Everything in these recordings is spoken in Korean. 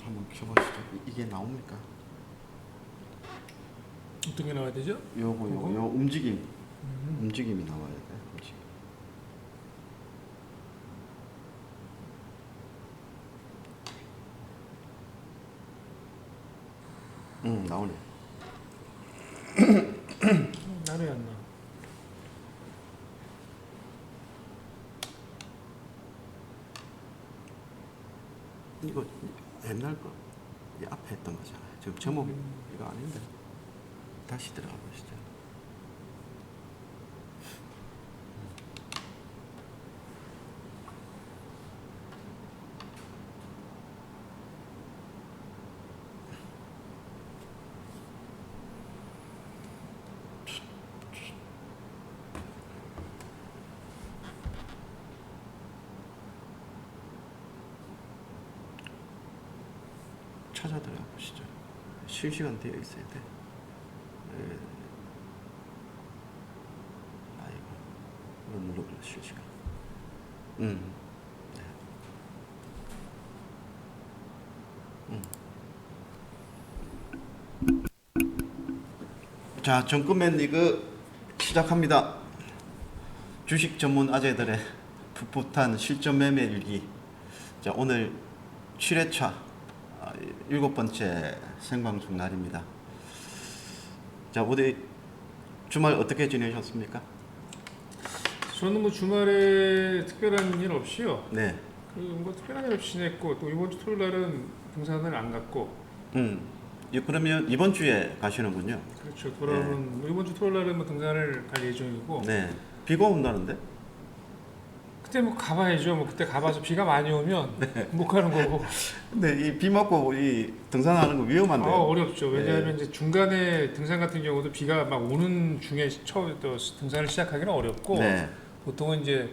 한번 켜보시죠. 이게 나옵니까? 어떤 게 나와야 되죠? 요 움직임. 음. 움직임이 나와야 돼. 움직임. 나오네. 나는 안 나. 이거 옛날 거, 이 앞에 했던 거잖아요. 지금 제목 이거 아닌데. 다시 들어가 보시죠. 찾아 들어가 보시죠. 실시간 되어 있어야 돼. 아이고, 이거 눌러볼래 실시간. 네. 자, 정금맨 리그 시작합니다. 주식 전문 아재들의 풋풋한 실전 매매 일기. 자, 오늘 7회차 7번째 생방송 날입니다. 자, 어디 주말 어떻게 지내셨습니까? 저는 뭐 주말에 특별한 일 없이요. 네. 뭐 특별한 일 없이 지냈고 또 이번 주 토요일 날은 등산을 안 갔고. 그러면 이번 주에 가시는군요. 그렇죠. 그러면 뭐 이번 주 토요일 날은 뭐 등산을 갈 예정이고. 네. 비가 온다는데? 그때 뭐 가봐야죠. 뭐 그때 가봐서 비가 많이 오면 못 가는 거고. 근데 이 비 맞고 이 등산하는 거 위험한데요? 어렵죠. 왜냐하면 이제 중간에 등산 같은 경우도 비가 막 오는 중에 처음 또 등산을 시작하기는 어렵고 네. 보통은 이제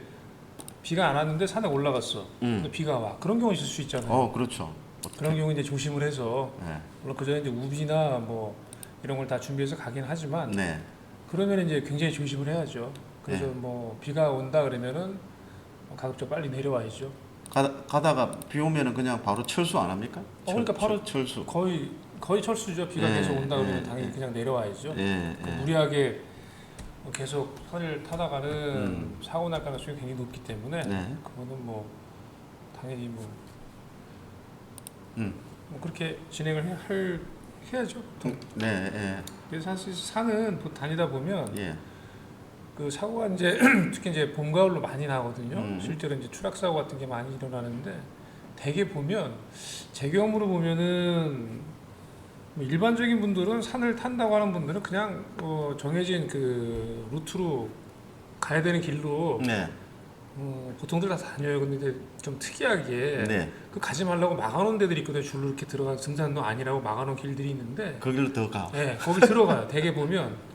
비가 안 왔는데 산에 올라갔어. 근데 비가 와. 그런 경우 있을 수 있잖아요. 그렇죠. 그런 경우 이제 조심을 해서 네. 물론 그 전에 이제 우비나 뭐 이런 걸 다 준비해서 가긴 하지만 네. 그러면 이제 굉장히 조심을 해야죠. 그래서 네. 뭐 비가 온다 그러면은 가급적 빨리 내려와야죠. 가다가 비 오면은 그냥 바로 철수 안 합니까? 그러니까 바로 철수. 거의 철수죠. 비가 예, 계속 온다 그러면 예, 당연히 예. 그냥 내려와야죠. 예, 그 예. 무리하게 계속 산을 타다가는 사고 날 가능성이 굉장히 높기 때문에 네. 그거는 뭐 당연히 뭐 음. 그렇게 진행을 해야죠. 네, 예. 그래서 사실 산은 다니다 보면 예. 그 사고가 이제 특히 이제 봄 가을로 많이 나거든요. 실제로 이제 추락 사고 같은 게 많이 일어나는데 대개 보면 제 경험으로 보면은 뭐 일반적인 분들은 산을 탄다고 하는 분들은 그냥 정해진 그 루트로 가야 되는 길로 네. 보통들 다 다녀요. 근데 이제 좀 특이하게 네. 그 가지 말라고 막아놓은 데들이 있거든요. 줄로 이렇게 들어가 등산로 아니라고 막아놓은 길들이 있는데 거기로 더 가. 네, 거기 들어가요. 대개 보면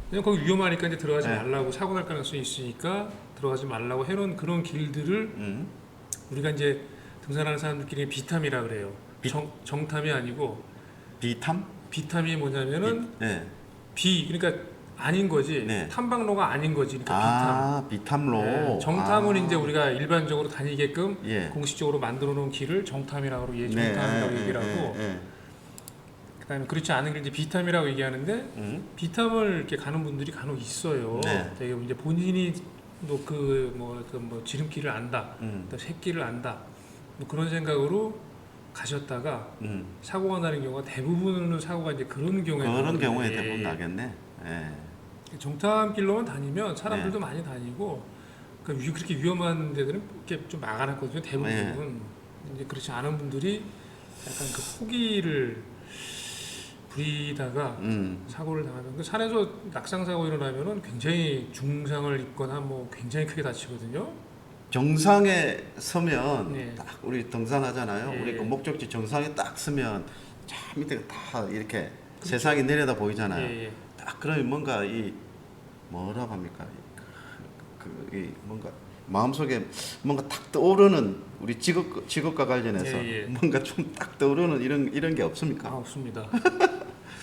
그냥 거기 위험하니까 이제 들어가지 네. 말라고 사고 날 가능성이 있으니까 들어가지 말라고 해놓은 그런 길들을 우리가 이제 등산하는 사람들끼리 비탐이라 그래요. 정탐이 아니고 비탐? 비탐이 뭐냐면은 네. 그러니까 아닌 거지. 네. 탐방로가 아닌 거지. 그러니까 비탐로. 비탐. 정탐은 이제 우리가 일반적으로 다니게끔 예. 공식적으로 만들어 놓은 길을 정탐이라고 그러고 정탐이라고 얘기를 하고 그다음에 그렇지 않은 길 이제 비탐이라고 얘기하는데 비탐을 이렇게 가는 분들이 간혹 있어요. 네. 되게 이제 본인이 뭐 지름길을 안다, 또 새길을 안다, 뭐 그런 생각으로 가셨다가 사고가 나는 경우가 대부분은 사고가 이제 그런 경우에 대부분 나겠네. 예. 정탐길로만 다니면 사람들도 많이 다니고 그렇게 위험한 데들은 이렇게 좀 막아놨거든요. 대부분 이제 그렇지 않은 분들이 약간 그 포기를 부리다가 사고를 당하면 그 산에서 낙상 사고 일어나면은 굉장히 중상을 입거나 뭐 굉장히 크게 다치거든요. 정상에 서면 네. 딱 우리 등산하잖아요. 예. 우리 그 목적지 정상에 딱 서면 저 밑에 다 이렇게 세상이 내려다 보이잖아요. 예. 딱 그러면 뭔가 뭐라고 합니까? 뭔가 마음속에 뭔가 딱 떠오르는 우리 직업과 관련해서 뭔가 좀 딱 떠오르는 이런 게 없습니까? 없습니다.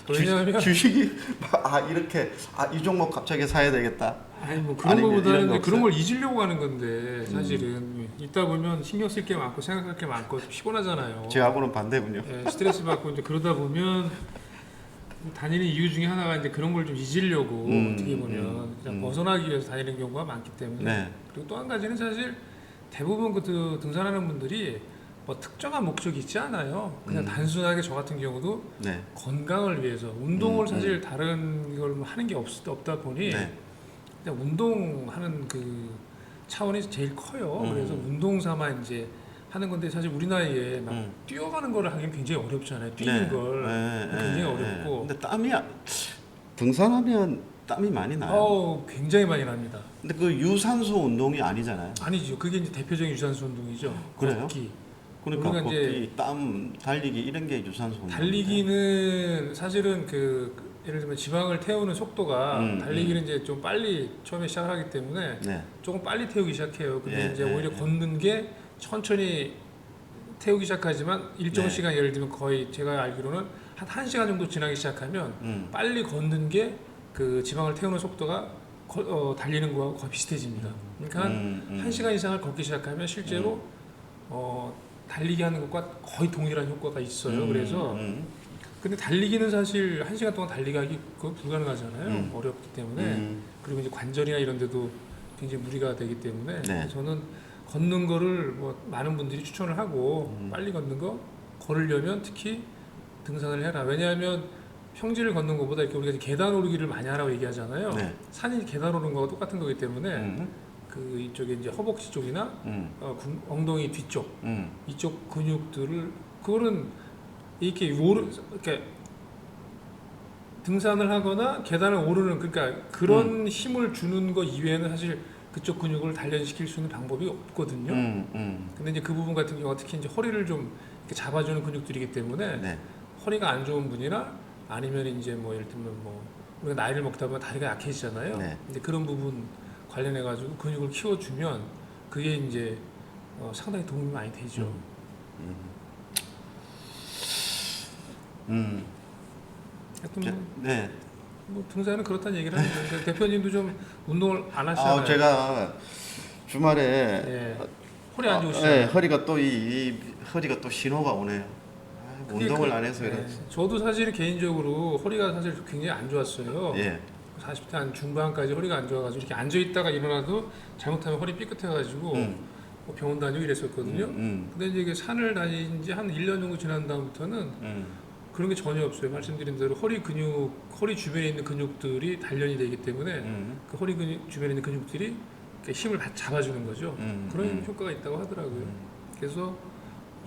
왜냐하면 주식이 이렇게 이 종목 갑자기 사야 되겠다. 아니 뭐 그런 아니면 거보다는 이런 거 이제 그런 없어요? 걸 잊으려고 하는 건데 사실은 있다 보면 신경 쓸 게 많고 생각할 게 많고 피곤하잖아요. 저하고는 반대군요. 예, 스트레스 받고 이제 그러다 보면 다니는 이유 중에 하나가 이제 그런 걸 좀 잊으려고 어떻게 보면 그냥 벗어나기 위해서 다니는 경우가 많기 때문에 네. 그리고 또 한 가지는 사실 대부분 그 등산하는 분들이 뭐 특정한 목적이 있지 않아요. 그냥 단순하게 저 같은 경우도 네. 건강을 위해서 운동을 사실 다른 걸 하는 게 없다 보니 네. 그냥 운동하는 그 차원이 제일 커요. 그래서 운동 삼아 이제 하는 건데 사실 우리 나이에 막 뛰어가는 거를 하기는 굉장히 어렵잖아요. 뛰는 네. 걸 굉장히 어렵고. 근데 등산하면 땀이 많이 나요. 굉장히 많이 납니다. 근데 그 유산소 운동이 아니잖아요. 아니죠. 그게 이제 대표적인 유산소 운동이죠. 그래요? 걷기. 그러니까 우리가 이제 걷기, 땀, 달리기 이런 게 유산소 운동. 달리기는 사실은 예를 들면 지방을 태우는 속도가 달리기는 이제 좀 빨리 처음에 시작을 하기 때문에 네. 조금 빨리 태우기 시작해요. 근데 예, 이제 예, 오히려 예. 걷는 게 천천히 태우기 시작하지만 일정 네. 시간 예를 들면 거의 제가 알기로는 한 1시간 정도 지나기 시작하면 빨리 걷는 게 그 지방을 태우는 속도가 달리는 거하고 거의 비슷해집니다. 그러니까 한 1시간 이상을 걷기 시작하면 실제로 달리기 하는 것과 거의 동일한 효과가 있어요. 그래서 근데 달리기는 사실 1시간 동안 달리기 그거 불가능하잖아요. 어렵기 때문에 그리고 이제 관절이나 이런 데도 굉장히 무리가 되기 때문에 네. 저는 걷는 거를 뭐 많은 분들이 추천을 하고 빨리 걷는 거 걸으려면 특히 등산을 해라. 왜냐하면 평지를 걷는 것보다 이렇게 우리가 계단 오르기를 많이 하라고 얘기하잖아요. 네. 산이 계단 오르는 거와 똑같은 거기 때문에 그 이쪽에 이제 허벅지 쪽이나 엉덩이 뒤쪽 이쪽 근육들을 그거는 이렇게 등산을 하거나 계단을 오르는 그러니까 그런 힘을 주는 거 이외에는 사실 그쪽 근육을 단련시킬 수 있는 방법이 없거든요. 근데 이제 그 부분 같은 경우가 특히 이제 허리를 좀 이렇게 잡아주는 근육들이기 때문에 네. 허리가 안 좋은 분이나 아니면 이제 뭐 예를 들면 뭐 우리가 나이를 먹다 보면 다리가 약해지잖아요. 네. 근데 그런 부분 관련해 가지고 근육을 키워주면 그게 이제 상당히 도움이 많이 되죠. 하여튼 네. 뭐 등산은 그렇다는 얘기를 하는데 그러니까 대표님도 좀 운동을 안 하시잖아요. 제가 주말에 예. 허리 안 좋으시죠? 네, 허리가 또 이 허리가 또 신호가 오네요. 운동을 안 해서 그렇지. 저도 사실 개인적으로 허리가 사실 굉장히 안 좋았어요. 예. 40대 한 중반까지 허리가 안 좋아가지고 이렇게 앉아 있다가 일어나도 잘못하면 허리 삐끗해가지고 뭐 병원 다니고 이랬었거든요. 근데 이제 이게 산을 다닌 지 한 1년 정도 지난 다음부터는 그런 게 전혀 없어요. 말씀드린 대로 허리 주변에 있는 근육들이 단련이 되기 때문에 그 허리 근육 주변에 있는 근육들이 이렇게 힘을 잡아주는 거죠. 그런 효과가 있다고 하더라고요. 그래서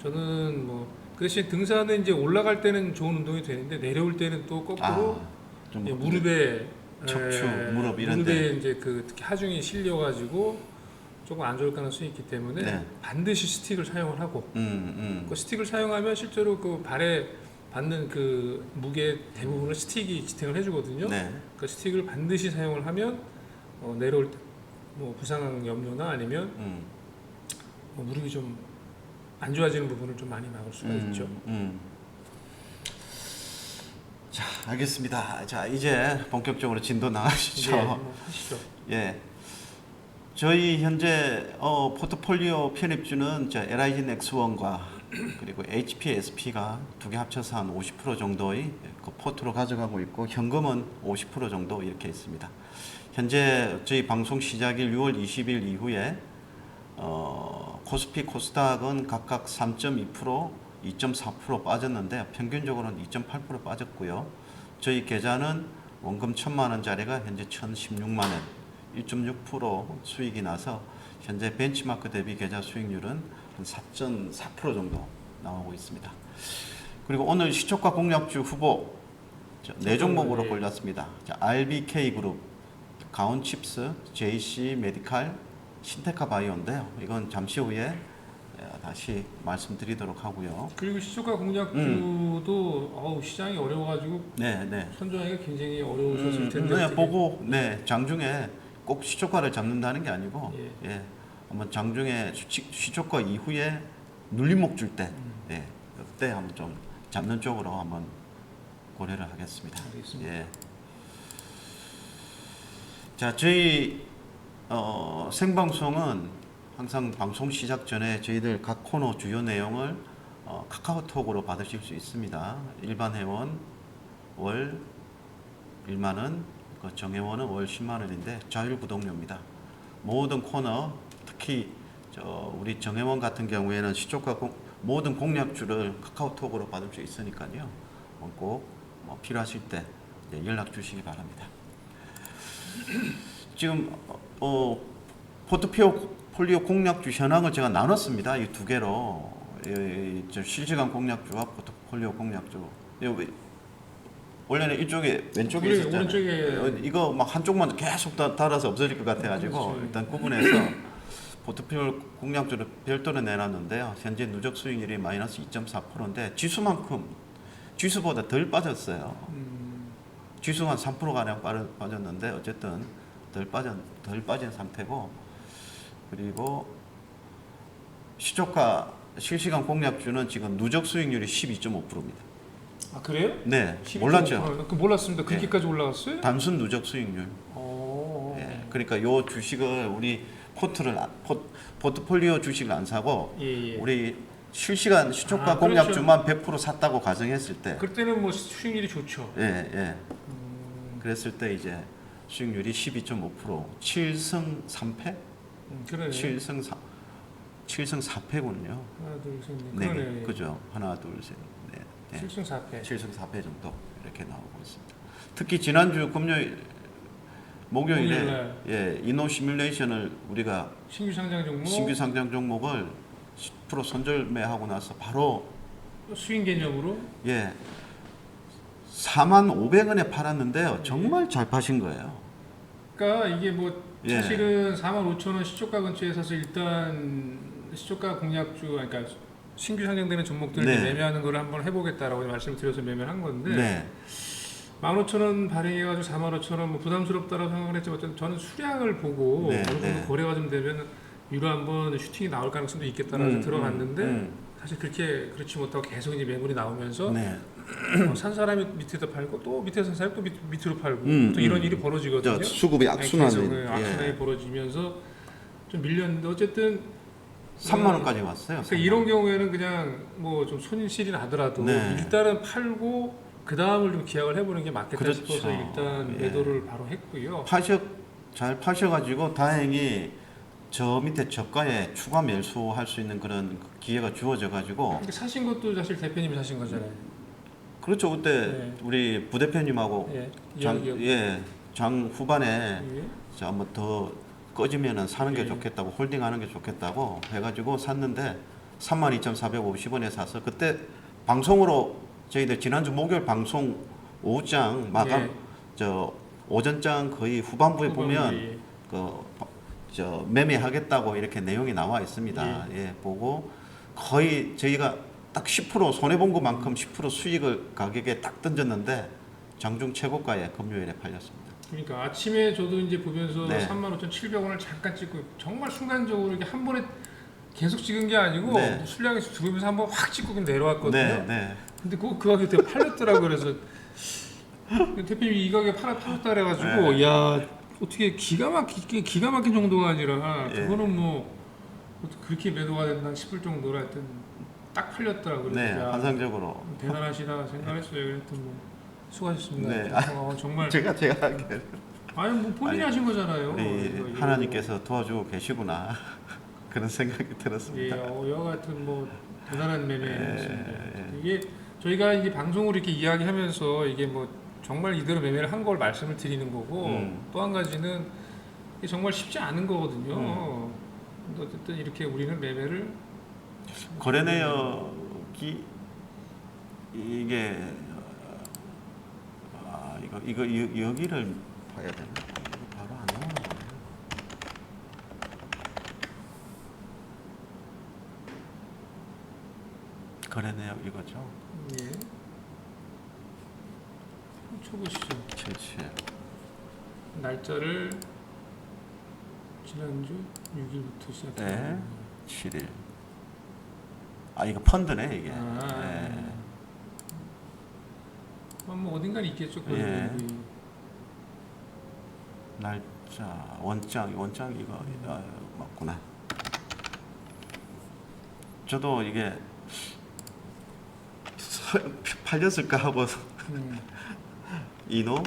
저는 뭐 그 대신 등산은 이제 올라갈 때는 좋은 운동이 되는데 내려올 때는 또 거꾸로 좀 무릎에 척추, 무릎 이런 무릎에 데. 이제 특히 하중이 실려가지고 조금 안 좋을 가능성이 있기 때문에 네. 반드시 스틱을 사용을 하고 그 스틱을 사용하면 실제로 그 발에 받는 그 무게 대부분을 스틱이 지탱을 해주거든요. 네. 그 스틱을 반드시 사용을 하면 내려올 때 뭐 부상 염려나 아니면 뭐 무릎이 좀 안 좋아지는 부분을 좀 많이 막을 수가 있죠. 자, 알겠습니다. 자, 이제 본격적으로 진도 나가시죠. 예, 뭐 하시죠. 예. 저희 현재 포트폴리오 편입주는 LIG 넥스원과 그리고 HPSP가 두 개 합쳐서 한 50% 정도의 그 포트로 가져가고 있고 현금은 50% 정도 이렇게 있습니다. 현재 저희 방송 시작일 6월 20일 이후에 코스피, 코스닥은 각각 3.2%, 2.4% 빠졌는데 평균적으로는 2.8% 빠졌고요. 저희 계좌는 원금 1,000만 원짜리가 현재 1,016만 원, 1.6% 수익이 나서 현재 벤치마크 대비 계좌 수익률은 한 4.4% 정도 나오고 있습니다. 그리고 오늘 시초가 공략주 후보 4종목으로 골랐습니다. RBK그룹, 가온칩스, JC 메디칼, 신테카 바이오인데요. 이건 잠시 후에 다시 말씀드리도록 하고요. 그리고 시초가 공략주도 시장이 어려워가지고 네. 선정하기가 굉장히 어려우셨을 텐데 네, 보고 장중에 꼭 시초가를 잡는다는 게 아니고 한번 장중에 시초가 이후에 눌림목 줄 때 그때 한번 좀 잡는 쪽으로 한번 고려를 하겠습니다. 알겠습니다. 예. 자, 저희 생방송은 항상 방송 시작 전에 저희들 각 코너 주요 내용을 카카오톡으로 받으실 수 있습니다. 일반 회원 월 1만 원, 그 정회원은 월 10만 원인데 자율구독료입니다. 모든 코너, 특히 우리 정회원 같은 경우에는 시초가 모든 공략주를 카카오톡으로 받을 수 있으니까요. 꼭 필요하실 때 연락 주시기 바랍니다. 지금 포트폴리오 공략주 현황을 제가 나눴습니다. 이 두 개로 실시간 공략주와 포트폴리오 공략주. 원래는 이쪽에 왼쪽에 있었잖아요. 오른쪽에 이거 막 한쪽만 계속 달아서 없어질 것 같아가지고 그렇죠. 일단 구분해서 포트폴리오 공략주를 별도로 내놨는데요. 현재 누적 수익률이 마이너스 2.4%인데 지수만큼 지수보다 덜 빠졌어요. 지수가 한 3%가량 빠졌는데 어쨌든 덜 빠진 상태고, 그리고 시초가 실시간 공략주는 지금 누적 수익률이 12.5%입니다. 아 그래요? 네, 12.5%. 몰랐죠? 그 몰랐습니다. 그렇게까지 올라갔어요? 단순 누적 수익률. 예, 그러니까 요 주식을 우리 포트폴리오 주식을 안 사고 예. 우리 실시간 시초가 아, 공략주만 100% 샀다고 가정했을 때, 그때는 뭐 수익률이 좋죠. 예. 그랬을 때 이제 수익률이 12.5%, 7승 3패? 그러네. 7승 4패군요. 하나 둘셋 네, 그러네. 그죠. 하나, 둘, 셋, 넷. 7승 4패. 7승 4패 정도 이렇게 나오고 있습니다. 특히 지난주 목요일에 목요일날. 이노 시뮬레이션을 우리가 신규 상장 종목 신규 상장 종목을 10% 선절매하고 나서 바로 수익 개념으로 45,500원에 팔았는데요. 정말 잘 파신 거예요. 그러니까 이게 뭐 예. 사실은 45,000원 시초가 근처에 사서 일단 시초가 공략주, 그러니까 신규 상장되는 종목들을 네. 매매하는 걸 한번 해보겠다라고 말씀을 드려서 매매를 한 건데 네. 15,000원 발행해가지고 45,000원 뭐 부담스럽다라고 생각을 했지만 어쨌든 저는 수량을 보고 네, 어느 정도 네. 거래가 좀 되면 위로 한번 슈팅이 나올 가능성도 있겠다라고 들어갔는데 사실 그렇지 못하고 계속 이제 매물이 나오면서 네. 산 사람이 밑에다 팔고 또 밑에 산 사람이 또 밑으로 팔고 또 음. 이런 일이 벌어지거든요. 저 수급이 악순환이 악순환이 벌어지면서 좀 밀렸는데 어쨌든 3만 원까지 왔어요. 그러니까 이런 경우에는 그냥 뭐 좀 손실이 나더라도 네. 일단은 팔고 그 다음을 좀 기약을 해보는 게 맞겠다 그렇죠. 싶어서 일단 예. 매도를 바로 했고요. 잘 파셔가지고 다행히 저 밑에 저가에 추가 매수할 수 있는 그런 기회가 주어져가지고. 근데 사신 것도 사실 대표님이 사신 거잖아요. 그렇죠. 그때 네. 우리 부대표님하고 예. 장 후반에 예. 자, 한번 더 꺼지면은 사는 게 예. 좋겠다고, 홀딩하는 게 좋겠다고 해가지고 샀는데 32,450원에 사서 그때 방송으로 저희들 지난주 목요일 방송 오후장 마감 예. 오전장 거의 후반부에 보면 예. 매매하겠다고 이렇게 내용이 나와 있습니다. 예, 보고 거의 저희가 딱 10% 손해 본 것만큼 10% 수익을 가격에 딱 던졌는데 장중 최고가에 금요일에 팔렸습니다. 그러니까 아침에 저도 이제 보면서 네. 35,700원을 잠깐 찍고 정말 순간적으로 이렇게 한 번에 계속 찍은 게 아니고 네. 술량이 들어오면서 한 번 확 찍고 그냥 내려왔거든요. 네. 근데 그 가격에 되게 팔렸더라고요. 그래서 대표님이 이 가격에 팔았다 그래가지고 네. 야 어떻게 기가 막힌 정도가 아니라 예. 그거는 뭐 그렇게 매도가 된다 싶을 정도로 하여튼 딱 팔렸더라고요. 네, 야, 환상적으로. 대단하시다 생각했어요. 그랬더니 뭐 수고하셨습니다. 네. 정말 제가 아니 뭐 본인이 아니, 하신 거잖아요. 우리 하나님께서 도와주고 계시구나 그런 생각이 예, 들었습니다. 여하튼 뭐 대단한 예. 매매였습니다. 이게 저희가 이제 방송으로 이렇게 이야기하면서 이게 뭐 정말 이대로 매매를 한 걸 말씀을 드리는 거고 또 한 가지는 이게 정말 쉽지 않은 거거든요. 근데 어쨌든 이렇게 우리는 매매를 거래 내역이 이게 이거 여기를 봐야 되나? 이거 바로 안 나오는 거예요. 거래 내역 이거죠. 예. 쳐보시죠. 77. 날짜를 지난주 6일부터 시작해요. 네. 7일. 아 이거 펀드네 이게. 뭐 어딘가 있겠죠. 예. 그런 게. 날 자, 원장 이거 맞구나. 저도 이게 팔렸을까 하고 이노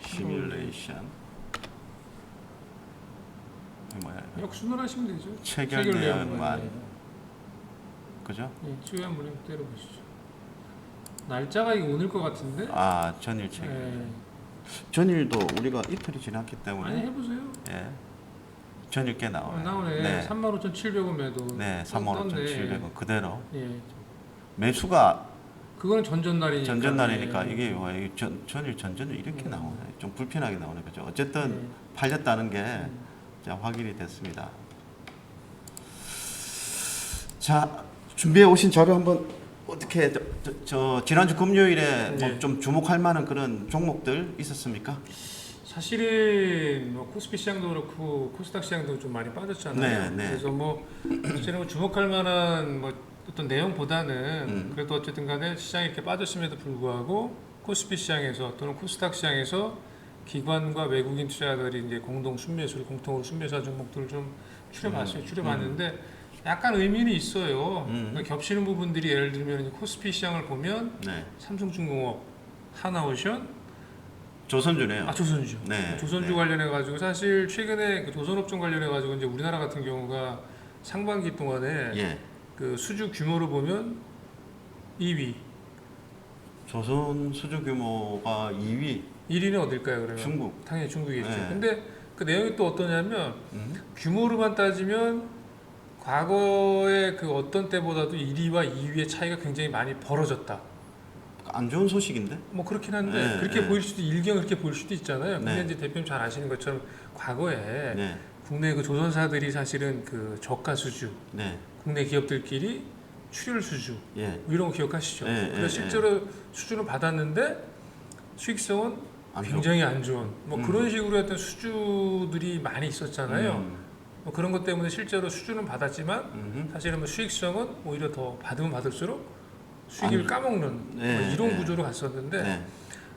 시뮬레이션 뭐야? 역순을 하시면 되죠. 체결 내역만 그죠? 예, 주요 한번 때려보시죠. 날짜가 이게 오늘 것 같은데? 아, 전일 체결. 예. 전일도 우리가 이틀이 지났기 때문에 많이 해보세요. 예. 전일 꽤 나오네. 나오네. 네. 35,700원 매도. 네, 35,700원 그대로. 예. 매수가 그거는 전전날이니까. 전전날이니까 예. 이게 와, 이게 전일 전전일 이렇게 나오네. 좀 불편하게 나오네, 그죠? 어쨌든 예. 팔렸다는 게 자, 확인이 됐습니다. 자, 준비해 오신 자료 한번 어떻게 저 지난주 금요일에 뭐 네. 좀 주목할 만한 그런 종목들 있었습니까? 사실은 뭐 코스피 시장도 그렇고 코스닥 시장도 좀 많이 빠졌잖아요. 네, 네. 그래서 뭐 사실은 뭐 주목할 만한 뭐 어떤 내용보다는 그래도 어쨌든 간에 시장이 이렇게 빠졌음에도 불구하고 코스피 시장에서 또는 코스닥 시장에서 기관과 외국인 투자자들이 이제 공통으로 순매수한 종목들을 좀 추려봤는데 약간 의미는 있어요. 그러니까 겹치는 부분들이 예를 들면 코스피 시장을 보면 네. 삼성중공업, 하나오션, 조선주네요. 조선주. 네, 조선주 네. 관련해 가지고 사실 최근에 그 조선업종 관련해 가지고 이제 우리나라 같은 경우가 상반기 동안에 예. 그 수주 규모로 보면 2위. 조선 수주 규모가 2위 1위는 어딜까요, 그러면? 중국. 당연히 중국이겠죠. 네. 근데 그 내용이 또 어떠냐면 규모로만 따지면 과거의 그 어떤 때보다도 1위와 2위의 차이가 굉장히 많이 벌어졌다. 안 좋은 소식인데? 뭐 그렇긴 한데 네, 그렇게 네. 보일 수도 일경 그렇게 보일 수도 있잖아요. 근데 네. 이제 대표님 잘 아시는 것처럼 과거에 네. 국내 그 조선사들이 사실은 그 저가 수주, 네. 국내 기업들끼리 출혈 수주 예. 뭐 이런 거 기억하시죠? 네, 그래서 네, 실제로 수주는 받았는데 수익성은 안 굉장히 안 좋은 뭐 그런 식으로 했던 수주들이 많이 있었잖아요. 뭐 그런 것 때문에 실제로 수주는 받았지만 사실은 뭐 수익성은 오히려 더 받으면 받을수록 수익을 까먹는 네, 뭐 이런 네. 구조로 갔었는데 네.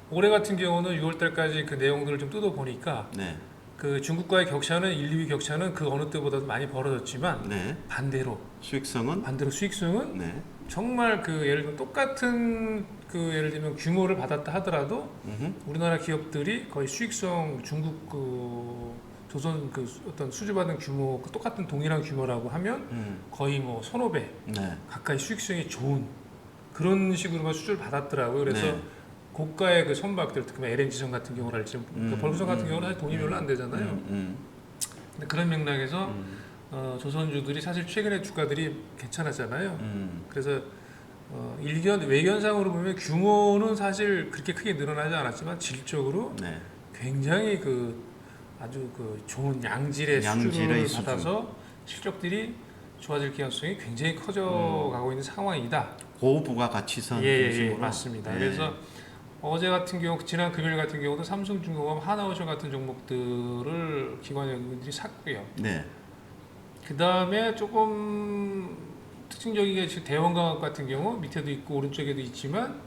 올해 같은 경우는 6월달까지 그 내용들을 좀 뜯어 보니까 네. 그 중국과의 격차는 1, 2위 격차는 그 어느 때보다도 많이 벌어졌지만 네. 반대로 수익성은 수익성은 네. 정말 그 예를 들면 똑같은 그 예를 들면 규모를 받았다 하더라도 우리나라 기업들이 거의 수익성 중국 그 조선 그 어떤 수주받은 규모 그 똑같은 동일한 규모라고 하면 거의 뭐 서너 배 네. 가까이 수익성이 좋은 그런 식으로만 수주를 받았더라고요. 그래서 네. 고가의 그 선박들 특히 LNG선 같은 경우랄지 그 벌크선 같은 경우는 사실 돈이 별로 안 되잖아요. 근데 그런 맥락에서 조선주들이 사실 최근에 주가들이 괜찮았잖아요. 그래서 외견상으로 보면 규모는 사실 그렇게 크게 늘어나지 않았지만 질적으로 네. 굉장히 그 아주 그 좋은 양질의 수주를 받아서 실적들이 좋아질 가능성이 굉장히 커져가고 있는 상황이다. 고부가가치선 예, 맞습니다. 예. 그래서 어제 같은 경우, 지난 금요일 같은 경우도 삼성중공업, 하나오션 같은 종목들을 기관 연구인들이 샀고요. 네. 그 다음에 조금 특징적이게 지금 대원광학 같은 경우 밑에도 있고 오른쪽에도 있지만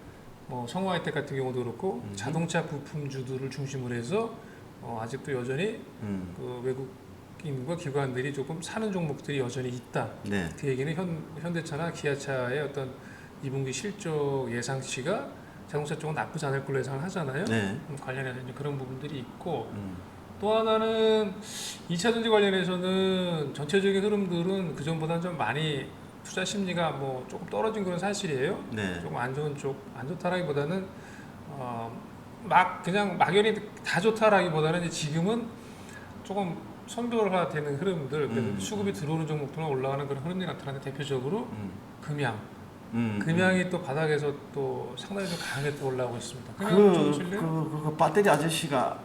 뭐 성화이텍 같은 경우도 그렇고 자동차 부품주들을 중심으로 해서 아직도 여전히 그 외국인과 기관들이 조금 사는 종목들이 여전히 있다. 네. 그 얘기는 현대차나 기아차의 어떤 2분기 실적 예상치가 자동차 쪽은 나쁘지 않을 걸로 예상을 하잖아요. 네. 관련해서 이제 그런 부분들이 있고 또 하나는 2차 전지 관련해서는 전체적인 흐름들은 그 전보다는 좀 많이 투자 심리가 뭐 조금 떨어진 그런 사실이에요. 네. 조금 안 좋다라기보다는 막 그냥 막연히 다 좋다라기보다는 이제 지금은 조금 선별화되는 흐름들, 그래서 수급이 들어오는 종목들만 올라가는 그런 흐름이 나타나는데 대표적으로 금양. 금양이 또 바닥에서 또 상당히 좀 강하게 또 올라오고 있습니다. 그 배터리 아저씨가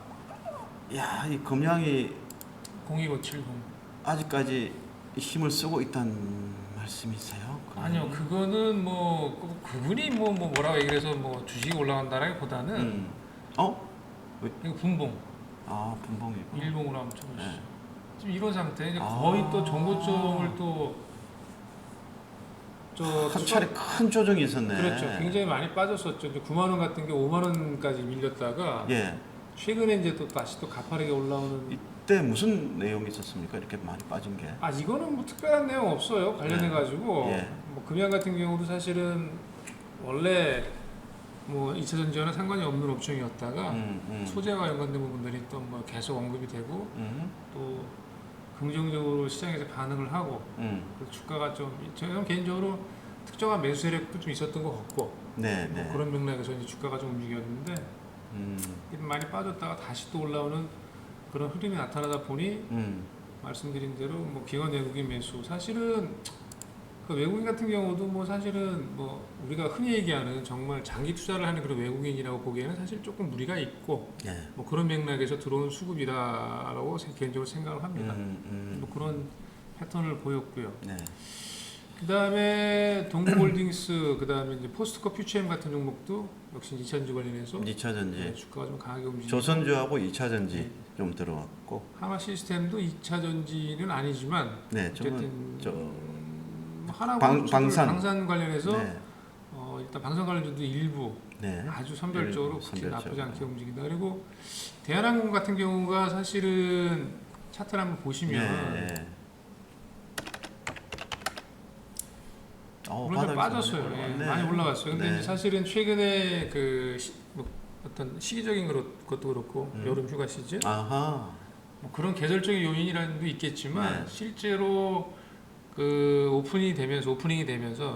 야, 이 금양이 02070. 아직까지 힘을 쓰고 있다는 말씀이세요? 아니요, 그거는 뭐 그분이 뭐라고 얘기를 해서 뭐 주식이 올라간다라기보다는 이거 분봉. 아, 분봉이고. 일봉으로 한번 쳐보시죠. 네. 지금 이런 상태, 이제 거의 또 정고점을 한 차례 큰 조정이 있었네. 그렇죠. 굉장히 많이 빠졌었죠. 이제 9만 원 같은 게 5만 원까지 밀렸다가 예. 최근에 이제 또 다시 또 가파르게 올라오는. 이때 무슨 내용이 있었습니까? 이렇게 많이 빠진 게? 이거는 뭐 특별한 내용 없어요. 관련해 가지고 예. 뭐 금양 같은 경우도 사실은 원래 뭐 2차 전지와는 상관이 없는 업종이었다가 소재와 연관된 부분들이 또 뭐 계속 언급이 되고 또 긍정적으로 시장에서 반응을 하고 그래서 주가가 좀 저는 개인적으로 특정한 매수 세력도 좀 있었던 것 같고 네, 뭐 네. 그런 맥락에서 이제 주가가 좀 움직였는데 많이 빠졌다가 다시 또 올라오는 그런 흐름이 나타나다 보니 말씀드린 대로 뭐 기관 외국인 매수 사실은 그 외국인 같은 경우도 뭐 사실은 뭐 우리가 흔히 얘기하는 정말 장기 투자를 하는 그런 외국인이라고 보기에는 사실 조금 무리가 있고 네. 뭐 그런 맥락에서 들어온 수급이다라고 개인적으로 생각을 합니다. 뭐 그런 패턴을 보였고요. 네. 그 다음에 동구홀딩스, 그 다음에 이제 포스트코 퓨처엠 같은 종목도 역시 2차전지 관련해서 2차전지. 주가가 좀 강하게 움직이고 조선주하고 2차전지 좀 들어왔고. 하나 시스템도 2차전지는 아니지만 네, 어쨌든 저는 하나 방산 관련해서 네. 일단 방산 관련주도 일부 네. 아주 선별적으로 일부 그렇게 나쁘지 않게 선별적으로. 움직인다. 그리고 대한항공 같은 경우가 사실은 차트를 한번 보시면 네. 물론 좀 빠졌어요. 네. 많이 올라갔어요. 근데 네. 이제 사실은 최근에 뭐 어떤 시기적인 것도 그렇고 여름 휴가 시즌 아하. 뭐 그런 계절적인 요인이라는 게 있겠지만 네. 실제로 그 오프닝이 되면서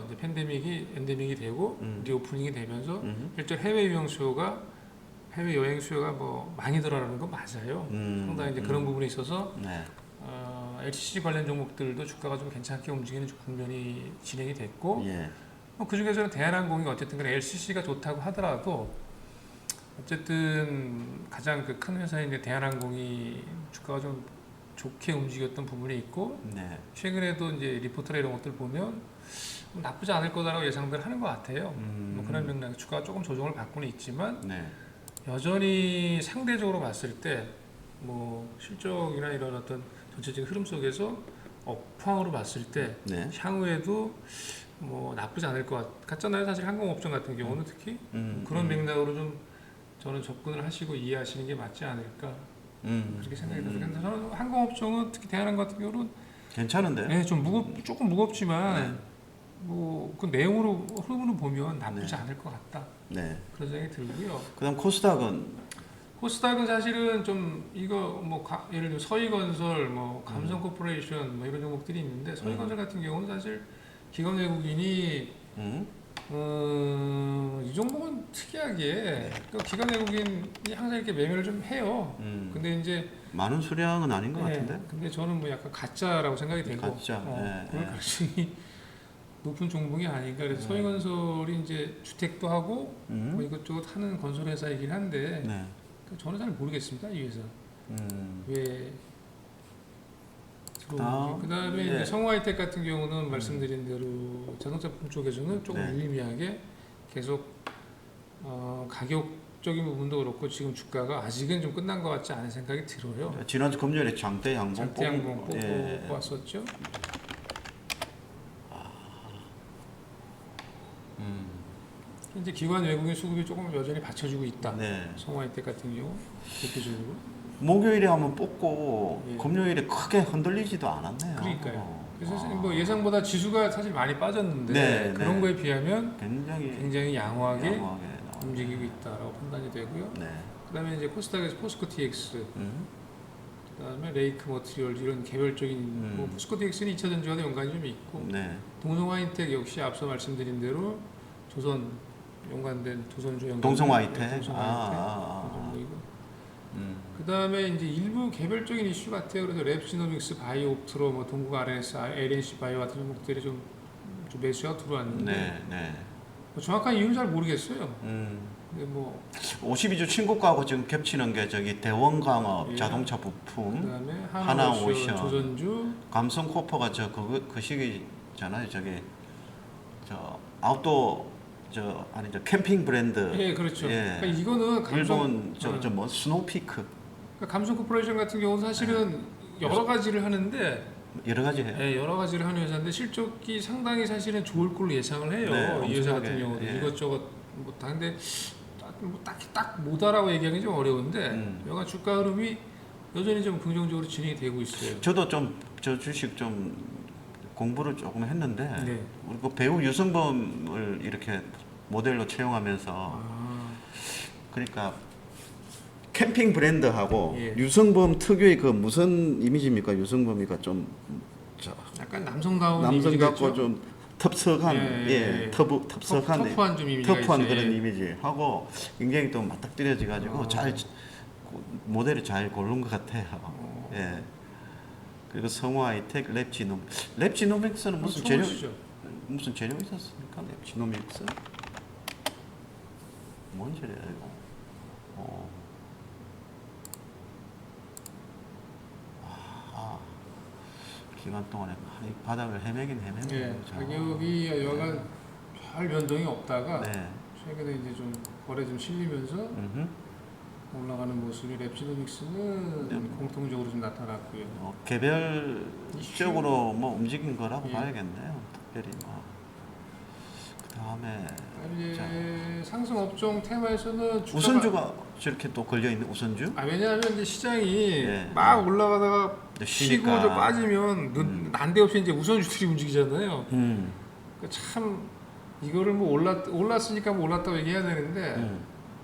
이제 엔데믹이 되고 리오프닝이 되면서 실제로 해외 여행 수요가 뭐 많이 늘어나는 건 맞아요. 상당히 이제 그런 부분에 있어서 네. LCC 관련 종목들도 주가가 좀 괜찮게 움직이는 국면이 진행이 됐고 예. 그 중에서는 대한항공이 어쨌든 간에 LCC가 좋다고 하더라도 어쨌든 가장 그 큰 회사인 이제 대한항공이 주가가 좀 좋게 움직였던 부분이 있고 네. 최근에도 이제 리포트나 이런 것들 보면 나쁘지 않을 거다라고 예상들 하는 것 같아요. 뭐 그런 맥락 주가가 조금 조정을 받고는 있지만 네. 여전히 상대적으로 봤을 때 뭐 실적이나 이런 어떤 전체적인 흐름 속에서 업황으로 봤을 때 네. 향후에도 뭐 나쁘지 않을 것 같잖아요. 사실 항공업종 같은 경우는 특히 그런 맥락으로 좀 저는 접근을 하시고 이해하시는 게 맞지 않을까 그렇게 생각이 들어요. 근데 저는 항공업종은 특히 대한항공 같은 경우는 괜찮은데? 네, 좀 조금 무겁지만 네. 뭐 그 내용으로 흐름으로 보면 나쁘지 네. 않을 것 같다 네. 그런 생각이 들고요. 그다음 코스닥은 코스닥은 사실은 좀 이거 뭐 예를 들면 서희건설, 뭐 감성코퍼레이션 뭐 이런 종목들이 있는데 서희건설 같은 경우는 사실 기관 외국인이 이 종목은 특이하게 그 기관 외국인이 항상 이렇게 매매를 좀 해요. 근데 이제 많은 수량은 아닌 것 같은데? 근데 저는 뭐 약간 가짜라고 생각이 되고 가짜. 그럴 가능성이 높은 종목이 아닌가. 그래서 서희건설이 이제 주택도 하고 뭐 이것저것 하는 건설 회사이긴 한데 네. 저는 잘 모르겠습니다 이 회사 왜 다음, 그다음에 예. 이제 성우하이텍 같은 경우는 말씀드린 대로 자동차품 쪽에서는 조금 네. 유의미하게 계속 가격적인 부분도 그렇고 지금 주가가 아직은 좀 끝난 것 같지 않은 생각이 들어요. 지난주 금요일에 장대양봉 장대양봉 예. 뽑고 왔었죠. 이제 기관 외국인 수급이 조금 여전히 받쳐주고 있다. 네. 성우하이텍 같은 경우 대표적으로. 목요일에 한번 뽑고 예. 금요일에 크게 흔들리지도 않았네요. 그러니까요. 그래서 뭐 예상보다 지수가 사실 많이 빠졌는데 네, 그런 네. 거에 비하면 굉장히 굉장히 양호하게 나오네. 움직이고 있다라고 판단이 되고요. 네. 그다음에 이제 코스닥에서 포스코 TX, 그다음에 레이크 머티리얼 이런 개별적인 뭐 포스코 TX는 2차 전지와도 연관이 좀 있고 네. 동성화인텍 역시 앞서 말씀드린 대로 조선 연관된 조선주 연관 동성화이텍. 그 정도이고. 그다음에 이제 일부 개별적인 이슈 같아요. 그래서 랩시노믹스, 바이오옵트로, 뭐 동국 RNS, LNC 바이오 같은 종목들이 좀 매수가 들어왔는데 네. 네. 뭐 정확한 이유는 잘 모르겠어요. 근데 뭐 52주 친구가하고 지금 겹치는 게 저기 대원광업, 예. 자동차 부품, 그다음에 하나오션, 조선주, 감성코퍼가 그 시기잖아요. 저기 저 아웃도어 저 캠핑 브랜드. 예, 그렇죠. 예. 그러니까 이거는 일본 뭐 스노우피크 그러니까 감성 코퍼레이션 같은 경우는 사실은 여러 가지를 하는데 여러 가지 해요. 예, 여러 가지를 하는 회사인데 실적이 상당히 사실은 좋을 걸로 예상을 해요. 네, 이 회사 엄청나게, 같은 경우도 예. 이것저것 뭐 다른데 뭐 딱히 딱 뭐다라고 얘기하기 좀 어려운데 여간 주가 흐름이 여전히 좀 긍정적으로 진행이 되고 있어요. 저도 좀 저 주식 좀 공부를 조금 했는데 네. 우리 그 배우 유승범을 이렇게 모델로 채용하면서 아, 그러니까 캠핑 브랜드하고 예. 유승범 특유의 그 무슨 이미지입니까? 유승범이가 좀 약간 남성다운 남성 이미지가 같고 있죠? 좀 텁석한 텁석한 터프한 좀 이미지가 터프한 있어요. 그런 예. 이미지 하고 굉장히 또 맞닥뜨려져 가지고 잘 모델을 잘 고른 것 같아요. 예. 그리고 성우 하이텍 랩지노믹스는 무슨 재료 성우시죠? 무슨 재료 있었습니까? 랩지노믹스 뭔 재료야 이거? 기간 동안에 많이 바닥을 헤매긴 헤매네요. 예, 가격이 여간 별 변동이 없다가 네. 최근에 이제 좀 거래 좀 실리면서 올라가는 모습이 랩지노믹스는 네. 공통적으로 좀 나타났고요. 개별적으로 뭐 움직인 거라고 예. 봐야겠네요. 특별히 뭐. 그 다음에 이제 상승 업종 테마에서는 주가가- 우선주가 저렇게 또 걸려 있는 우선주? 왜냐하면 이제 시장이 예. 막 올라가다가 네, 쉬고 쉬니까. 좀 빠지면 난데없이 이제 우선주들이 움직이잖아요. 그러니까 참 이거를 뭐 올랐으니까 뭐 올랐다고 얘기해야 되는데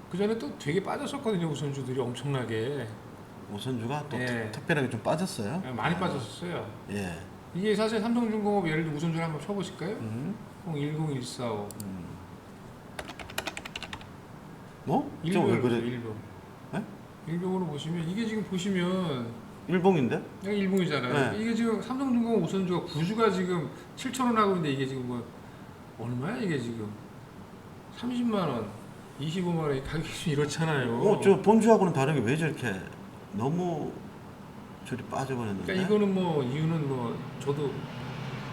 그 전에 또 되게 빠졌었거든요. 우선주들이 엄청나게 우선주가 또 예. 특별하게 좀 빠졌어요. 많이 빠졌었어요. 예. 이게 사실 삼성중공업 예를 들어 우선주를 한번 쳐보실까요? 음. 010-145 뭐? 좀왜 그래? 일봉. 네? 일봉으로 보시면 이게 지금 보시면 일봉인데? 여기 일봉이잖아요. 네. 이게 지금 삼성중공업 우선주가 구주가 지금 7,000원 하고 있는데 이게 지금 뭐 얼마야 이게 지금 30만 원, 25만 원 가격이 좀 이렇잖아요. 저 본주하고는 다르게 왜 저렇게 너무 저리 빠져버렸는데? 그러니까 이거는 뭐 이유는 뭐 저도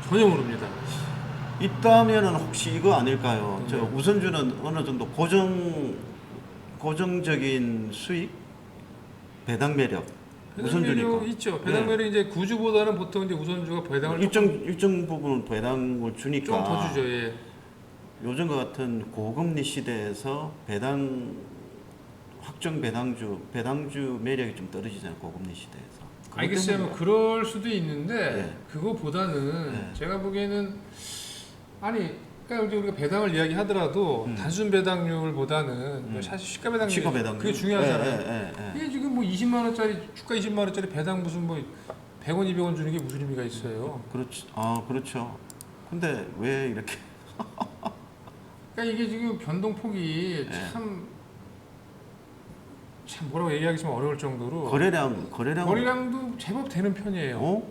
전혀 모릅니다. 있다면은 혹시 이거 아닐까요? 네. 저 우선주는 어느 정도 고정적인 수익, 배당 매력, 우선주니까. 배당 있죠. 배당 매력 이제 구주보다는 보통 이제 우선주가 배당을 일정 부분 배당을 주니까 좀 더 주죠. 예. 요즘 같은 고금리 시대에서 확정 배당주 매력이 좀 떨어지잖아요. 고금리 시대에서. 알겠어요. 뭐 그럴 수도 있는데 예. 그거보다는 예. 제가 보기에는 그러니까 이제 우리가 배당을 이야기하더라도 단순 배당률보다는 사실 시가 배당률 시가 배당률. 그게 중요하잖아요. 예. 이게 지금 뭐 20만 원짜리 주가 20만 원짜리 배당 무슨 뭐 100원 200원 주는 게 무슨 의미가 있어요. 그렇죠. 그렇죠. 근데 왜 이렇게 그러니까 이게 지금 변동폭이 예. 참 뭐라고 얘기하기 좀 어려울 정도로 거래량도 제법 되는 편이에요.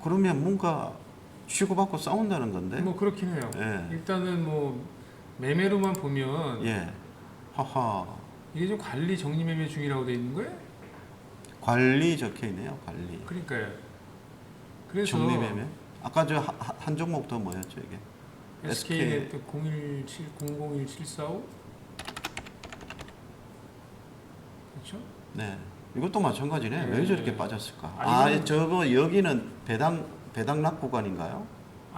그러면 뭔가 치고받고 싸운다는 건데. 뭐 그렇긴 해요. 예. 일단은 뭐 매매로만 보면 예. 하하. 이게 좀 관리 정리 매매 중이라고 돼 있는 거예요? 관리 적혀 있네요. 관리. 그러니까요. 그래서 정리 매매. 아까 저 한 종목 더 뭐였죠 이게? SK네트 0017445 그렇죠? 네. 이것도 마찬가지네. 네. 왜 저렇게 빠졌을까? 이거는- 저거 여기는 배당 낙 구간인가요?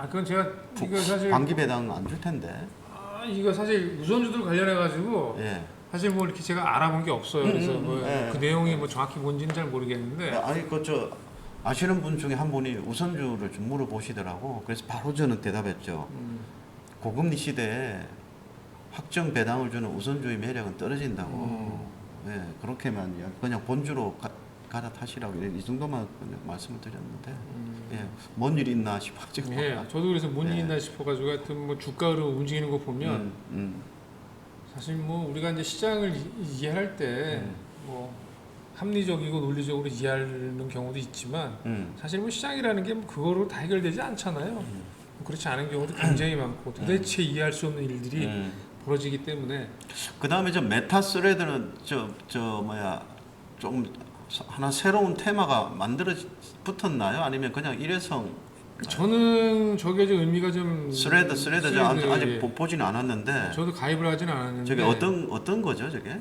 그건 제가 이거 사실 반기 배당 안 줄 텐데. 이거 사실 우선주들 관련해 가지고 예. 사실 뭐 이렇게 제가 알아본 게 없어요. 그래서 예. 그 내용이 뭐 정확히 뭔지는 잘 모르겠는데 아시는 분 중에 한 분이 우선주를 좀 물어보시더라고. 그래서 바로 저는 대답했죠. 고금리 시대에 확정 배당을 주는 우선주의 매력은 떨어진다고. 예, 그렇게만 그냥 본주로 갈아타시라고 이 정도만 그냥 말씀을 드렸는데 예, 뭔 일이 있나 싶어가지고. 예, 저도 그래서 뭔 예. 일이나 싶어가지고 하여튼 뭐 주가를 움직이는 거 보면 사실 뭐 우리가 이제 시장을 이해할 때 뭐 합리적이고 논리적으로 이해하는 경우도 있지만 사실 뭐 시장이라는 게 뭐 그거로 다 해결되지 않잖아요. 뭐 그렇지 않은 경우도 굉장히 많고 도대체 이해할 수 없는 일들이 벌어지기 때문에. 그 다음에 저 메타스레드는 좀 하나 새로운 테마가 붙었나요? 아니면 그냥 일회성? 저는 저게 좀 의미가 좀 스레드 아직 예. 보지는 않았는데. 저도 가입을 하진 않았는데 저게 어떤 거죠, 저게?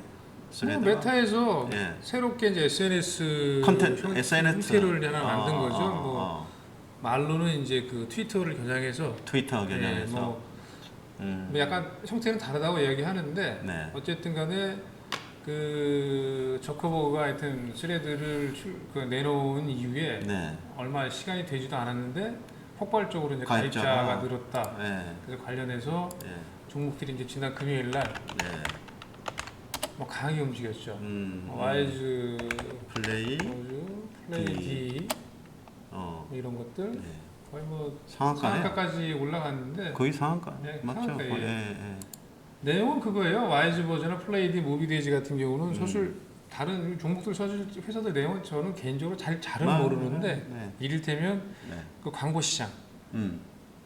스레드. 메타에서 예. 새롭게 이제 SNS SNS 형태를 하나 만든 거죠. 뭐 말로는 이제 그 트위터를 겨냥해서 트위터 겨냥해서. 뭐 뭐 약간 형태는 다르다고 이야기하는데 네. 어쨌든 간에 그 저커버그가 하여튼 스레드를 내놓은 이후에 네. 얼마 시간이 되지도 않았는데 폭발적으로 이제 가입자가 가입자가 늘었다. 네. 그래서 관련해서 네. 종목들이 이제 지난 금요일 날 네. 뭐 강하게 움직였죠. 음. 와이즈 플레이 D 뭐 이런 것들 네. 거의 뭐 상한가네요. 상한가까지 올라갔는데 거의 상한가. 네, 맞죠? 상한가예요. 거의, 예. 내용은 그거예요. 와이즈 버전이나 플레이디, 모비데이지 같은 경우는 사실 다른 종목들 사실 회사들 내용은 저는 개인적으로 잘은 모르는데 네. 이를테면 네. 그 광고 시장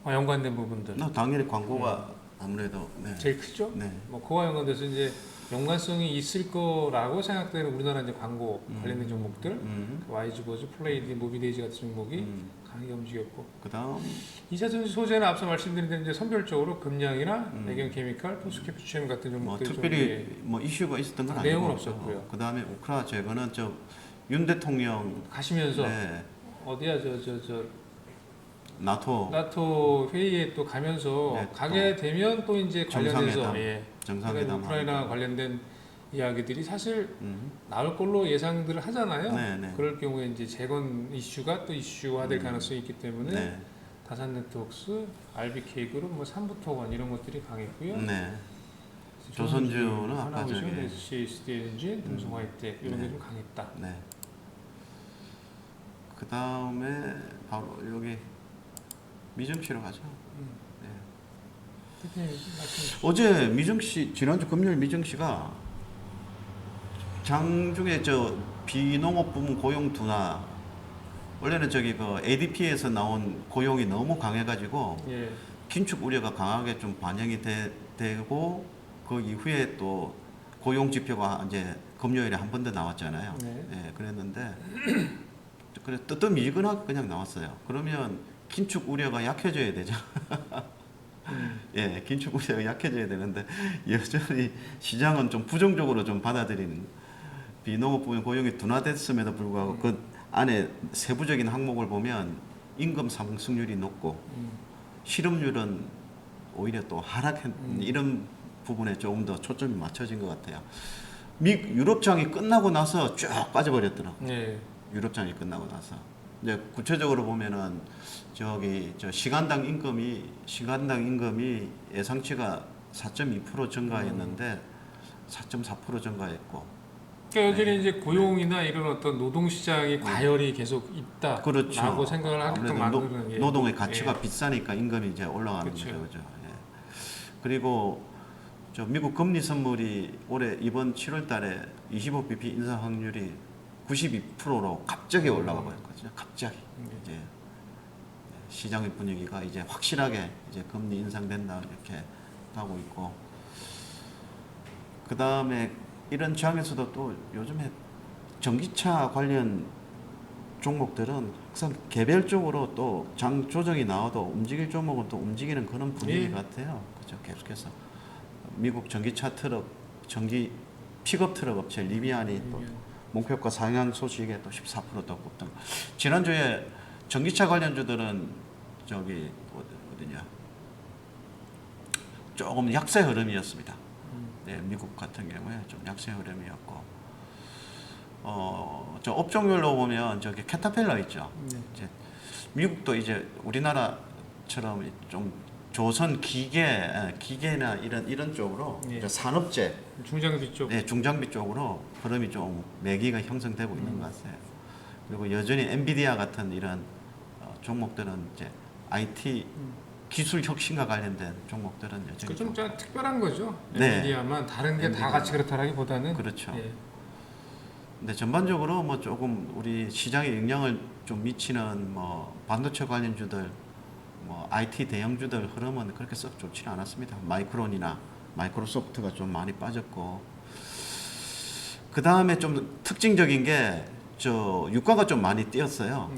연관된 부분들 당연히 광고가 아무래도 네. 제일 크죠. 네. 뭐 그와 연관돼서 이제 연관성이 있을 거라고 생각되는 우리나라 이제 광고 관련된 종목들, 그 와이즈 버즈, 플레이디, 모비데이지 같은 종목이 강하게 움직였고. 그다음 2차 전지 소재는 앞서 말씀드린 대로 이제 선별적으로 금량이나 애견 케미칼, 포스캡 퓨처엠 같은 뭐 종목들 특별히 뭐 이슈가 있었던 건 아니고 내용은 없었고요. 그다음에 우크라 제거는 저 윤 대통령 가시면서 네. 어디야 저 나토 회의에 또 가면서 네, 가게 되면 또 이제 관련해서 정상회담, 정상회담 우크라이나 하고. 관련된 이야기들이 사실 나올 걸로 예상들을 하잖아요. 네. 그럴 경우에 이제 재건 이슈가 또 이슈화될 가능성이 있기 때문에 네. 다산 네트워크스, RBK 그룹, 뭐 삼부토건 이런 것들이 강했고요. 네. 조선주는 아까 하나오션, 저기 SCSD 엔진, 동성화이텍 이런 게 좀 강했다. 네. 그다음에 바로 여기 미정씨로 가죠. 네. 대표님 말씀 어제 미정씨 지난주 금요일 미정씨가 장중에 저 비농업 부문 고용 둔화 원래는 저기 그 ADP에서 나온 고용이 너무 강해가지고 예. 긴축 우려가 강하게 좀 반영이 되고 그 이후에 또 고용 지표가 이제 금요일에 한 번 더 나왔잖아요. 네. 예, 그랬는데 그래 뜨뜻미지근하게 그냥 나왔어요. 그러면 긴축 우려가 약해져야 되죠. 예, 긴축 우려가 약해져야 되는데 여전히 시장은 좀 부정적으로 좀 받아들이는 비농업 부문 고용이 둔화됐음에도 불구하고 그 안에 세부적인 항목을 보면 임금 상승률이 높고 실업률은 오히려 또 하락한 이런 부분에 조금 더 초점이 맞춰진 것 같아요. 유럽장이 끝나고 나서 쭉 빠져버렸더라고요. 네. 유럽장이 끝나고 나서 이제 구체적으로 보면은 저기 저 시간당 임금이 예상치가 4.2% 증가했는데 4.4% 증가했고. 그러니까 여전히 이제 고용이나 이런 어떤 노동 시장의 과열이 계속 있다라고 그렇죠. 생각을 하게끔 만드는 게 노동의 가치가 비싸니까 임금이 이제 올라가는 그렇죠. 거죠. 예. 그리고 저 미국 금리 선물이 올해 이번 7월달에 25bp 인상 확률이 92%로 갑자기 올라가 버렸거든요. 갑자기 이제 시장의 분위기가 이제 확실하게 이제 금리 인상된다 이렇게 가고 있고 그 다음에 이런 장에서도 또 요즘에 전기차 관련 종목들은 항상 개별적으로 또 장 조정이 나와도 움직일 종목은 또 움직이는 그런 분위기 같아요. 그렇죠. 계속해서 미국 전기차 트럭 전기 픽업 트럭 업체 리비안이 또 목표가 상향 소식에 또 14%도 급등. 지난주에 전기차 관련주들은 저기 어디냐 조금 약세 흐름이었습니다. 네, 미국 같은 경우에 좀 약세 흐름이었고, 저 업종별로 보면 저기 캐터필러 있죠. 이제 미국도 이제 우리나라처럼 좀 조선 기계나 이런 쪽으로 예. 산업재, 중장비 쪽. 네, 중장비 쪽으로 흐름이 좀 매기가 형성되고 있는 것 같아요. 그리고 여전히 엔비디아 같은 이런 종목들은 이제 IT 기술 혁신과 관련된 종목들은 여전히 좀 특별한 거죠. 네. 엔비디아만 다른 게 다 엔비디아. 같이 그렇다라기보다는 그렇죠. 예. 근데 전반적으로 뭐 조금 우리 시장에 영향을 좀 미치는 뭐 반도체 관련주들, 뭐 IT 대형주들 흐름은 그렇게 썩 좋지는 않았습니다. 마이크론이나 마이크로소프트가 좀 많이 빠졌고, 그 다음에 좀 특징적인 게 저 유가가 좀 많이 뛰었어요.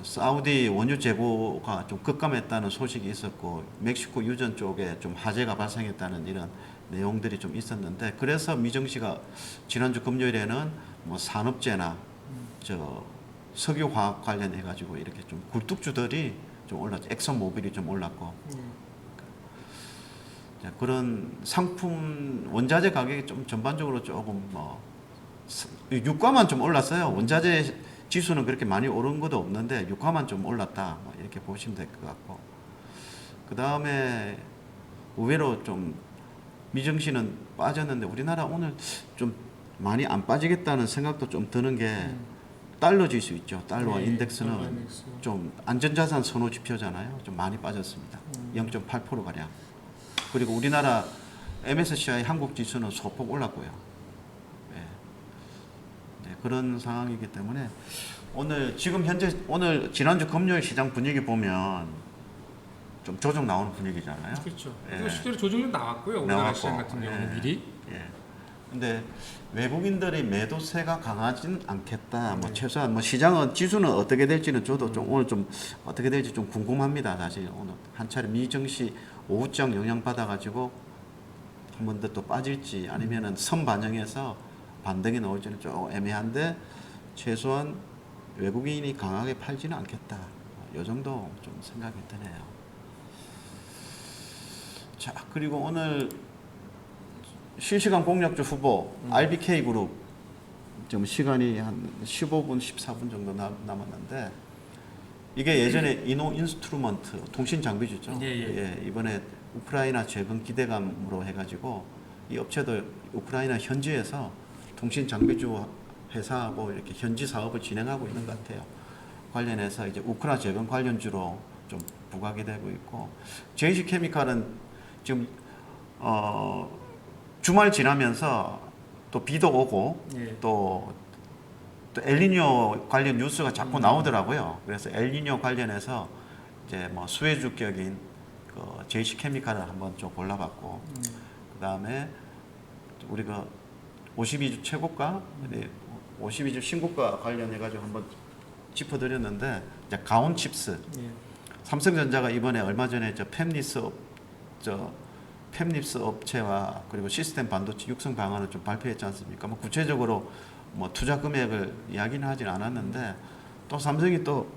사우디 원유 재고가 좀 급감했다는 소식이 있었고, 멕시코 유전 쪽에 좀 화재가 발생했다는 이런 내용들이 좀 있었는데, 그래서 미정씨가 지난주 금요일에는 뭐 산업재나 저 석유화학 관련해 가지고 이렇게 좀 굴뚝주들이 좀 올랐죠. 엑선 모빌이 좀 올랐고, 그런 상품 원자재 가격이 좀 전반적으로 조금 뭐 유가만 좀 올랐어요. 원자재 지수는 그렇게 많이 오른 것도 없는데 유가만 좀 올랐다. 뭐 이렇게 보시면 될 것 같고. 그 다음에 의외로 좀 미증시는 빠졌는데 우리나라 오늘 좀 많이 안 빠지겠다는 생각도 좀 드는 게 달러 지수 있죠. 달러와 인덱스는 달러 인덱스. 좀 안전자산 선호 지표잖아요. 좀 많이 빠졌습니다. 0.8% 가량. 그리고 우리나라 MSCI 한국 지수는 소폭 올랐고요. 예. 네, 그런 상황이기 때문에 오늘 지금 현재 오늘 지난주 금요일 시장 분위기 보면 좀 조정 나오는 분위기잖아요. 그렇죠. 예. 그리고 실제로 조정이 나왔고요. 우리나라 나왔고, 시장 같은 경우는 예. 미리. 예. 근데 외국인들이 매도세가 강하진 않겠다. 뭐 최소한 뭐 시장은 지수는 어떻게 될지는 저도 좀 오늘 좀 어떻게 될지 좀 궁금합니다. 사실 오늘 한 차례 미증시 오후장 영향 받아가지고 한 번 더 또 빠질지 아니면은 선 반영해서 반등이 나올지는 좀 애매한데 최소한 외국인이 강하게 팔지는 않겠다. 이 정도 좀 생각이 드네요. 자, 그리고 오늘 실시간 공략주 후보 RBK 그룹 지금 시간이 한 15분, 14분 정도 남았는데 이게 예전에 이노 인스트루먼트 통신 장비주죠. 예, 이번에 우크라이나 재건 기대감으로 해가지고 이 업체도 우크라이나 현지에서 통신 장비주 회사하고 이렇게 현지 사업을 진행하고 있는 것 같아요. 관련해서 이제 우크라 재건 관련주로 좀 부각이 되고 있고 JC케미칼은 지금 주말 지나면서 또 비도 오고 또 엘니뇨 관련 뉴스가 자꾸 나오더라고요. 그래서 엘니뇨 관련해서 이제 뭐 수혜주격인 그 JC케미칼을 한번 좀 골라봤고 그다음에 우리 그 52주 최고가, 52주 신고가 관련해 가지고 한번 짚어드렸는데 이제 가온칩스, 삼성전자가 이번에 얼마 전에 팹립스 업체와 그리고 시스템 반도체 육성 방안을 좀 발표했지 않습니까? 뭐 구체적으로 뭐 투자 금액을 이야기는 하진 않았는데 또 삼성이 또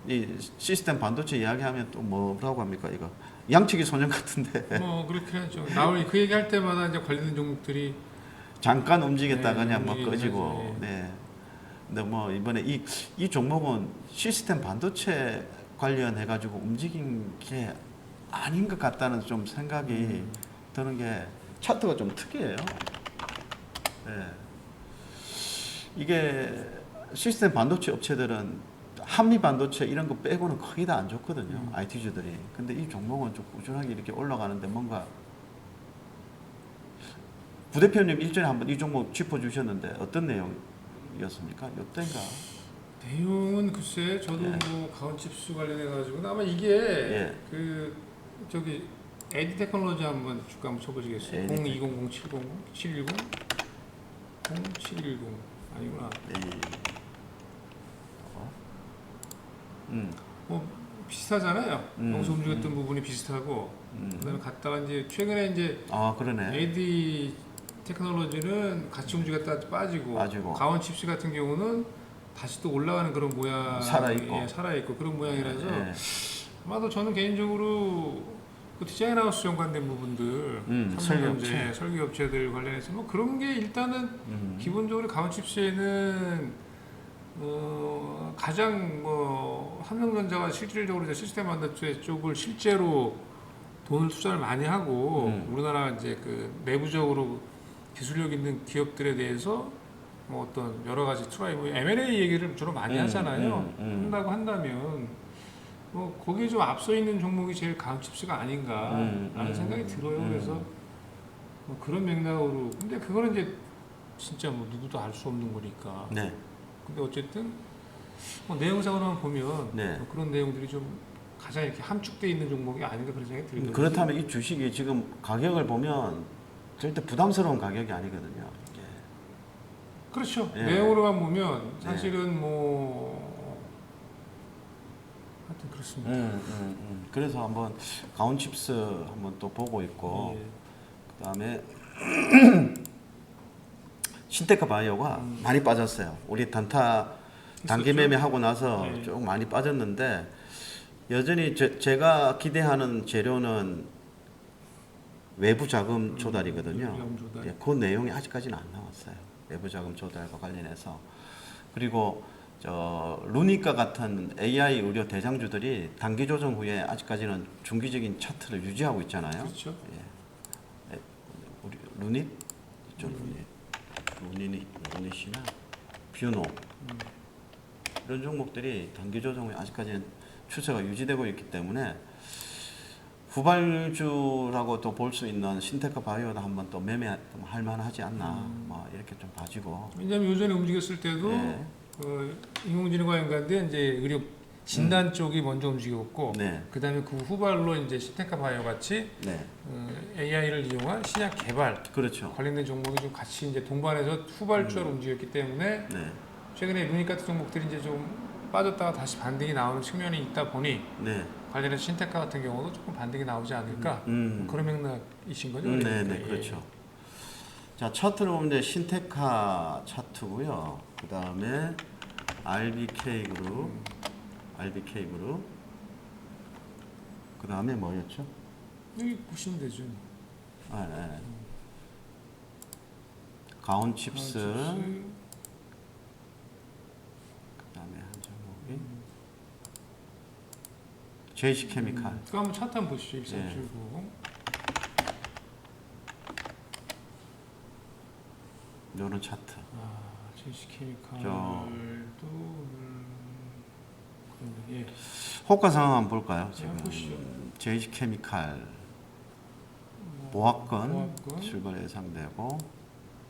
이 시스템 반도체 이야기하면 또 뭐라고 합니까 이거 양치기 소년 같은데. 뭐 그렇게 하죠. 나올 그 얘기할 때마다 이제 관련된 종목들이 잠깐 움직였다 그냥 뭐 움직이긴 꺼지고. 하죠. 네. 근데 뭐 이번에 이 종목은 시스템 반도체 관련해 가지고 움직인 게 아닌 것 같다는 좀 생각이 드는 게 차트가 좀 특이해요. 네. 이게 시스템 반도체 업체들은 한미 반도체 이런 거 빼고는 거의 다 안 좋거든요. IT주들이. 근데 이 종목은 좀 꾸준하게 이렇게 올라가는데 뭔가 부대표님 일전에 한번 이 종목 짚어주셨는데 어떤 내용이었습니까? 이때인가? 내용은 글쎄 저도 뭐 가온칩스 관련해 가지고 아마 이게 그 저기 에디 테크놀로지 한번 주가 한번 쳐보시겠어요? 020070 710 0710 아니구나. 뭐 비슷하잖아요. 여기서 움직였던 부분이 비슷하고 그다음에 갔다가 이제 최근에 이제 그러네. AD 테크놀로지는 같이 움직였다 빠지고 가온칩스 같은 경우는 다시 또 올라가는 그런 모양 살아있고 그런 모양이라서 아마도 저는 개인적으로 그 디자인하우스 연관된 부분들 설계업체들 관련해서 뭐 그런 게 일단은 기본적으로 가온칩스에는 가장 뭐 삼성전자가 실질적으로 이제 시스템 반도체 쪽을 실제로 돈을 투자를 많이 하고 우리나라 이제 그 내부적으로 기술력 있는 기업들에 대해서 뭐 어떤 여러 가지 트라이 뭐 M&A 얘기를 주로 많이 하잖아요. 한다고 한다면 뭐 거기에 좀 앞서 있는 종목이 제일 가온칩스가 아닌가라는 생각이 들어요. 그래서 뭐 그런 맥락으로 근데 그거는 이제 진짜 뭐 누구도 알 수 없는 거니까. 근데 어쨌든 뭐 내용상으로만 보면 뭐 그런 내용들이 좀 가장 이렇게 함축돼 있는 종목이 아닌가 그런 생각이 들거든요. 그렇다면 이 주식이 지금 가격을 보면 절대 부담스러운 가격이 아니거든요. 이게. 그렇죠. 내용으로만 보면 사실은 뭐 하여튼 그렇습니다. 그래서 한번 가온칩스 한번 또 보고 있고 그다음에 신테크 바이오가 많이 빠졌어요. 우리 단기 매매하고 나서 좀 많이 빠졌는데 여전히 제가 기대하는 재료는 외부 자금 조달이거든요. 자금 조달. 예, 그 내용이 아직까지는 안 나왔어요. 외부 자금 조달과 관련해서. 그리고 루니카 같은 AI 의료 대장주들이 단기 조정 후에 아직까지는 중기적인 차트를 유지하고 있잖아요. 그렇죠. 예. 우리 루닛 있죠, 루닛이나 뷰노 이런 종목들이 단기 조정 후에 아직까지는 추세가 유지되고 있기 때문에 후발주라고 또 볼 수 있는 신테크 바이오도 한번 또 매매할 만하지 않나, 뭐 이렇게 좀 봐지고. 왜냐하면 요전에 움직였을 때도 네. 인공지능과 연관된 이제 의료 진단 쪽이 먼저 움직였고, 네. 그다음에 그 후발로 이제 시테카 바이오 같이 네. AI를 이용한 신약 개발 그렇죠. 관련된 종목이 좀 같이 이제 동반해서 후발주로 움직였기 때문에 네. 최근에 루닉 같은 종목들이 이제 좀 빠졌다가 다시 반등이 나오는 측면이 있다 보니 네. 관련해서 신테카 같은 경우도 조금 반등이 나오지 않을까 그런 맥락이신 거죠? 네, 그러니까. 네, 그렇죠. 자, 차트를 보면 이제 신테카 차트고요. 그 다음에 RBK 그룹, 그 다음에 뭐였죠? 여기 보시면 되죠. 아, 네. 가온칩스, 그 다음에 한 종목이 JC케미칼. 그거 한번 차트 한번 보시죠. 1379. 요런 차트. JC 케미칼도 예. 호가 상황 한번 볼까요? 지금 보시죠. JC케미칼 보합권 출발 예상되고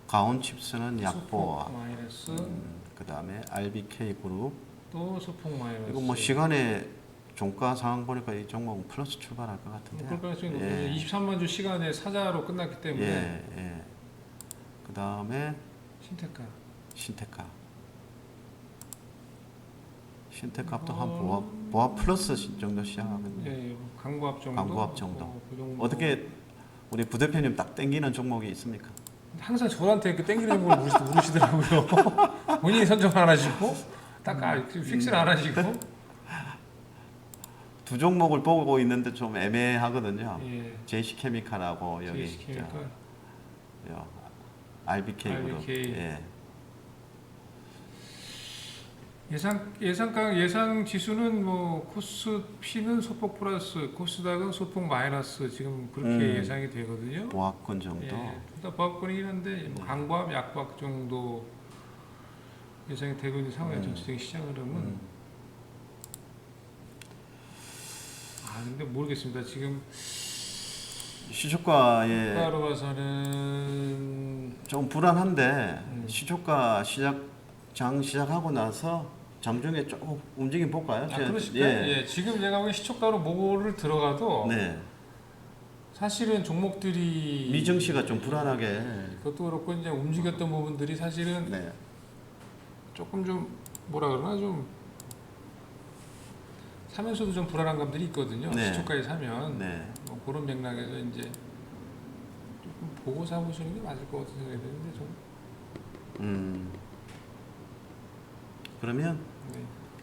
가온칩스는 약보와 마이너스 그 다음에 RBK 그룹 또 소폭 마이너스. 이거 뭐 시간에 종가 상황 보니까 이 종목은 플러스 출발할 것 같은데. 그럴 가능성이 높아요. 23만 주 시간에 사자로 끝났기 때문에. 예. 그 다음에 신테카. 신테카도 한 보합 플러스 정도 시작하거든요. 예, 강보합 정도. 그 정도. 어떻게 우리 부대표님 딱 땡기는 종목이 있습니까? 항상 저한테 그 땡기는 종목을 물으시더라고요. 본인이 선정 안 하시고 딱 픽스를 안 하시고. 두 종목을 보고 있는데 좀 애매하거든요. 예. JC케미칼하고 여기 JC케미칼. RBK 그룹. RBK. 예. 예상 지수는 뭐 코스피는 소폭 플러스, 코스닥은 소폭 마이너스 지금 그렇게 예상이 되거든요. 보합권 정도. 예, 둘다 보합권이긴 한데 뭐 강보합, 약보합 정도 예상이 되고 있는 상황이에요. 전체적인 시장 흐름은. 근데 모르겠습니다. 지금 시초가에 가로 봐서는 좀 불안한데 시초가 장 시작하고 나서 장중에 조금 움직임 볼까요? 그러실까요? 예, 지금 제가 보기엔 시초가로 모고를 들어가도 네. 사실은 종목들이 미증시가 좀 불안하게. 그것도 그렇고 이제 움직였던 부분들이 사실은 네. 조금 좀 뭐라 그러나 좀 사면서도 좀 불안한 감들이 있거든요. 네. 시초가에 사면 네. 뭐 그런 맥락에서 이제 조금 보고 사보시는 게 맞을 것 같은 생각이 드는데 좀. 그러면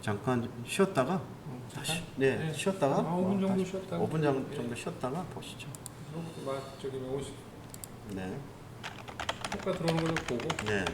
잠깐 쉬었다가 다시 쉬었다가 5분 정도 쉬었다가 5분 정도 쉬었다가 보시죠. 저기 50 네. 효과 들어오는 걸 보고 네.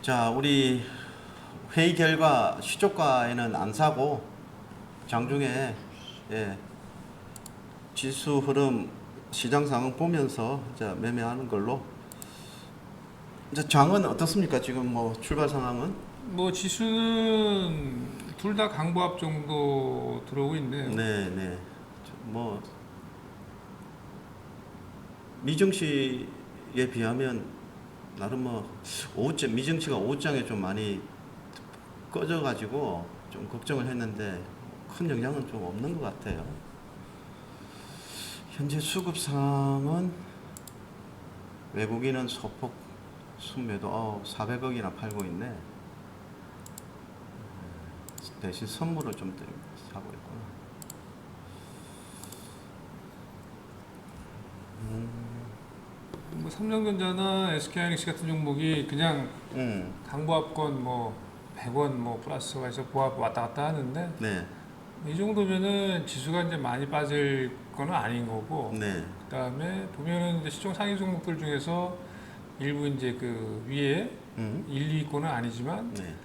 자, 우리 회의 결과 시초가에는 안 사고 장중에 예, 지수 흐름 시장 상황 보면서 자, 매매하는 걸로. 이제 장은 어떻습니까? 지금 뭐 출발 상황은? 뭐 지수는 둘 다 강보합 정도 들어오고 있네요. 네, 네. 뭐 미증시에 비하면 나름 뭐 오후장 미증시가 오후장에 좀 많이 꺼져가지고 좀 걱정을 했는데 큰 영향은 좀 없는 것 같아요. 현재 수급 상황은 외국인은 소폭 순매도 400억이나 팔고 있네. 대신 선물을 좀 사고 있구나. 뭐 삼성전자나 SK하이닉스 같은 종목이 그냥 강보합권 뭐 100원 뭐 플러스가 해서 보합 왔다 갔다 하는데 네, 이 정도면은 지수가 이제 많이 빠질 거는 아닌 거고 네, 그다음에 보면은 이제 시총 상위 종목들 중에서 일부 이제 그 위에 1, 2위권은 아니지만 네,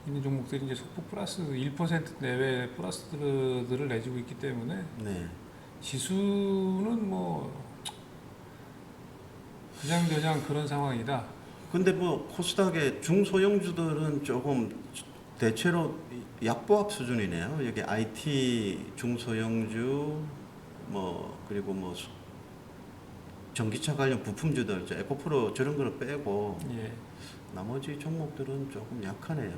있는 종목들이 이제 소폭 플러스 1% 내외 플러스들을 내주고 있기 때문에 네. 지수는 뭐 그냥저냥 그런 상황이다. 근데 뭐 코스닥의 중소형주들은 조금 대체로 약보합 수준이네요. 여기 IT 중소형주 뭐 그리고 뭐 전기차 관련 부품주들 에코프로 저런 거를 빼고 예. 나머지 종목들은 조금 약하네요.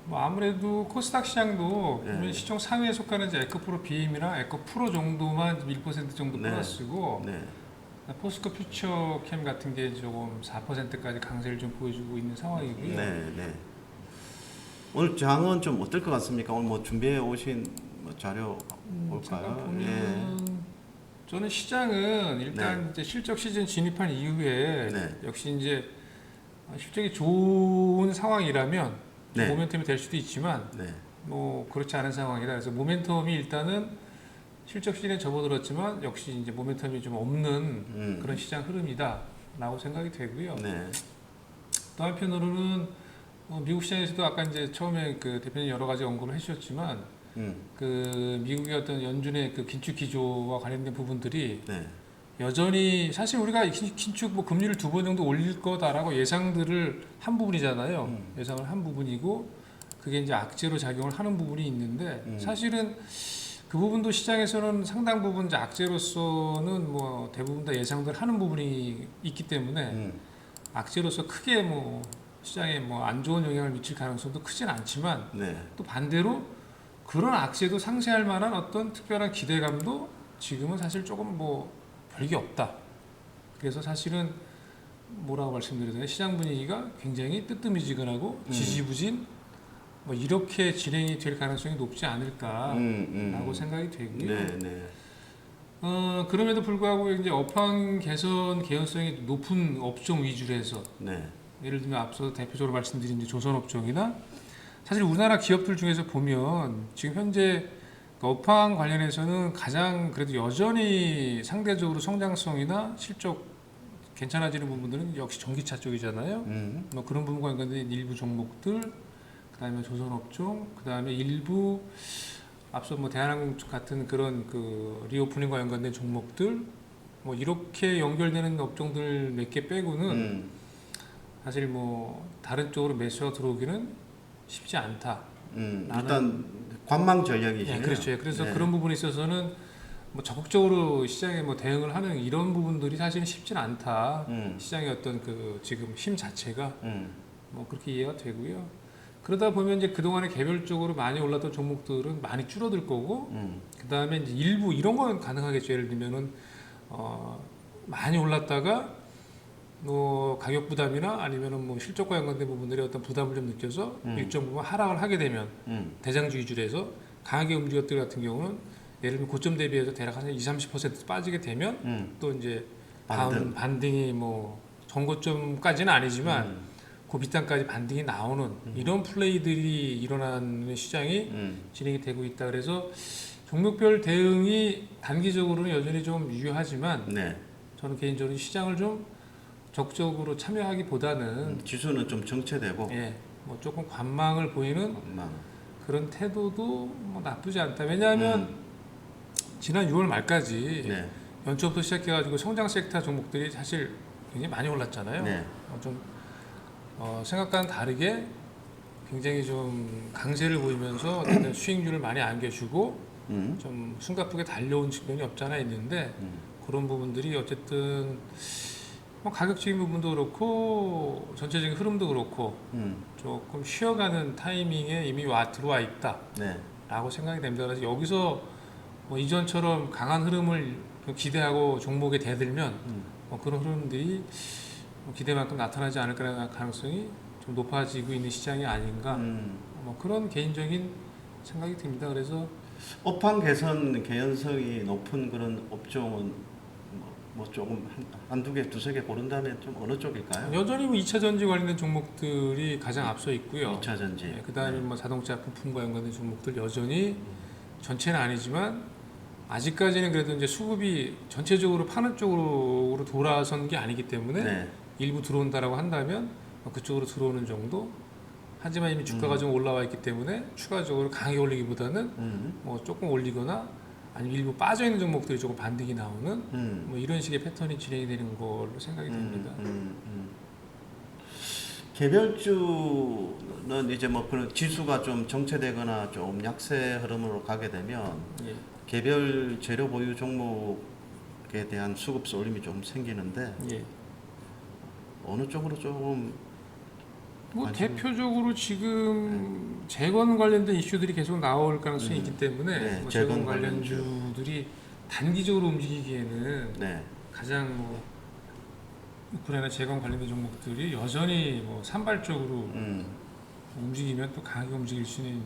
뭐 아무래도 코스닥 시장도 네. 보면 시총 상위에 속하는 이제 에코프로 BM이나 에코프로 정도만 1% 정도 네. 플러스고 네, 포스코 퓨처캠 같은 게 조금 4%까지 강세를 좀 보여주고 있는 상황이고요. 네, 네. 오늘 장은 좀 어떨 것 같습니까? 오늘 뭐 준비해 오신 뭐 자료 잠깐 볼까요? 보면 예. 저는 시장은 일단 이제 실적 시즌 진입한 이후에 네. 역시 이제 실적이 좋은 상황이라면 네. 모멘텀이 될 수도 있지만 네, 뭐 그렇지 않은 상황이라 그래서 모멘텀이 일단은 실적 시즌에 접어들었지만 역시 이제 모멘텀이 좀 없는 그런 시장 흐름이다라고 생각이 되고요. 네, 또 한편으로는 미국 시장에서도 아까 이제 처음에 그 대표님 여러 가지 언급을 해주셨지만 그 미국의 어떤 연준의 그 긴축 기조와 관련된 부분들이 네, 여전히 사실 우리가 긴축 뭐 금리를 2번 정도 올릴 거다라고 예상들을 한 부분이잖아요. 예상을 한 부분이고 그게 이제 악재로 작용을 하는 부분이 있는데 사실은 그 부분도 시장에서는 상당 부분 이제 악재로서는 뭐 대부분 다 예상들 하는 부분이 있기 때문에 악재로서 크게 뭐 시장에 뭐 안 좋은 영향을 미칠 가능성도 크진 않지만 네, 또 반대로 그런 악재도 상쇄할 만한 어떤 특별한 기대감도 지금은 사실 조금 뭐 별게 없다. 그래서 사실은 뭐라고 말씀드려야 되나 시장 분위기가 굉장히 뜨뜻미지근하고 지지부진 뭐 이렇게 진행이 될 가능성이 높지 않을까라고 생각이 되고요. 네, 네, 그럼에도 불구하고 이제 업황 개선 개연성이 높은 업종 위주로 해서 네, 예를 들면 앞서 대표적으로 말씀드린 이제 조선업종이나 사실 우리나라 기업들 중에서 보면 지금 현재 업황 관련해서는 가장 그래도 여전히 상대적으로 성장성이나 실적 괜찮아지는 부분들은 역시 전기차 쪽이잖아요. 뭐 그런 부분과 연관된 일부 종목들, 그다음에 조선업종, 그다음에 일부 앞서 뭐 대한항공 같은 그런 그 리오프닝과 연관된 종목들, 뭐 이렇게 연결되는 업종들 몇 개 빼고는 사실 뭐 다른 쪽으로 매수가 들어오기는 쉽지 않다. 일단 관망 전략이시네요. 네, 그렇죠. 그래서 네. 그런 부분에 있어서는 뭐 적극적으로 시장에 뭐 대응을 하는 이런 부분들이 사실은 쉽지는 않다. 시장의 어떤 그 지금 힘 자체가 뭐 그렇게 이해가 되고요. 그러다 보면 이제 그동안에 개별적으로 많이 올랐던 종목들은 많이 줄어들 거고, 그 다음에 이제 일부 이런 건 가능하겠죠. 예를 들면은 많이 올랐다가 뭐 가격 부담이나 아니면은 뭐 실적과 연관된 부분들의 어떤 부담을 좀 느껴서 일정 부분 하락을 하게 되면 대장주 위주로 해서 강하게 움직였던 것들 같은 경우는 예를 들면 고점 대비해서 대략 한 20-30% 빠지게 되면 또 이제 다음 반등이 뭐 전고점까지는 아니지만 그 밑단까지 반등이 나오는 이런 플레이들이 일어나는 시장이 진행이 되고 있다. 그래서 종목별 대응이 단기적으로는 여전히 좀 유효하지만 네. 저는 개인적으로 시장을 좀 적극적으로 참여하기보다는 지수는 좀 정체되고 예, 뭐 조금 관망을 보이는 그런 태도도 뭐 나쁘지 않다. 왜냐하면 지난 6월 말까지 네. 연초부터 시작해가지고 성장 섹터 종목들이 사실 굉장히 많이 올랐잖아요. 네. 좀 생각과는 다르게 굉장히 좀 강세를 보이면서 어쨌든 수익률을 많이 안겨주고 좀 숨가쁘게 달려온 측면이 없잖아 있는데 그런 부분들이 어쨌든 뭐 가격적인 부분도 그렇고 전체적인 흐름도 그렇고 조금 쉬어가는 타이밍에 이미 들어와 있다 네. 라고 생각이 됩니다. 그래서 여기서 뭐 이전처럼 강한 흐름을 좀 기대하고 종목에 대들면 뭐 그런 흐름들이 기대만큼 나타나지 않을 거라는 가능성이 좀 높아지고 있는 시장이 아닌가 뭐 그런 개인적인 생각이 듭니다. 그래서 업황 개선 개연성이 높은 그런 업종은 뭐 조금 한두 개, 두세 개 고른다면 좀 어느 쪽일까요? 여전히 뭐 2차 전지 관련된 종목들이 가장 앞서 있고요. 2차 전지. 네, 그다음에 뭐 자동차 부품과 연관된 종목들 여전히 전체는 아니지만 아직까지는 그래도 이제 수급이 전체적으로 파는 쪽으로 돌아선 게 아니기 때문에 네. 일부 들어온다라고 한다면 그쪽으로 들어오는 정도. 하지만 이미 주가가 좀 올라와 있기 때문에 추가적으로 강하게 올리기보다는 뭐 조금 올리거나 아니면 일부 빠져 있는 종목들이 조금 반등이 나오는 뭐 이런 식의 패턴이 진행이 되는 걸로 생각이 됩니다. 개별주는 이제 뭐 그런 지수가 좀 정체되거나 좀 약세 흐름으로 가게 되면 예. 개별 재료 보유 종목에 대한 수급 쏠림이 좀 생기는데 예. 어느 쪽으로 조금 뭐 대표적으로 지금 재건 관련된 이슈들이 계속 나올 가능성이 있기 때문에 네, 뭐 재건 재건 관련주들이 단기적으로 움직이기에는 네. 가장 뭐 우크라이나 재건 관련된 종목들이 여전히 뭐 산발적으로 움직이면 또 강하게 움직일 수 있는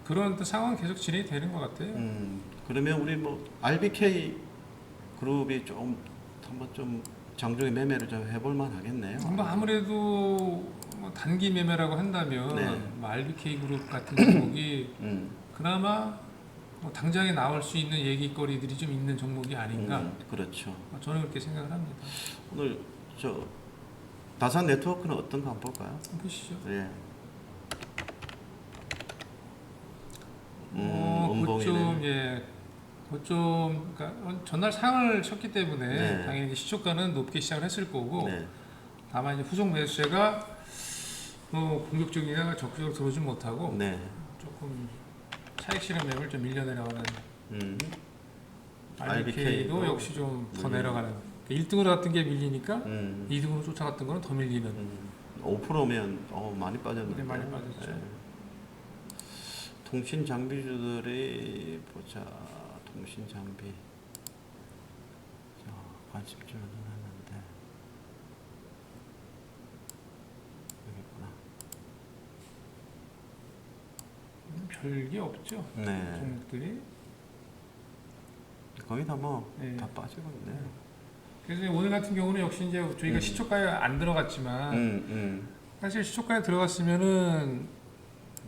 그런 또 상황 계속 진행이 되는 것 같아요. 그러면 우리 뭐 RBK 그룹이 좀 한번 좀 장중에 매매를 좀 해볼 만하겠네요. 뭐 아무래도 뭐 단기 매매라고 한다면 네. 뭐 RBK 그룹 같은 종목이 그나마 뭐 당장에 나올 수 있는 얘기거리들이 좀 있는 종목이 아닌가. 그렇죠. 저는 그렇게 생각을 합니다. 오늘 저 다산 네트워크는 어떤가 한번 볼까요? 보시죠. 예. 그좀 음봉이네. 예, 그좀 그러니까 전날 상을 쳤기 때문에 네. 당연히 시초가는 높게 시작을 했을 거고 네. 다만 이제 후속 매수세가 공격적이나 적극적으로 들어오지 못하고 네. 조금 차익 실현 매물 좀 밀려 내려가는 RBK RBK도 도 역시 좀 더 밀리는. 내려가는 1등으로 갔던 게 밀리니까 2등으로 2등으로 쫓아갔던 거는 더 밀리는 5%면 많이 빠졌는데. 네, 많이 빠졌죠. 예. 통신 장비주들이 보자. 통신 장비. 자, 관심주를 넣어놨는데 여기구나. 별게 없죠. 네. 종목들이. 거의 다 뭐 다 네. 빠지고 있네. 그래서 오늘 같은 경우는 역시 이제 저희가 시초가에 안 들어갔지만 사실 시초가에 들어갔으면은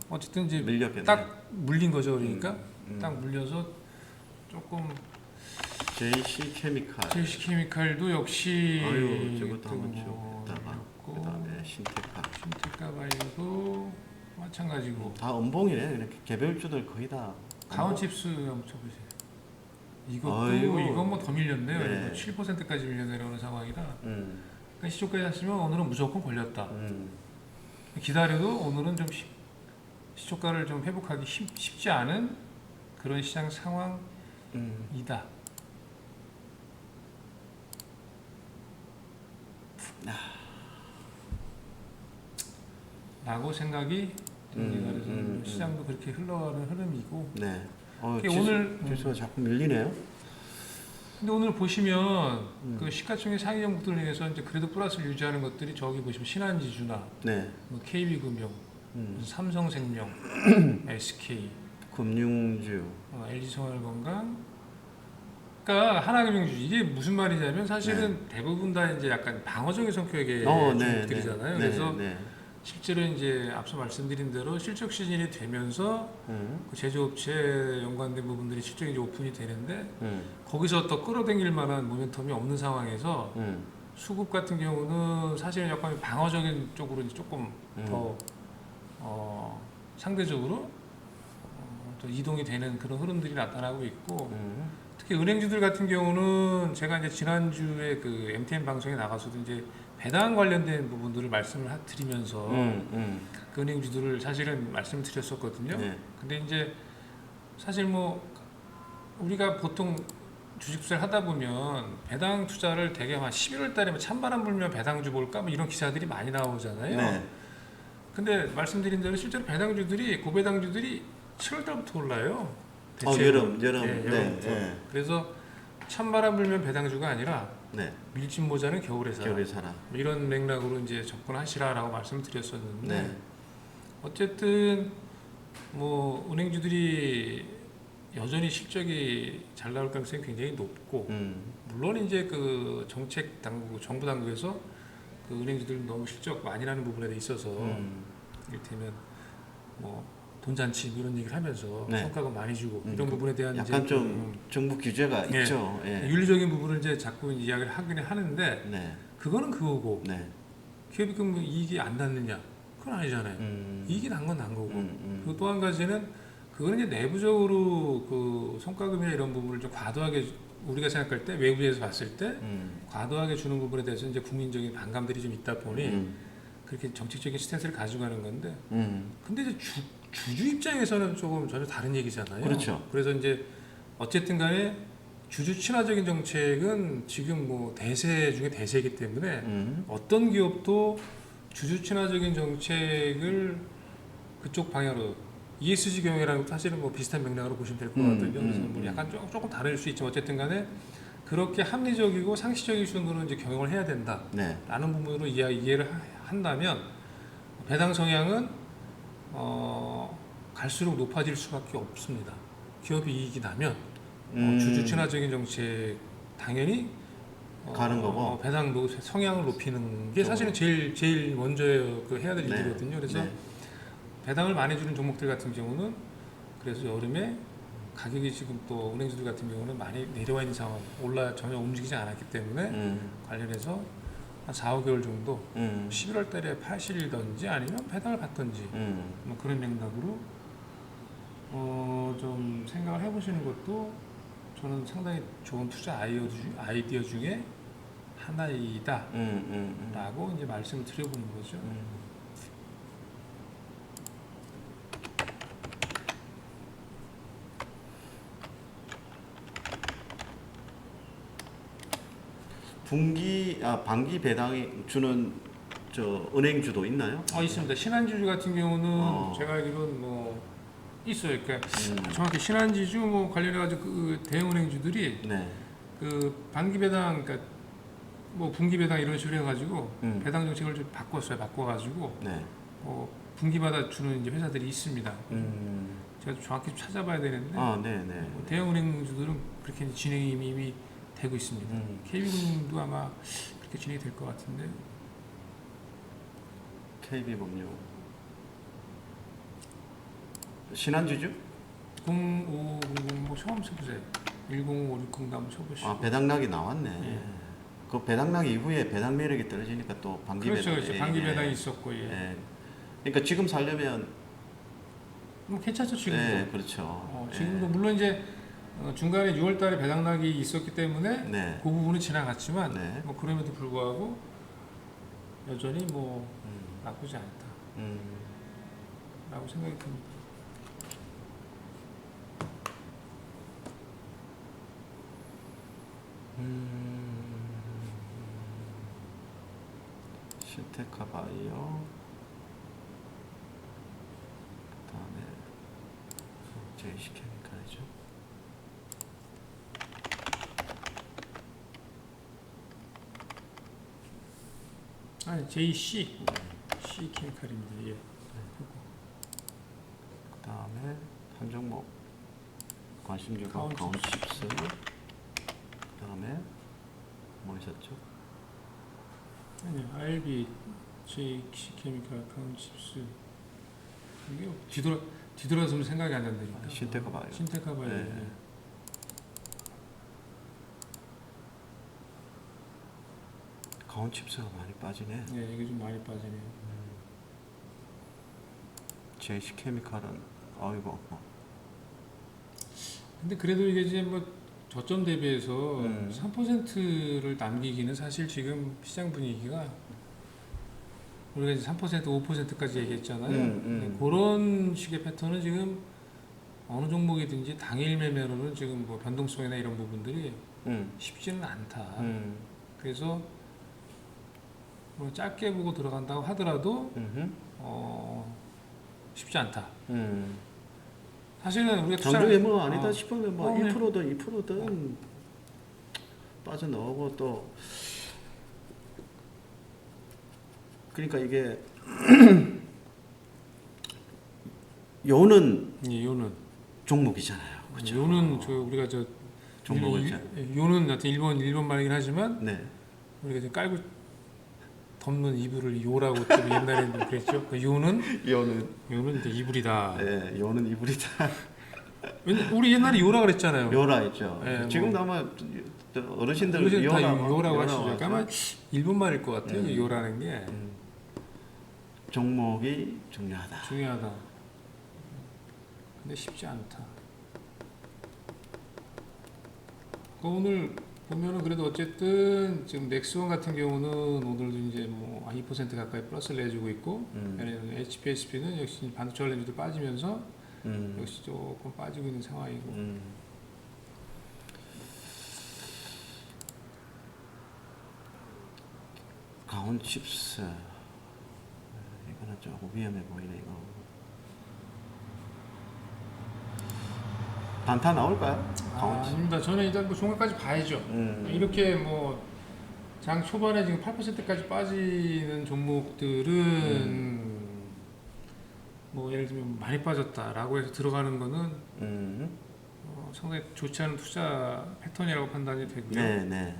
어쨌든 이제 밀렸겠네. 딱 물린 거죠. 그러니까 딱 물려서 조금 JC 케미칼. JC 케미칼도 역시 아유, 저것도 한번 쭉 또 했다가 그렇고 그다음에 신테카. 신테카 바이오도 마찬가지고 다 음봉이네. 이렇게 개별주들 거의 다. 가온칩스 한번 쳐보세요. 이것도 아이고. 이건 뭐 더 밀렸네요. 네. 7%까지 밀려 내려오는 상황이라 음, 그러니까 시초가에 갔으면 오늘은 무조건 걸렸다. 음, 기다려도 오늘은 좀 시초가를 좀 회복하기 쉽지 않은 그런 시장 상황이다. 라고 생각이 듭니다. 그래서 시장도 그렇게 흘러가는 흐름이고. 네. 오늘 지수가 자꾸 밀리네요. 근데 오늘 보시면 그 시가총액 상위 종목들 중에서 이제 그래도 플러스를 유지하는 것들이 저기 보시면 신한지주나 네. 뭐 KB금융, 삼성생명, SK, 금융주. LG생활건강, 그러니까 하나금융주 이게 무슨 말이냐면 사실은 대부분 다 이제 약간 방어적인 성격의 종목들이잖아요. 그래서 실제로 이제 앞서 말씀드린 대로 실적 시즌이 되면서 그 제조업체 연관된 부분들이 실적이 이제 오픈이 되는데 거기서 또 끌어당길 만한 모멘텀이 없는 상황에서 수급 같은 경우는 사실은 약간 방어적인 쪽으로 이제 조금 더 상대적으로 또 이동이 되는 그런 흐름들이 나타나고 있고 특히 은행주들 같은 경우는 제가 이제 지난주에 그 MTN 방송에 나가서도 이제 배당 관련된 부분들을 말씀을 드리면서 그 은행주들을 사실은 말씀을 드렸었거든요. 네. 근데 이제 사실 뭐 우리가 보통 주식 투자를 하다 보면 배당 투자를 되게 한 11월 달에 뭐 찬바람 불면 배당주 볼까 뭐 이런 기사들이 많이 나오잖아요. 네. 근데 말씀드린 대로 실제로 배당주들이 고배당주들이 7월 달부터 올라요. 여름. 네, 네. 여름부터. 네. 그래서 찬바람 불면 배당주가 아니라 네. 밀짚 모자는 겨울에 사라. 겨울에 살아. 뭐 이런 맥락으로 이제 접근하시라라고 말씀드렸었는데 네. 어쨌든 뭐 은행주들이 여전히 실적이 잘 나올 가능성이 굉장히 높고 물론 이제 그 정책 당국, 정부 당국에서 그 은행주들 너무 실적 많이 나는 부분에 있어서 이를테면 뭐 돈잔치 이런 얘기를 하면서 네. 성과가 많이 주고 이런 부분에 대한 약간 이제 좀 정부 규제가 예. 있죠. 예. 윤리적인 부분을 이제 자꾸 이야기를 하긴 하는데 네. 그거는 그거고 네. 기업이 그럼 이익이 안 났느냐? 그건 아니잖아요. 이익이 난 건 난 거고. 그리고 또 한 가지는 그거는 이제 내부적으로 그 성과금이나 이런 부분을 좀 과도하게 우리가 생각할 때 외부에서 봤을 때 과도하게 주는 부분에 대해서 이제 국민적인 반감들이 좀 있다 보니 그렇게 정책적인 스탠스를 가지고 가는 건데 근데 이제 주주 입장에서는 조금 전혀 다른 얘기잖아요. 그렇죠. 그래서 이제 어쨌든 간에 주주 친화적인 정책은 지금 뭐 대세 중에 대세이기 때문에 어떤 기업도 주주 친화적인 정책을 그쪽 방향으로 ESG 경영이라는 것도 사실은 뭐 비슷한 맥락으로 보시면 될 것 같거든요. 그래서 뭐 약간 조금 다를 수 있지만 어쨌든 간에 그렇게 합리적이고 상식적인 수준으로 이제 경영을 해야 된다라는 네. 부분으로 이해를 한다면 배당 성향은 갈수록 높아질 수밖에 없습니다. 기업이 이익이 나면 주주 친화적인 정책 당연히 가는 거고 배당 성향을 높이는 게 사실은 제일 먼저 그 해야 될 일이거든요. 그래서 배당을 많이 주는 종목들 같은 경우는 그래서 여름에 가격이 지금 또 은행주들 같은 경우는 많이 내려와 있는 상황, 전혀 움직이지 않았기 때문에 관련해서 한 4, 5개월 정도 11월 달에 파실던지 아니면 배당을 받던지 뭐 그런 맥락으로 좀 생각을 해보시는 것도 저는 상당히 좋은 투자 아이디어 중에 하나이다 라고 이제 말씀을 드려보는 거죠. 반기 배당이 주는 저 은행주도 있나요? 있습니다. 신한지주 같은 경우는 제가 알기로는 뭐 있어요. 그러니까 정확히 신한지주 뭐 관련해가지고 그 대형은행주들이 네. 그 반기 배당, 그러니까 뭐 분기 배당 이런 식으로 해가지고 배당 정책을 좀 바꿔가지고 네. 분기마다 주는 이제 회사들이 있습니다. 제가 정확히 찾아봐야 되는데 네네. 대형은행주들은 그렇게 진행이 이미 되고 있습니다. KB금융도 아마 그렇게 진행이 될 것 같은데. KB금융. 신한주주? 0500 뭐 처음 쳐보세요. 10560 한번 쳐보시고. 배당락이 나왔네. 예. 그 배당락 이후에 배당 매력이 떨어지니까 또 반기 그렇죠, 배당. 그렇죠. 반기 배당이 있었고, 예. 예. 그러니까 지금 살려면 뭐 괜찮죠 지금도. 네, 그렇죠. 지금도 물론 이제 중간에 6월달에 배당락이 있었기 때문에 네. 그 부분은 지나갔지만 네. 뭐 그럼에도 불구하고 여전히 뭐 나쁘지 않다라고 생각이 듭니다. 신테카바이오. 그다음에 JC케미칼이죠. JC 케미칼입니다. 예. 그다음에 한 종목 관심주가 가온칩스. 가온칩스. 그다음에 뭐 있었죠? 아니요, RB, JC 케미칼, 가온칩스. 이게 뒤돌아서면 생각이 안 난다니까. 신테카바이오. 신테카바이오. 네. 예. 강원 칩스가 많이 빠지네. 예, 이게 좀 많이 빠지네요. JC 케미칼은 아이고. 근데 그래도 이게 이제 뭐 저점 대비해서 3%를 남기기는 사실 지금 시장 분위기가 우리가 이제 3%, 5%까지 얘기했잖아요. 근데 그런 식의 패턴은 지금 어느 종목이든지 당일 매매로는 지금 뭐 변동성이나 이런 부분들이 쉽지는 않다. 그래서 뭐 짧게 보고 들어간다고 하더라도 쉽지 않다. 사실은 우리가 장중에 뭐 아니다 싶으면 뭐 네. 1%든 2%든 빠져나오고 또 그러니까 이게 요는 예, 요는 종목이잖아요. 그렇죠? 요는 저 우리가 저 종목을 요는 하여튼 일본 말이긴 하지만 네. 우리가 지금 깔고 덮는 이불을 요라고 또 옛날에는 그랬죠. 그 요는 이제 이불이다. 네, 요는 이불이다. 우리 옛날에 요라 그랬잖아요. 요라 있죠. 네, 지금도 아마 어르신들 어르신 다 요라고 요라고 하시죠. 하죠. 그러니까 아마 일본 말일 것 같아요. 요라는 게 종목이 중요하다. 중요하다. 근데 쉽지 않다. 오늘 보면은 그래도 어쨌든 지금 넥스원 같은 경우는 오늘도 이제 뭐 2% 가까이 플러스를 내주고 있고, HPSP는 역시 반도체 관련주도 빠지면서 역시 조금 빠지고 있는 상황이고. 강원 칩스 이거는 조금 위험해 보이네 이거. 단타 나올까요? 아닙니다. 저는 일단 뭐 종가까지 봐야죠. 이렇게 뭐 장 초반에 지금 8%까지 빠지는 종목들은 뭐 예를 들면 많이 빠졌다라고 해서 들어가는 거는 상당히 좋지 않은 투자 패턴이라고 판단이 되고요. 네.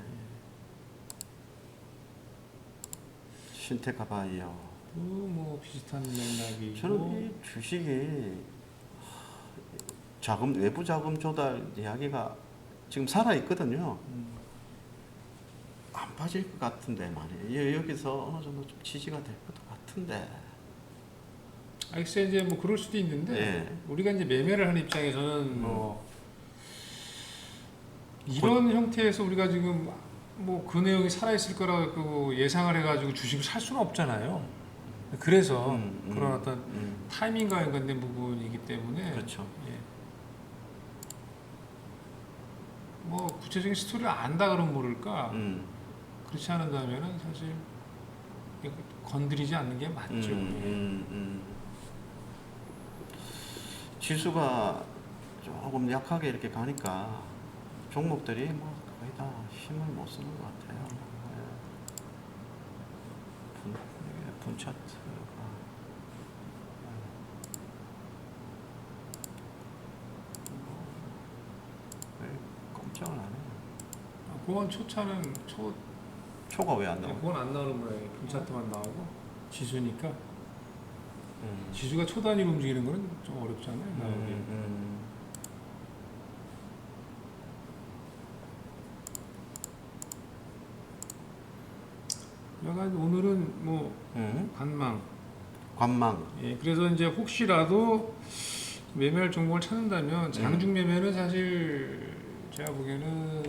신테카바이오. 뭐 비슷한 맥락이고. 저는 이 주식이 외부 자금 조달 이야기가 지금 살아 있거든요. 안 빠질 것 같은데 말이에요. 여기서 어느 정도 좀 지지가 될 것 같은데. 글쎄 이제 뭐 그럴 수도 있는데 우리가 이제 매매를 하는 입장에서는 뭐 이런 형태에서 우리가 지금 뭐 그 내용이 살아 있을 거라고 예상을 해가지고 주식을 살 수는 없잖아요. 그래서 그런 어떤 타이밍과 연관된 부분이기 때문에 그렇죠. 뭐 구체적인 스토리를 안다 그러면 모를까. 그렇지 않은다면은 사실 건드리지 않는 게 맞죠. 지수가 조금 약하게 이렇게 가니까 종목들이 뭐 거의 다 힘을 못 쓰는 것 같아요. 분 차트가 왜 꼼짝을 안 해요. 그건 초차는 초가 왜 안 나와요? 그건 안 나오는 모양이에요. 분차트만 나오고 지수니까 지수가 초 단위로 움직이는 거는 좀 어렵잖아요. 나오기. 약간 오늘은 뭐 관망. 예, 그래서 이제 혹시라도 매매할 종목을 찾는다면 장중 매매는 사실 제가 보기에는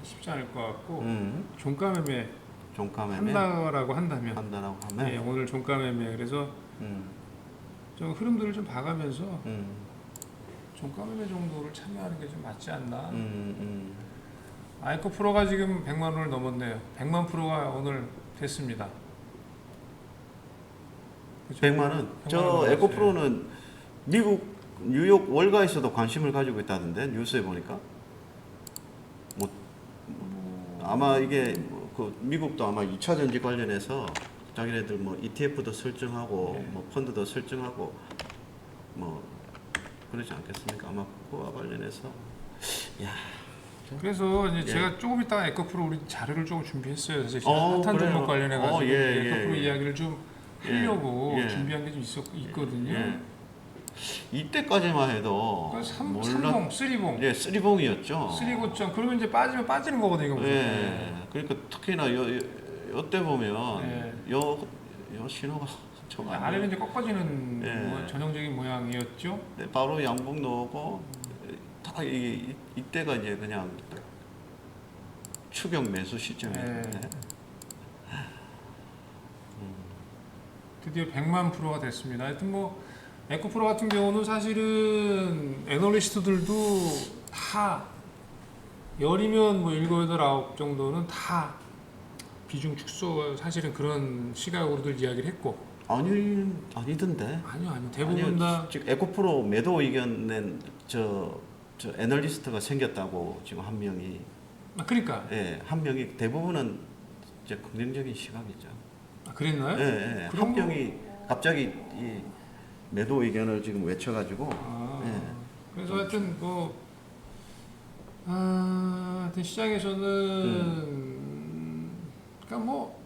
쉽지 않을 것 같고 종가 매매 한다라고 한다면 예, 오늘 종가 매매 그래서 좀 흐름들을 좀 봐가면서 종가 매매 정도를 참여하는 게 좀 맞지 않나. 아이코 프로가 지금 100만 원을 넘었네요. 100만 프로가 오늘 됐습니다. 그렇죠? 100만 원. 저 에코프로는 미국 뉴욕 월가에서도 관심을 가지고 있다던데 뉴스에 보니까. 뭐 아마 이게 그 미국도 아마 2차 전지 관련해서 자기네들 뭐 ETF도 설정하고 뭐 펀드도 설정하고 뭐 그러지 않겠습니까? 아마 그거와 관련해서 야. 그래서 이제 제가 조금 이따가 에코프로 우리 자료를 조금 준비했어요. 사실 핫한 종목 관련해가지고 에코프로 이야기를 좀 하려고 준비한 게 좀 있거든요. 이때까지만 해도 삼봉, 쓰리봉. 예, 쓰리봉이었죠. 쓰리고점. 그러면 이제 빠지면 빠지는 거거든요. 예. 그러니까 특히나 요때 보면 예. 요 신호가 좀 안 아래는 이제 꺾어지는 예. 전형적인 모양이었죠. 네, 바로 양봉 넣고 다 이때가 이제 그냥 추격 매수 시점이에요. 예. 드디어 100만 프로가 됐습니다. 하여튼 뭐 에코프로 같은 경우는 사실은 애널리스트들도 다 열이면 뭐 7, 8, 9 정도는 다 비중 축소 사실은 그런 시각으로들 이야기를 했고 아니던데. 아니요 대부분 다 지금 에코프로 매도 의견 낸 저 애널리스트가 생겼다고 지금 한 명이 그러니까 한 명이 대부분은 이제 긍정적인 시각이죠. 그랬나요? 한 그런 거- 명이 갑자기 이 매도 의견을 지금 외쳐가지고 그래서 하여튼 하여튼 시장에서는 그러니까 뭐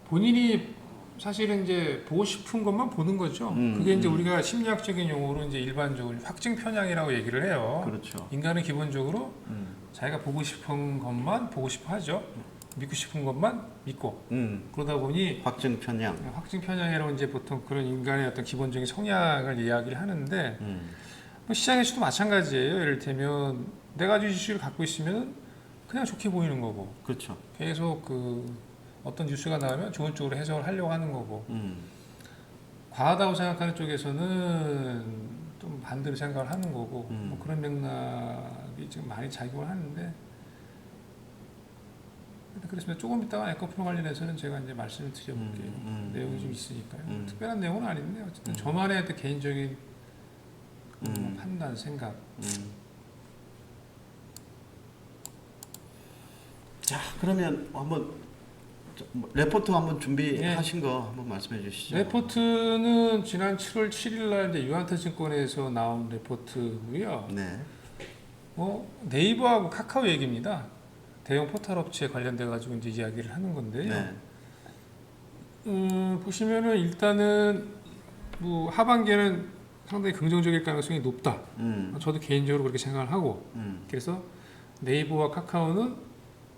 본인이 사실은 이제 보고 싶은 것만 보는 거죠. 그게 이제 우리가 심리학적인 용어로 이제 일반적으로 확증 편향이라고 얘기를 해요. 그렇죠. 인간은 기본적으로 자기가 보고 싶은 것만 보고 싶어 하죠. 믿고 싶은 것만 믿고 그러다 보니 확증 편향. 확증 편향이라고 이제 보통 그런 인간의 어떤 기본적인 성향을 이야기를 하는데 뭐 시장에서도 마찬가지예요. 예를 들면 내가 주식을 갖고 있으면 그냥 좋게 보이는 거고 그렇죠. 계속 어떤 뉴스가 나오면 좋은 쪽으로 해석을 하려고 하는 거고 과하다고 생각하는 쪽에서는 좀 반대로 생각을 하는 거고 뭐 그런 맥락이 지금 많이 작용을 하는데 그렇습니다. 조금 이따가 에코프로 관련해서는 제가 이제 말씀을 드려볼게요. 내용이 좀 있으니까요. 특별한 내용은 아닌데 어쨌든 저만의 어떤 개인적인 판단, 생각. 자, 그러면 한번 레포트 한번 준비하신 거 한번 말씀해 주시죠. 레포트는 지난 7월 7일 날 이제 유한타 증권에서 나온 레포트고요. 네. 네이버하고 카카오 얘기입니다. 대형 포털 업체 관련돼 가지고 이제 이야기를 하는 건데요. 네. 보시면은 일단은 뭐 하반기에는 상당히 긍정적일 가능성이 높다. 저도 개인적으로 그렇게 생각을 하고 그래서 네이버와 카카오는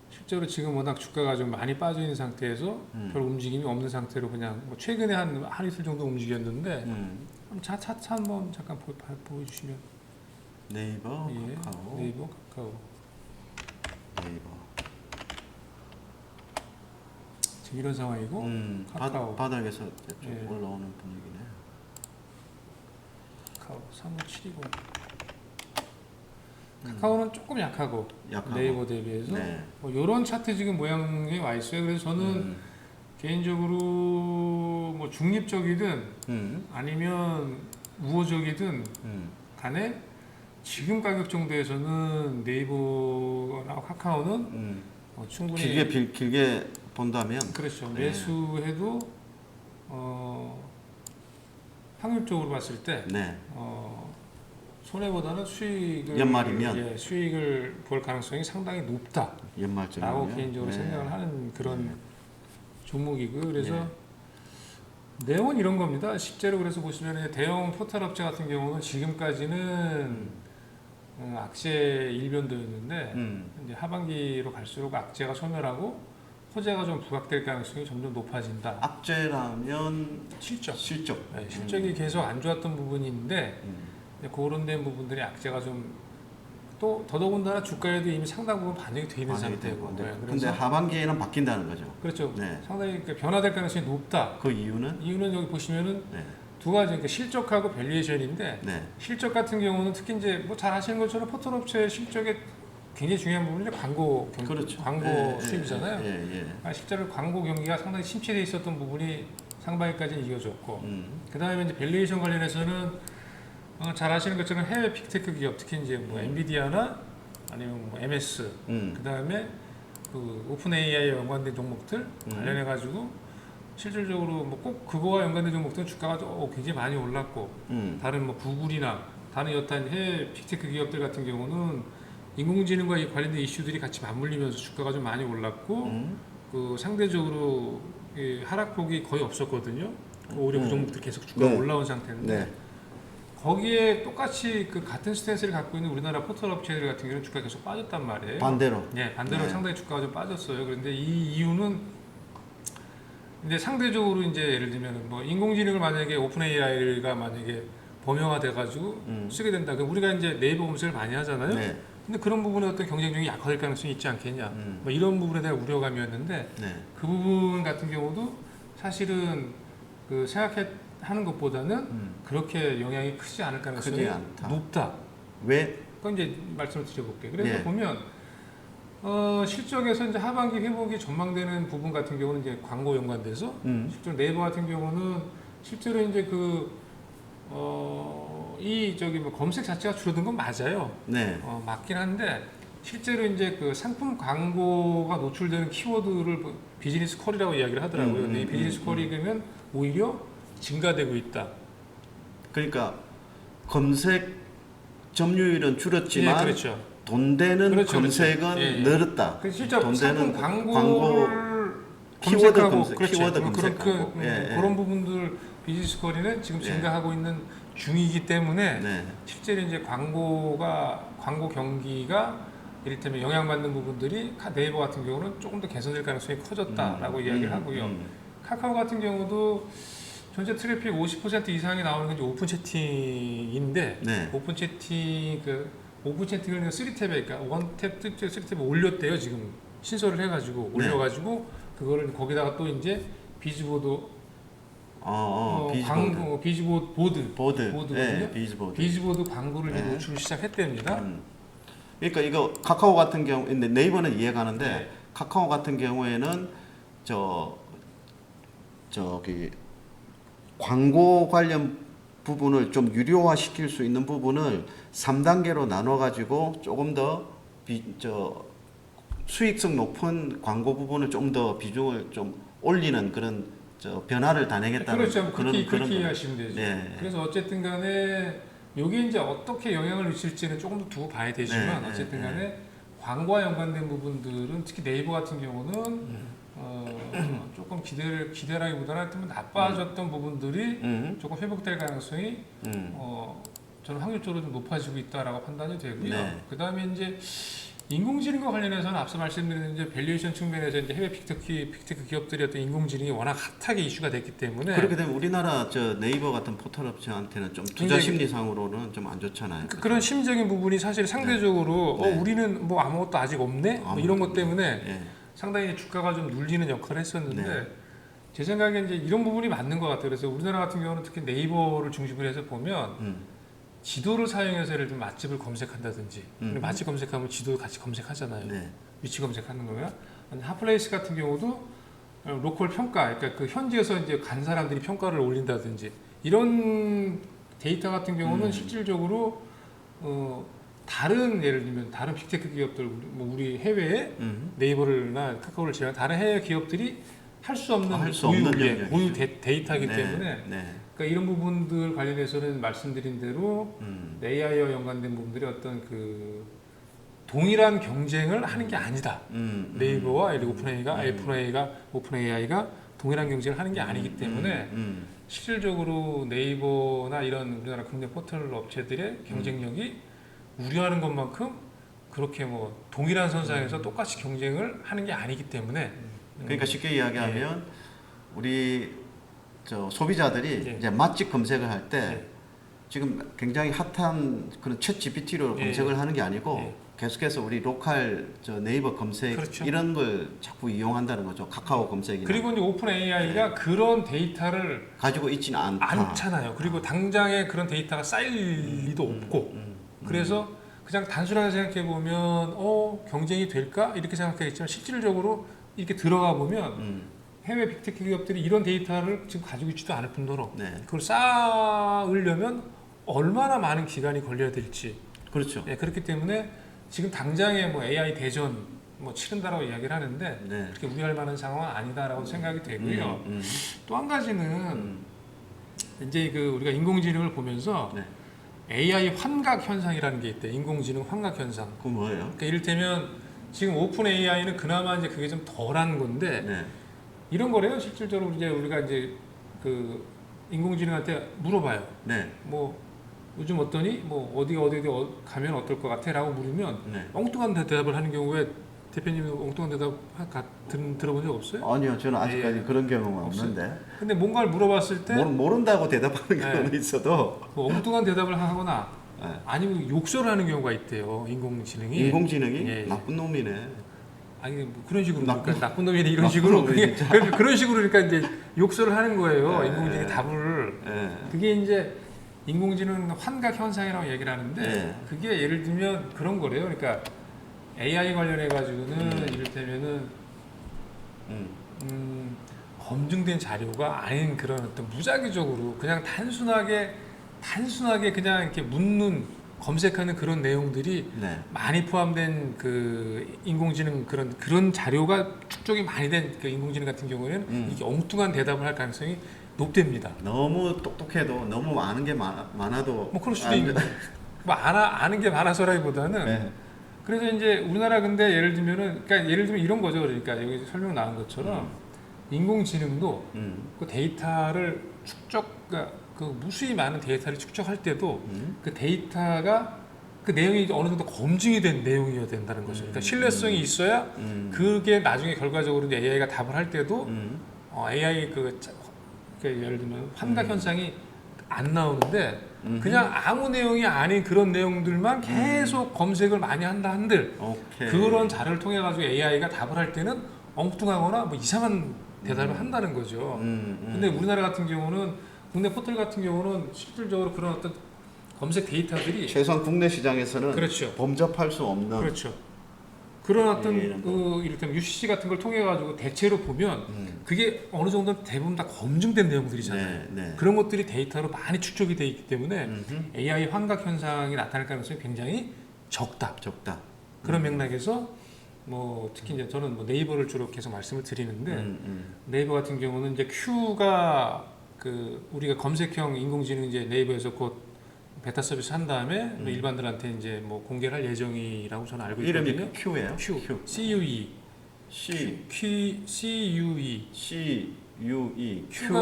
실제로 지금 워낙 주가가 좀 많이 빠져 있는 상태에서 별 움직임이 없는 상태로 그냥 뭐 최근에 한 이틀 정도 움직였는데 차차 한번 잠깐 보여주시면 네이버, 예, 카카오. 네이버, 카카오 네이버. 지금 이런 상황이고 카카오 바닥에서 좀 예. 올라오는 분위기네. 카카오 35720 카카오는 조금 약하고 네이버 대비해서 네. 뭐 이런 차트 지금 모양이 와 있어요. 그래서 저는 개인적으로 뭐 중립적이든 아니면 우호적이든 간에 지금 가격 정도에서는 네이버나 카카오는 충분히 길게 본다면 그렇죠. 네. 매수해도 확률적으로 봤을 때 네. 손해보다는 수익을 연말이면 수익을 볼 가능성이 상당히 높다라고 연말쯤이면 개인적으로 네. 생각을 하는 그런 종목이고요. 그래서 네. 내용은 이런 겁니다. 실제로 그래서 보시면 대형 포털 업체 같은 경우는 지금까지는 악재 일변도였는데 이제 하반기로 갈수록 악재가 소멸하고 호재가 좀 부각될 가능성이 점점 높아진다. 악재라면 실적. 네, 음. 실적이 계속 안 좋았던 부분이 있는데 그런 된 부분들이 악재가 좀 또 더더군다나 주가에도 이미 상당 부분 반영이 돼 있는 상태고. 네, 근데 하반기에는 바뀐다는 거죠. 그렇죠. 네. 상당히 변화될 가능성이 높다. 그 이유는 이유는 여기 보시면은 네. 두 가지, 그러니까 실적하고 밸류에이션인데 네. 실적 같은 경우는 특히 이제 뭐 잘 아시는 것처럼 포털 업체의 실적에 굉장히 중요한 부분이 광고 그렇죠. 광고 수입이잖아요. 예. 실제로 광고 경기가 상당히 침체돼 있었던 부분이 상반기까지는 이어졌고 그 다음에 이제 밸류에이션 관련해서는 잘 아시는 것처럼 해외 빅테크 기업 특히 이제 뭐 엔비디아나 아니면 뭐 MS 그 다음에 그 오픈 AI에 연관된 종목들 관련해 가지고 실질적으로 뭐 꼭 그거와 연관된 종목들은 주가가 굉장히 많이 올랐고 다른 뭐 구글이나 다른 여타한 해외 빅테크 기업들 같은 경우는 인공지능과 관련된 이슈들이 같이 맞물리면서 주가가 좀 많이 올랐고 그 상대적으로 하락폭이 거의 없었거든요. 오히려 그 종목들 계속 주가가 올라온 상태인데 거기에 똑같이 그 같은 스탠스를 갖고 있는 우리나라 포털 업체들 같은 경우는 주가가 계속 빠졌단 말이에요. 반대로. 네, 반대로 네. 상당히 주가가 좀 빠졌어요. 그런데 이 이유는 이제 상대적으로 이제 예를 들면 뭐 인공지능을 만약에 오픈 AI가 만약에 범용화돼 가지고 쓰게 된다. 그럼 우리가 이제 네이버 검색을 많이 하잖아요. 네. 근데 그런 부분에 어떤 경쟁력이 약화될 가능성이 있지 않겠냐. 뭐 이런 부분에 대한 우려감이었는데 네. 그 부분 같은 경우도 사실은 그 생각하는 것보다는 그렇게 영향이 크지 않을 가능성이 크지 않다. 높다. 왜? 그건 이제 말씀을 드려볼게요. 그래서 네. 보면 실적에서 이제 하반기 회복이 전망되는 부분 같은 경우는 이제 광고 연관돼서 실제로 네이버 같은 경우는 실제로 이제 이 저기 뭐 검색 자체가 줄어든 건 맞아요. 네. 맞긴 한데 실제로 이제 그 상품 광고가 노출되는 키워드를 비즈니스 퀄이라고 이야기를 하더라고요. 근데 이 비즈니스 퀄이 그러면 오히려 증가되고 있다. 그러니까 검색 점유율은 줄었지만 예, 그렇죠. 돈 되는 그렇죠, 검색은 그렇죠. 예, 예. 늘었다. 그 실제 돈 상품 되는 광고를 키워드 검색하고 검색, 그렇죠. 키워드 그런 검색하고. 예, 예. 그런 부분들 비즈니스 퀄리는 지금 증가하고 있는 중이기 때문에 네. 실제로 이제 광고 경기가 이를테면 영향받는 부분들이 네이버 같은 경우는 조금 더 개선될 가능성이 커졌다라고 이야기를 하고요. 카카오 같은 경우도 전체 트래픽 50% 이상이 나오는 게 이제 오픈 채팅인데 네. 오픈 채팅을 3탭에 그러니까 원탭, 3탭에 올렸대요. 지금 신설을 해가지고 올려가지고 그거를 거기다가 또 이제 비즈보드 광고 비즈보드거든요. 네, 비즈보드. 비즈보드 광고를 이제 네. 노출을 시작했답니다. 그러니까 이거 카카오 같은 경우, 근데 네이버는 이해가는데 네. 카카오 같은 경우에는 저기 광고 관련 부분을 좀 유료화 시킬 수 있는 부분을 3단계로 나눠 가지고 조금 더 수익성 높은 광고 부분을 좀 더 비중을 좀 올리는 그런 변화를 단행했다는 그렇죠. 그렇게 거. 이해하시면 되죠. 네. 그래서 어쨌든 간에 이게 이제 어떻게 영향을 미칠지는 조금 더 두고 봐야 되지만 네, 어쨌든 간에 광고와 연관된 부분들은 특히 네이버 같은 경우는 조금 기대라기보다는 하여튼 나빠졌던 부분들이 조금 회복될 가능성이 저는 확률적으로 좀 높아지고 있다라고 판단이 되고요. 네. 그다음에 이제 인공지능과 관련해서는 앞서 말씀드린 이제 밸류에이션 측면에서 이제 해외 빅테크 기업들이 어떤 인공지능이 워낙 핫하게 이슈가 됐기 때문에 그렇게 되면 우리나라 네이버 같은 포털 업체한테는 좀 투자 심리상으로는 좀 안 좋잖아요. 그런 심적인 부분이 사실 상대적으로 네. 우리는 뭐 아무것도 아직 없네 뭐 이런 것 때문에 네. 상당히 주가가 좀 눌리는 역할을 했었는데 네. 제 생각에 이제 이런 부분이 맞는 것 같아요. 그래서 우리나라 같은 경우는 특히 네이버를 중심으로 해서 보면 지도를 사용해서 예를 들면 맛집을 검색한다든지 맛집 검색하면 지도 같이 검색하잖아요. 네. 위치 검색하는 거야. 핫플레이스 같은 경우도 로컬 평가, 그러니까 그 현지에서 이제 간 사람들이 평가를 올린다든지 이런 데이터 같은 경우는 실질적으로 다른 예를 들면 다른 빅테크 기업들 뭐 우리 해외에 네이버나 카카오를 제외한 다른 해외 기업들이 할 수 없는 고유 데이터이기 때문에 그러니까 이런 부분들 관련해서는 말씀드린 대로 AI와 연관된 부분들이 어떤 그 동일한 경쟁을 하는 게 아니다. 네이버와 오픈 AI가 동일한 경쟁을 하는 게 아니기 때문에 실질적으로 네이버나 이런 우리나라 국내 포털 업체들의 경쟁력이 우려하는 것만큼 그렇게 뭐 동일한 선상에서 똑같이 경쟁을 하는 게 아니기 때문에 그러니까 쉽게 이야기하면 우리 소비자들이 이제 맛집 검색을 할 때 지금 굉장히 핫한 그런 챗 GPT로 검색을 하는 게 아니고 계속해서 우리 로컬 네이버 검색 그렇죠. 이런 걸 자꾸 이용한다는 거죠. 카카오 검색이나. 그리고 이제 오픈 AI가 그런 데이터를 가지고 있지는 않다. 않잖아요. 그리고 당장에 그런 데이터가 쌓일 리도 없고 그래서 그냥 단순하게 생각해 보면 경쟁이 될까 이렇게 생각하겠지만 실질적으로 이렇게 들어가 보면 해외 빅테크 기업들이 이런 데이터를 지금 가지고 있지도 않을 뿐더러 그걸 쌓으려면 얼마나 많은 기간이 걸려야 될지 그렇죠. 그렇기 때문에 지금 당장에 뭐 AI 대전 뭐 치른다라고 이야기를 하는데 그렇게 우려할 만한 상황은 아니다라고 생각이 되고요. 또 한 가지는 이제 그 우리가 인공지능을 보면서 AI 환각 현상이라는 게 있대. 인공지능 환각 현상. 그건 뭐예요? 그러니까 이를테면 지금 오픈 AI는 그나마 이제 그게 좀 덜한 건데 이런 거래요. 실질적으로 이제 우리가 이제 그 인공지능한테 물어봐요. 뭐 요즘 어떠니? 뭐 어디 가면 어떨 것 같아?라고 물으면 네. 엉뚱한 대답을 하는 경우에 대표님이 엉뚱한 대답 들어본 적 없어요? 아니요, 저는 아직까지 예. 그런 경험은 없어요? 없는데 근데 뭔가를 물어봤을 때 모른다고 대답하는 경우는 네. 있어도 뭐 엉뚱한 대답을 하거나 네. 아니면 욕설을 하는 경우가 있대요. 인공지능이. 인공지능이 예. 나쁜 놈이네. 아니 뭐 그런 식으로 나쁜- 나쁜 놈이네 이런 나쁜 식으로 놈이네, 진짜. 그런 식으로 그러니까 이제 욕설을 하는 거예요. 네. 인공지능이 답을. 예. 그게 이제 인공지능 환각 현상이라고 얘기를 하는데 네. 그게 예를 들면 그런 거래요. 그러니까 AI 관련해 가지고는 이를테면은 검증된 자료가 아닌 그런 어떤 무작위적으로 그냥 단순하게 그냥 이렇게 검색하는 그런 내용들이 네. 많이 포함된 그 인공지능 그런 자료가 축적이 많이 된 그 인공지능 같은 경우에는 이게 엉뚱한 대답을 할 가능성이 높답니다. 너무 똑똑해도 너무 아는 게 많아도 뭐 그럴 수도 안 있는 돼. 뭐 아는 게 많아서라기보다는 네. 그래서 이제 우리나라 근데 예를 들면은 그러니까 예를 들면 이런 거죠. 그러니까 여기 설명 나온 것처럼 인공지능도 그 데이터를 그러니까 그 무수히 많은 데이터를 축적할 때도 그 데이터가 그 내용이 어느 정도 검증이 된 내용이어야 된다는 거죠. 그러니까 신뢰성이 있어야 그게 나중에 결과적으로 이제 AI가 답을 할 때도 AI 예를 들면 환각 현상이 안 나오는데 그냥 아무 내용이 아닌 그런 내용들만 계속 검색을 많이 한들 오케이. 그런 자료를 통해 가지고 AI가 답을 할 때는 엉뚱하거나 뭐 이상한 대답을 한다는 거죠. 근데 우리나라 같은 경우는 국내 포털 같은 경우는 실질적으로 그런 어떤 검색 데이터들이 최소한 국내 시장에서는 그렇죠. 범접할 수 없는 그렇죠. 그런 어떤 이런 거. 이를테면 UCC 같은 걸 통해 가지고 대체로 보면 그게 어느 정도 대부분 다 검증된 내용들이잖아요. 네. 그런 것들이 데이터로 많이 축적이 돼 있기 때문에 AI 환각 현상이 나타날 가능성이 굉장히 적다. 그런 맥락에서 뭐 특히 이제 저는 뭐 네이버를 주로 계속 말씀을 드리는데 네이버 같은 경우는 이제 Q가 그 우리가 검색형 인공지능 이제 네이버에서 곧 베타 서비스 한 다음에 일반들한테 이제 뭐 공개를 할 예정이라고 저는 알고 있거든요. 이름이 Q예요? Q, CUE, CUE, Q,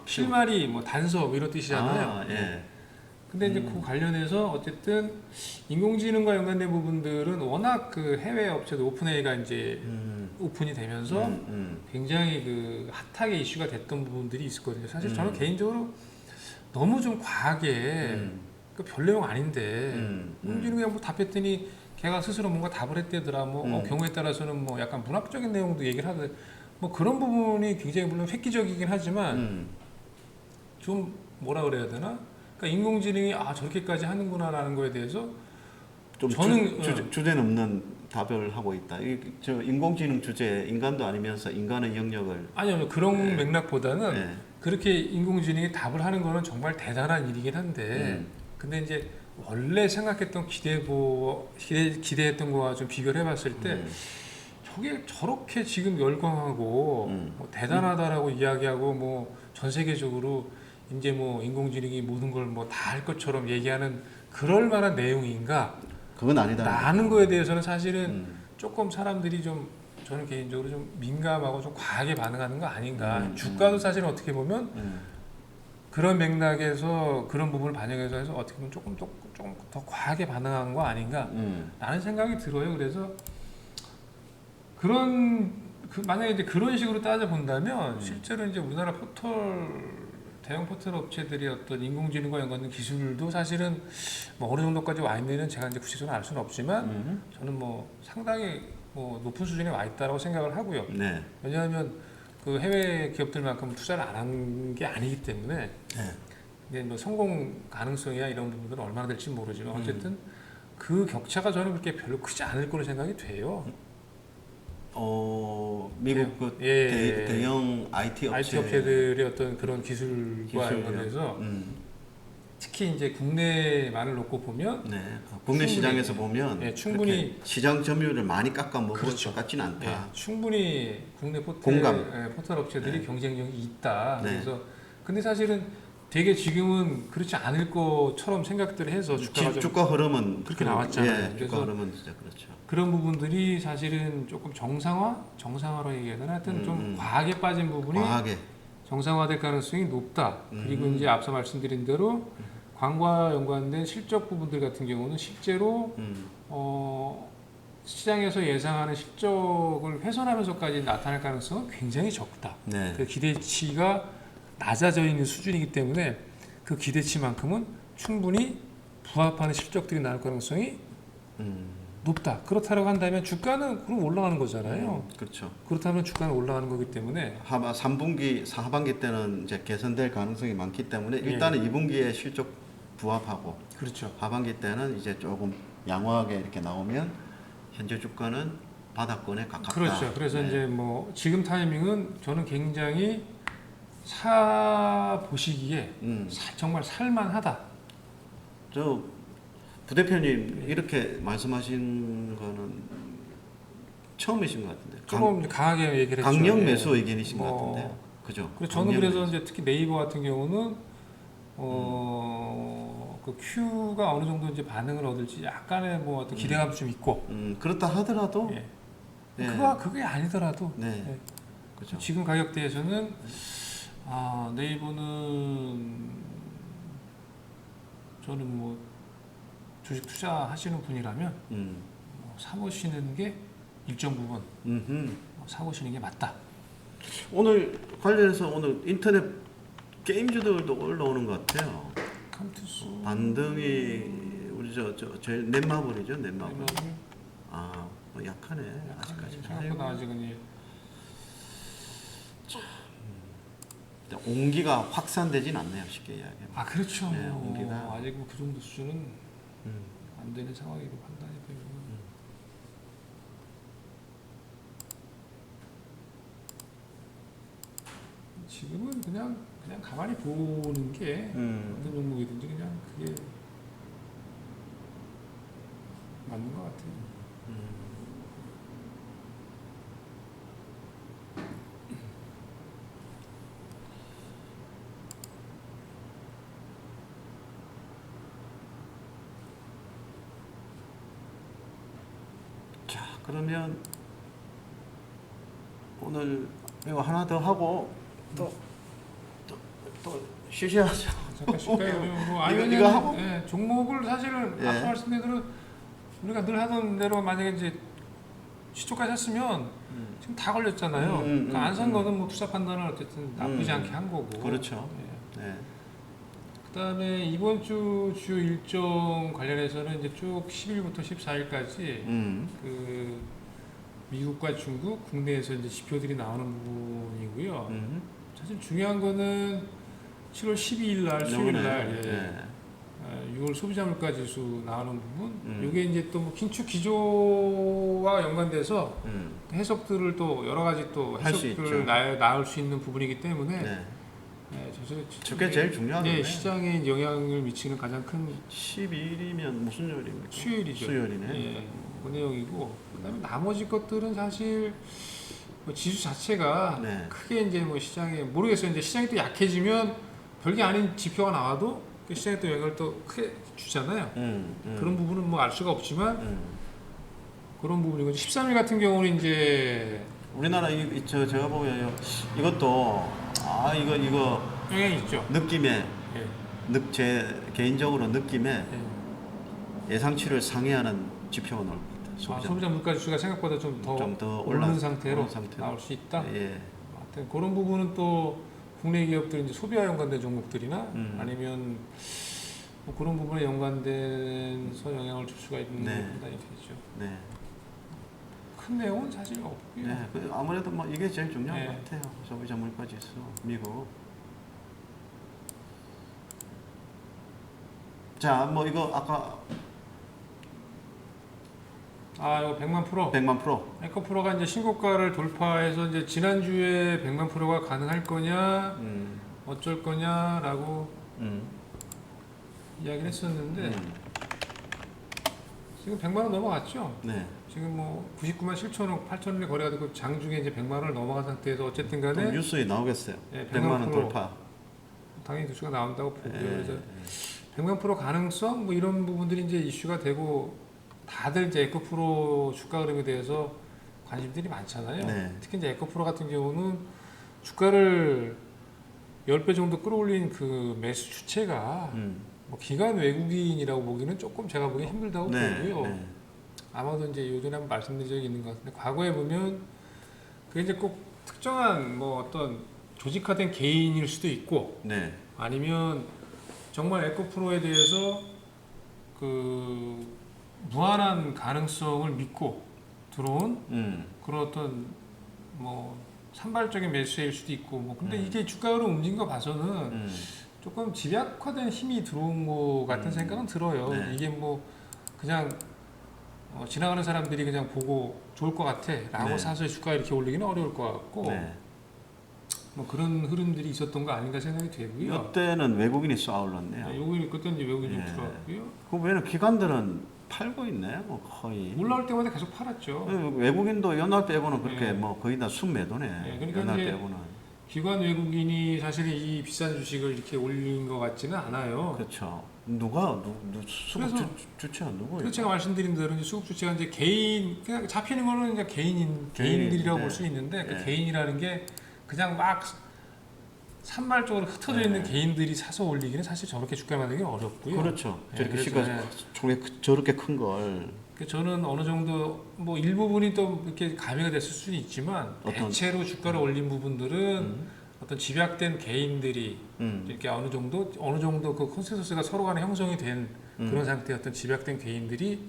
실마리, 뭐 단서 뭐 이런 뜻이잖아요. 예. 근데 이제 그 관련해서 어쨌든 인공지능과 연관된 부분들은 워낙 그 해외 업체도 오픈AI가 이제 오픈이 되면서 굉장히 그 핫하게 이슈가 됐던 부분들이 있었거든요. 사실 저는 개인적으로 너무 좀 과하게 그 별 내용 아닌데 인공지능 그냥 뭐 답했더니 걔가 스스로 뭔가 답을 했대더라. 뭐 경우에 따라서는 뭐 약간 문학적인 내용도 얘기를 하더라. 뭐 그런 부분이 굉장히 물론 획기적이긴 하지만 좀 뭐라 그래야 되나? 그러니까 인공지능이 저렇게까지 하는구나라는 거에 대해서 좀 저는 주제 넘는 답을 하고 있다. 저 인공지능 주제 인간도 아니면서 인간의 영역을 아니요 그런 맥락보다는 네. 그렇게 인공지능이 답을 하는 거는 정말 대단한 일이긴 한데 근데 이제 원래 생각했던 기대했던 거와 좀 비교를 해봤을 때 저게 저렇게 지금 열광하고 뭐 대단하다라고 이야기하고 뭐 전 세계적으로 이제 뭐 인공지능이 모든 걸 뭐 다 할 것처럼 얘기하는 그럴 만한 내용인가? 그건 아니다. 라는 거에 대해서는 사실은 조금 사람들이 좀 저는 개인적으로 좀 민감하고 좀 과하게 반응하는 거 아닌가. 주가도 사실은 어떻게 보면 그런 맥락에서 그런 부분을 반영해서 해서 어떻게 보면 조금 더 과하게 반응한 거 아닌가 라는 생각이 들어요. 그래서 만약에 이제 그런 식으로 따져 본다면 실제로 이제 우리나라 대형 포털 업체들이 어떤 인공지능과 연관된 기술도 사실은 뭐 어느 정도까지 와 있는지는 제가 이제 구체적으로 알 수는 없지만 저는 뭐 상당히 뭐 높은 수준에 와 있다고 생각을 하고요. 네. 왜냐하면 그 해외 기업들만큼 투자를 안 한 게 아니기 때문에 근데 뭐 성공 가능성이야 이런 부분들은 얼마나 될지 모르지만 어쨌든 그 격차가 저는 그렇게 별로 크지 않을 거로 생각이 돼요. 미국 그 대형 IT 업체들의 어떤 그런 기술과 연관해서 특히 이제 국내만을 놓고 보면 국내 충분히, 시장에서 보면 충분히 시장 점유율을 많이 깎아 먹을 그렇죠. 것 같지는 않다. 충분히 국내 포털 업체들이 경쟁력이 있다. 그래서 근데 사실은 되게 지금은 그렇지 않을 것처럼 생각들을 해서 주가 흐름은 그렇게 나왔잖아요. 주가 흐름은 진짜 그렇죠. 그런 부분들이 사실은 조금 정상화로 얘기해야 되나 하여튼 좀 과하게 빠진 부분이 정상화될 가능성이 높다. 그리고 이제 앞서 말씀드린 대로 광고와 연관된 실적 부분들 같은 경우는 실제로 시장에서 예상하는 실적을 훼손하면서까지 나타날 가능성은 굉장히 적다. 네. 그 기대치가 낮아져 있는 수준이기 때문에 그 기대치만큼은 충분히 부합하는 실적들이 나올 가능성이 높다. 그렇다고 한다면 주가는 그럼 올라가는 거잖아요. 그렇죠. 그렇다면 주가는 올라가는 거기 때문에 3분기, 하반기 때는 이제 개선될 가능성이 많기 때문에 예. 일단은 2분기에 실적 부합하고 그렇죠. 하반기 때는 이제 조금 양호하게 이렇게 나오면 현재 주가는 바닥권에 가깝다. 그렇죠. 그래서 네. 이제 뭐 지금 타이밍은 저는 굉장히 사 보시기에 정말 살만하다. 저 부대표님 이렇게 말씀하신 거는 처음이신 것 같은데. 조금 강하게 얘기를 했죠. 강력 예. 매수 의견이신 것 뭐, 같은데요. 그죠? 그래서 저는 강력 그래서 매수. 이제 특히 네이버 같은 경우는 그 Q가 어느 정도 이제 반응을 얻을지 약간의 뭐 어떤 기대감도 좀 있고. 그렇다 하더라도 예. 예. 그게 아니더라도 네. 예. 그죠. 지금 가격대에서는 네이버는 저는 뭐 주식 투자하시는 분이라면 뭐 사보시는 게 일정 부분 사보시는 게 맞다. 오늘 관련해서 오늘 인터넷 게임주들도 올라오는 것 같아요. 컴투스 반등이 우리 저 제일 넷마블이죠, 넷마블. 뭐 약하네 아직까지. 생각보다 아직은 예. 온기가 확산되진 않네요, 쉽게 이야기하면. 그렇죠. 네, 온기가. 아직 그 정도 수준은 안 되는 상황이고 판단이 되고. 지금은 그냥 가만히 보는 게 어떤 종목이든지 그냥 그게 맞는 것 같아요. 자, 그러면 오늘 이거 하나 더 하고 또 쉬셔야죠. 잠깐 쉴까요? 뭐 이거 하고? 예, 종목을 사실은 예. 아까 말씀드린 대로 우리가 늘 하던 대로 만약에 이제 시초까지 했으면 지금 다 걸렸잖아요. 그러니까 안 산 거는 뭐 투자 판단을 어쨌든 나쁘지 않게 한 거고. 그렇죠. 예. 네. 그다음에 이번 주 주요 일정 관련해서는 이제 쭉 10일부터 14일까지 그 미국과 중국 국내에서 이제 지표들이 나오는 부분이고요. 사실 중요한 거는 7월 12일 날 수요일 날 네. 6월 소비자 물가 지수 나오는 부분. 이게 이제 또뭐 긴축 기조와 연관돼서 해석들을 또 여러 가지 또 할수 해석들을 있죠. 나올 수 있는 부분이기 때문에 네. 저게 제일 중요한 거네. 시장에 영향을 미치는 가장 큰 12일이면 무슨 요일입니까? 수요일이죠. 수요일이네. 예, 그 내용이고 그다음에 나머지 것들은 사실 뭐 지수 자체가 네. 크게 이제 뭐 시장에 모르겠어요. 이제 시장이 또 약해지면 별게 아닌 지표가 나와도 그 시장에 또 영향을 또 크게 주잖아요. 그런 부분은 뭐 알 수가 없지만 그런 부분이고 13일 같은 경우는 이제 우리나라 제가 보면 이것도 이거 영향이 있죠. 느낌에 예. 제 개인적으로 느낌에 예. 예상치를 상회하는 지표가 나올 것 같아요. 소비자 물가 지수가 생각보다 좀 더 오르는 상태로 나올 수 있다. 예. 하여튼 그런 부분은 또 국내 기업들 이제 소비와 연관된 종목들이나 아니면 뭐 그런 부분에 연관돼서 영향을 줄 수가 있는 네. 판단이 되죠. 네. 큰 내용은 사실 없고요. 네. 아무래도 뭐 이게 제일 중요한 네. 것 같아요. 소비자 물가 지수, 미국. 자, 뭐 이거 아까 이거 100만 프로. 100만 프로. 에코프로가 이제 신고가를 돌파해서 이제 지난주에 100만 프로가 가능할 거냐, 어쩔 거냐라고 이야기를 했었는데 지금 100만 원 넘어갔죠. 네. 지금 뭐 99만 7천억, 8천원에 거래가 되고 장중에 이제 100만 원을 넘어간 상태에서 어쨌든 또 간에 뉴스에 나오겠어요. 예, 100만 원 100만 돌파. 당연히 뉴스가 나온다고 보고요. 예. 그래서 100만 프로 가능성 뭐 이런 부분들이 이제 이슈가 되고 다들 이제 에코프로 주가 흐름에 대해서 관심들이 많잖아요. 네. 특히 이제 에코프로 같은 경우는 주가를 10배 정도 끌어올린 그 매수 주체가 뭐 기관 외국인이라고 보기는 조금 제가 보기 힘들다고 보고요. 네. 아마도 이제 요전에 한번 말씀드린 적이 있는 것 같은데 과거에 보면 그게 이제 꼭 특정한 뭐 어떤 조직화된 개인일 수도 있고 네. 아니면 정말 에코프로에 대해서 그 무한한 가능성을 믿고 들어온 그런 어떤 뭐 산발적인 매수세일 수도 있고 뭐 근데 이게 주가로 움직인 거 봐서는 조금 집약화된 힘이 들어온 것 같은 생각은 들어요. 네. 이게 뭐 그냥 지나가는 사람들이 그냥 보고 좋을 것 같아라고 네. 사서 주가 이렇게 올리기는 어려울 것 같고 네. 뭐 그런 흐름들이 있었던 거 아닌가 생각이 되고요. 이때는 외국인이 쏘아올랐네요. 네, 요거 그때 이제 외국인 좀 예. 들어왔고요. 그 외에는 기관들은 팔고 있네, 뭐 거의. 올라올 때마다 계속 팔았죠. 외국인도 연말 빼고는 그렇게 예. 뭐 거의 다 순매도네. 그러니까 연말 이제 빼고는. 기관 외국인이 사실 이 비싼 주식을 이렇게 올린 것 같지는 않아요. 그렇죠. 누가 수급 그래서 주체가 누구예요? 그래서 제가 말씀드린 대로 이제 수급 주체가 이제 개인 그냥 잡히는 거는 이제 개인들이라고 네. 볼 수 있는데 그 네. 개인이라는 게 그냥 막 산발적으로 흩어져 있는 네. 개인들이 사서 올리기는 사실 저렇게 주가 만들기 어렵고요. 그렇죠. 네, 저렇게 그래서 시가 저렇게 큰 걸. 저는 어느 정도 뭐 일부분이 또 이렇게 가미가 됐을 수는 있지만 대체로 주가를 올린 부분들은 어떤 집약된 개인들이 이렇게 어느 정도 그 컨센서스가 서로 간에 형성이 된 그런 상태의 어떤 집약된 개인들이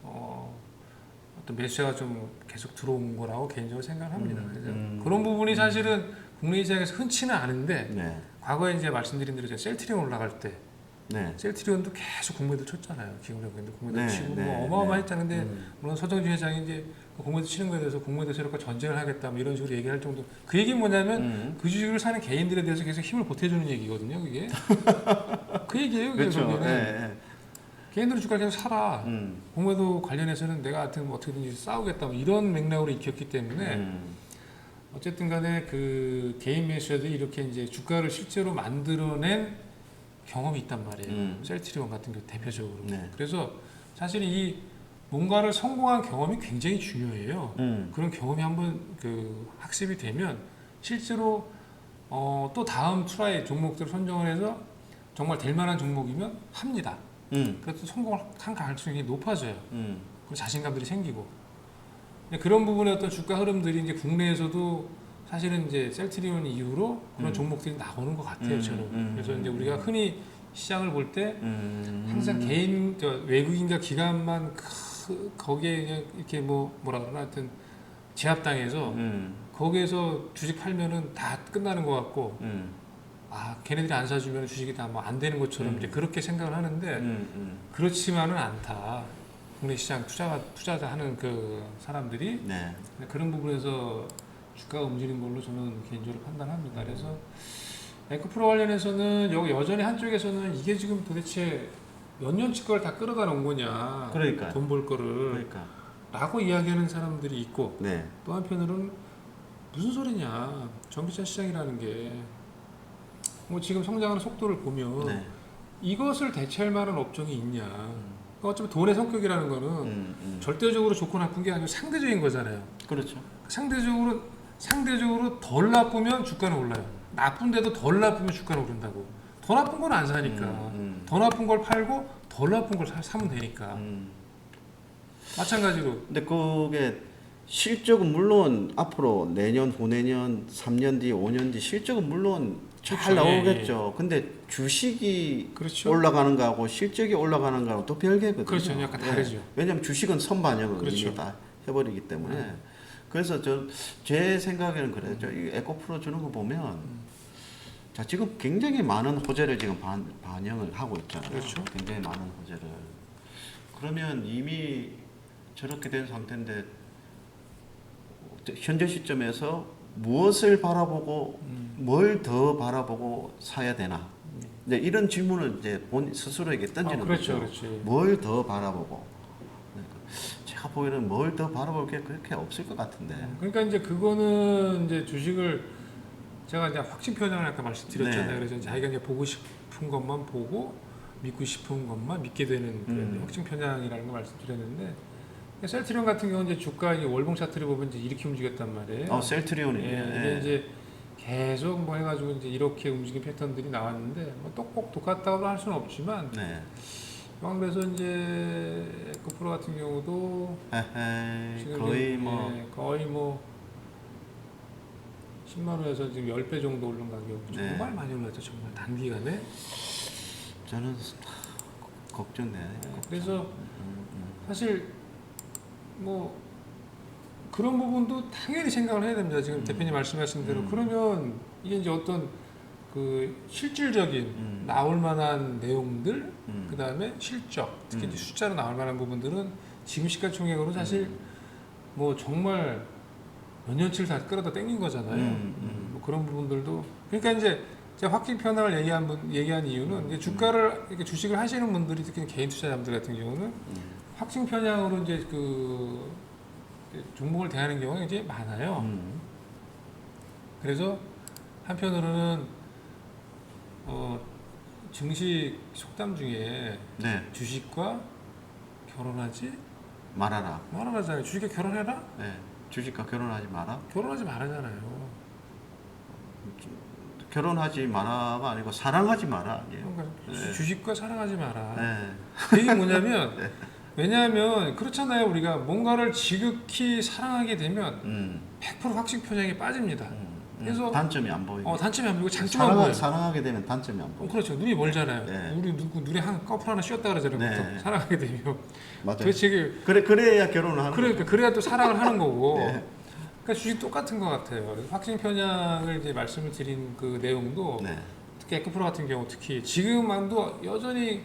어떤 매수세가 좀 계속 들어온 거라고 개인적으로 생각을 합니다. 그래서 그런 부분이 사실은 국내 시장에서 흔치는 않은데 네. 과거에 이제 말씀드린 대로 셀트리온 올라갈 때 네. 셀트리온도 계속 공매도 쳤잖아요. 기금외국인도 공매도 네, 치고 네, 뭐 어마어마했잖아요. 근데 물론 서정진 회장이 이제 그 공매도 치는 거에 대해서 공매도 세력과 전쟁을 하겠다 뭐 이런 식으로 얘기할 정도. 그 얘기는 뭐냐면 그 주식을 사는 개인들에 대해서 계속 힘을 보태주는 얘기거든요. 그게 그 얘기예요. 그게 그렇죠. 결국에는. 예, 개인들은 주가를 계속 사라. 예. 공매도 관련해서는 내가 하여튼 뭐 어떻게든지 싸우겠다 뭐 이런 맥락으로 익혔기 때문에 어쨌든 간에 그 개인 매수자들이 이렇게 이제 주가를 실제로 만들어낸 경험이 있단 말이에요. 셀트리온 같은 경우 대표적으로. 네. 그래서 사실 이 뭔가를 성공한 경험이 굉장히 중요해요. 그런 경험이 한번 그 학습이 되면 실제로 또 다음 트라이 종목들을 선정을 해서 정말 될 만한 종목이면 합니다. 그래서 성공을 한 가능성이 높아져요. 그럼 자신감들이 생기고. 그런 부분의 어떤 주가 흐름들이 이제 국내에서도 사실은 이제 셀트리온 이후로 그런 종목들이 나오는 것 같아요, 저는. 그래서 이제 우리가 흔히 시장을 볼 때 항상 개인 외국인과 기관만 거기에 그냥 이렇게 뭐라 그러나 하여튼 제압당해서 거기에서 주식 팔면은 다 끝나는 것 같고 아 걔네들이 안 사주면 주식이 다 뭐 안 되는 것처럼 이제 그렇게 생각을 하는데 그렇지만은 않다. 국내 시장 투자하는 그 사람들이 네. 그런 부분에서 주가가 움직이는 걸로 저는 개인적으로 판단합니다. 그래서 에코프로 관련해서는 여전히 한쪽에서는 이게 지금 도대체 몇 년치 걸 다 끌어다 놓은 거냐, 그러니까요. 돈 벌 거를 그러니까. 라고 이야기하는 사람들이 있고 네. 또 한편으로는 무슨 소리냐, 전기차 시장이라는 게 뭐 지금 성장하는 속도를 보면 네. 이것을 대체할 만한 업종이 있냐. 어차피 돈의 성격이라는 거는 절대적으로 좋고 나쁜 게 아니고 상대적인 거잖아요. 그렇죠. 상대적으로 덜 나쁘면 주가는 올라요. 나쁜데도 덜 나쁘면 주가는 오른다고. 더 나쁜 건 안 사니까. 더 나쁜 걸 팔고 덜 나쁜 걸 사면 되니까. 마찬가지로. 근데 그게 실적은 물론 앞으로 내년, 후내년, 3년 뒤, 5년 뒤 실적은 물론 잘 그렇죠. 나오겠죠. 근데 주식이 그렇죠. 올라가는 거하고 실적이 올라가는 거하고 또 별개거든요. 그렇죠. 약간 다르죠. 왜냐하면 주식은 선반영을 그렇죠. 이미 다 해버리기 때문에. 그래서 제 생각에는 그래요. 이 에코프로 주는 거 보면 자 지금 굉장히 많은 호재를 지금 반영을 하고 있잖아요. 그렇죠. 굉장히 많은 호재를. 그러면 이미 저렇게 된 상태인데 현재 시점에서 무엇을 바라보고 뭘 더 바라보고 사야 되나? 이제 이런 질문을 이제 본 스스로에게 던지는 그렇죠, 거죠. 그렇지. 뭘 더 바라보고? 제가 보기에는 뭘 더 바라볼 게 그렇게 없을 것 같은데. 그러니까 이제 그거는 이제 주식을 제가 이제 확신 편향을 아까 말씀드렸잖아요. 네. 그래서 자기가 이제 보고 싶은 것만 보고 믿고 싶은 것만 믿게 되는 그런 확신 편향이라는 걸 말씀드렸는데 셀트리온 같은 경우는 이제 주가 이제 월봉 차트를 보면 이제 이렇게 움직였단 말이에요. 셀트리온이. 이게 이제 계속 뭐 해가지고 이제 이렇게 움직임 패턴들이 나왔는데 뭐 또 꼭 똑같다고 할 수는 없지만 네. 그래서 이제 에코프로 같은 경우도 지금 거의 지금, 뭐 예, 거의 뭐 10만 원에서 지금 10배 정도 오른 가격 정말 네. 많이 올랐죠. 정말 단기간에. 저는 걱정돼. 그래서 사실 뭐 그런 부분도 당연히 생각을 해야 됩니다. 지금 대표님 말씀하신 대로 그러면 이게 이제 어떤 그 실질적인 나올 만한 내용들, 그 다음에 실적, 특히 이제 숫자로 나올 만한 부분들은 지금 시가총액으로 사실 뭐 정말 몇 년치를 다 끌어다 땡긴 거잖아요. 뭐 그런 부분들도 그러니까 이제 제가 확진 편향을 얘기한 이유는 이제 주가를 이렇게 주식을 하시는 분들이 특히 개인 투자자분들 같은 경우는 확진 편향으로 이제 그 종목을 대하는 경우가 이제 많아요. 그래서 한편으로는 증시 속담 중에 네. 주식과 결혼하지 말아라. 주식과 결혼해라? 네. 주식과 결혼하지 마라. 결혼하지 말아잖아요. 결혼하지 마라가 아니고 사랑하지 마라. 아니에요. 그러니까 네. 주식과 사랑하지 마라. 네. 이게 뭐냐면 네. 왜냐하면 그렇잖아요. 우리가 뭔가를 지극히 사랑하게 되면 100% 확신 편향에 빠집니다. 그래서 단점이 안 보이고. 단점이 안 보이고 장점만 보여요. 사랑하게 되면 단점이 안 보이고. 그렇죠. 눈이 멀잖아요. 네. 우리 눈에 한 커플 하나 씌웠다 그러잖아요. 네. 보통. 사랑하게 되면. 맞아요. 도대체 이게 그래야 결혼을 하는 그러니까 거죠. 그래야 또 사랑을 하는 거고. 네. 그러니까 주식 똑같은 것 같아요. 그래서 확신 편향을 이제 말씀을 드린 그 내용도 네. 특히 에코프로 같은 경우 특히 지금도 여전히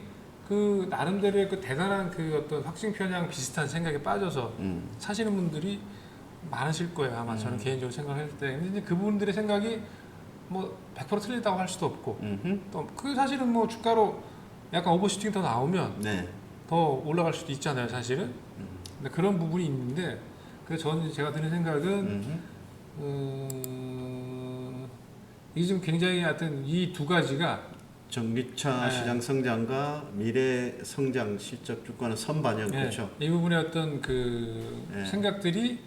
그 나름대로의 그 대단한 그 어떤 확신 편향 비슷한 생각에 빠져서 사시는 분들이 많으실 거예요. 아마 저는 개인적으로 생각할 때. 근데 이제 그분들의 생각이 뭐 100% 틀리다고 할 수도 없고 또 그 사실은 뭐 주가로 약간 오버슈팅 더 나오면 네. 더 올라갈 수도 있잖아요. 사실은. 근데 그런 부분이 있는데 그래서 저는 제가 드는 생각은 이게 좀 굉장히 하여튼 이 두 가지가 전기차 네. 시장 성장과 미래 성장 실적 주가는 선반영 네, 그렇죠. 이 부분의 어떤 그 네. 생각들이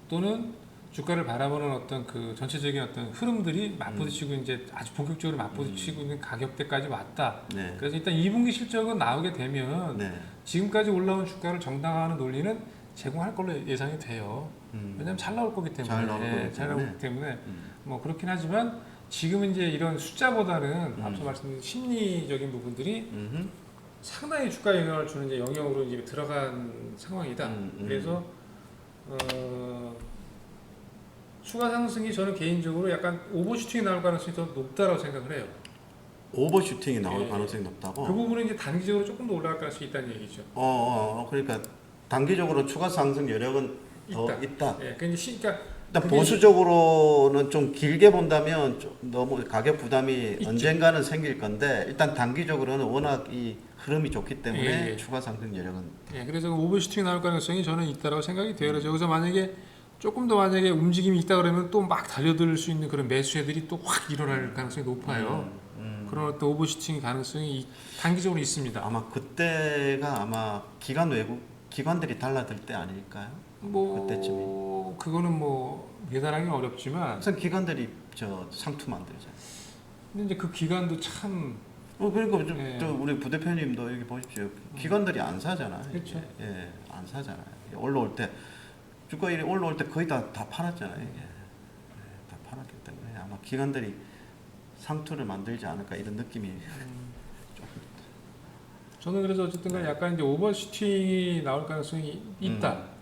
또는 주가를 바라보는 어떤 그 전체적인 어떤 흐름들이 맞부딪히고 이제 아주 본격적으로 맞부딪히고 있는 가격대까지 왔다. 네. 그래서 일단 2분기 실적은 나오게 되면 네. 지금까지 올라온 주가를 정당화하는 논리는 제공할 걸로 예상이 돼요. 왜냐하면 잘 나올 거기 때문에. 잘 나오기 때문에 뭐 그렇긴 하지만 지금 이제 이런 숫자보다는 앞서 말씀드린 심리적인 부분들이 상당히 주가에 영향을 주는 이제 영역으로 이제 들어간 상황이다. 그래서 추가 상승이 저는 개인적으로 약간 오버슈팅이 나올 가능성이 더 높다라고 생각을 해요. 오버슈팅이 나올 예. 가능성이 높다고. 그 부분은 이제 단기적으로 조금 더 올라갈 가능성이 있다는 얘기죠. 그러니까 단기적으로 추가 상승 여력은 더 있다. 예, 그러니까 일단 보수적으로는 좀 길게 본다면 좀 너무 가격 부담이 있죠. 언젠가는 생길 건데 일단 단기적으로는 워낙 이 흐름이 좋기 때문에 예. 추가 상승 여력은 예, 그래서 오버슈팅이 나올 가능성이 저는 있다라고 생각이 돼요. 그래서 여기서 만약에 조금 더 만약에 움직임이 있다 그러면 또 막 달려들 수 있는 그런 매수애들이 또 확 일어날 가능성이 높아요. 그런 어떤 오버슈팅 가능성이 단기적으로 있습니다. 아마 그때가 아마 기관들이 달라들 때 아닐까요? 뭐 그때쯤이. 그거는 뭐 예단하기 어렵지만 우선 기관들이 저 상투 만들잖아요. 근데 이제 그 기간도 참 그러니까 예. 또 우리 부대표님도 여기 보십시오. 기관들이 안 사잖아요. 그렇죠. 예, 안 사잖아요. 올라올 때 주가율이 올라올 때 거의 다 팔았잖아요. 이게. 다 팔았기 때문에 아마 기관들이 상투를 만들지 않을까 이런 느낌이 좀. 저는 그래서 어쨌든 간에 약간 이제 오버슈팅이 나올 가능성이 있다.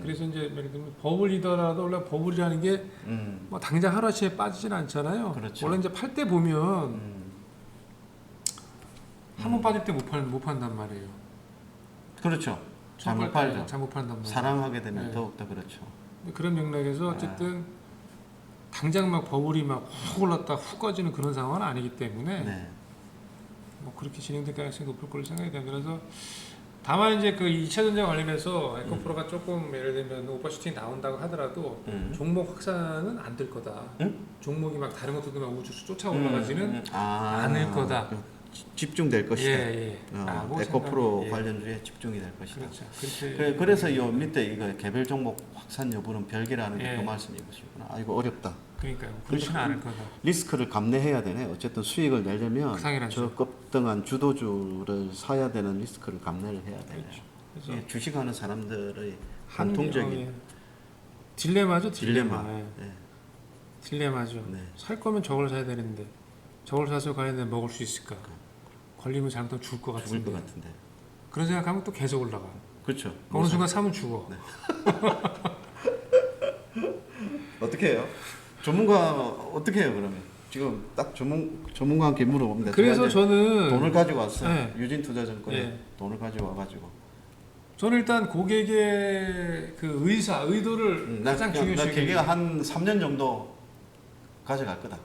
그래서 이제 예를 들면 버블이더라도 원래 버블이라는 게 뭐 당장 하루아침에 빠지진 않잖아요. 그렇죠. 원래 이제 팔 때 보면 한 번 빠질 때 못 판단 말이에요. 그렇죠. 잘못 팔죠. 잘못 판단 말이에요. 사랑하게 되면 네. 더욱더 그렇죠. 그런 맥락에서 어쨌든 당장 막 버블이 막 훅 올랐다 훅 꺼지는 그런 상황은 아니기 때문에 네. 뭐 그렇게 진행될 가능성이 높을 걸로 생각이 돼요. 그래서 다만 이제 그 2차 전지 관련해서 에코프로가 조금 예를 들면 오버슈팅 나온다고 하더라도 종목 확산은 안 될 거다. 종목이 막 다른 것들도 막 우주 쫓아 올라가지는 않을 거다. 집중될 것이다. 예, 예. 에코프로 예. 관련주에 집중이 될 것이다. 그렇죠. 그래서 이 밑에 이거 개별 종목 확산 여부는 별개라는 게 예. 그 말씀이시구나. 아 이거 어렵다. 그러니까요. 그렇지는 않을 거다. 리스크를 감내해야 되네. 어쨌든 수익을 내려면 상이라죠. 저 급등한 주도주를 사야 되는 리스크를 감내를 해야 되네. 그렇죠. 그래서 예, 주식하는 사람들의 한 공통적인 예. 딜레마죠, 딜레마. 딜레마. 예. 예. 딜레마죠. 네. 살 거면 저걸 사야 되는데 저걸 사서 과연 먹을 수 있을까? 걸리면 잘못하면 죽을 것 같은데. 죽을 것 같은데. 그런 생각하면 또 계속 올라가. 그렇죠. 어느 순간 사면 죽어. 네. 어떻게 해요? 전문가 어떻게 해요 그러면? 지금 딱 전문가한테 물어봅니다. 그래서 제가 이제 저는 돈을 가지고 왔어요. 네. 유진투자증권에 예. 돈을 가지고 와가지고. 저는 일단 고객의 그 의도를 가장 나 중요시 기계가 한 3년 정도 가져갈 거다.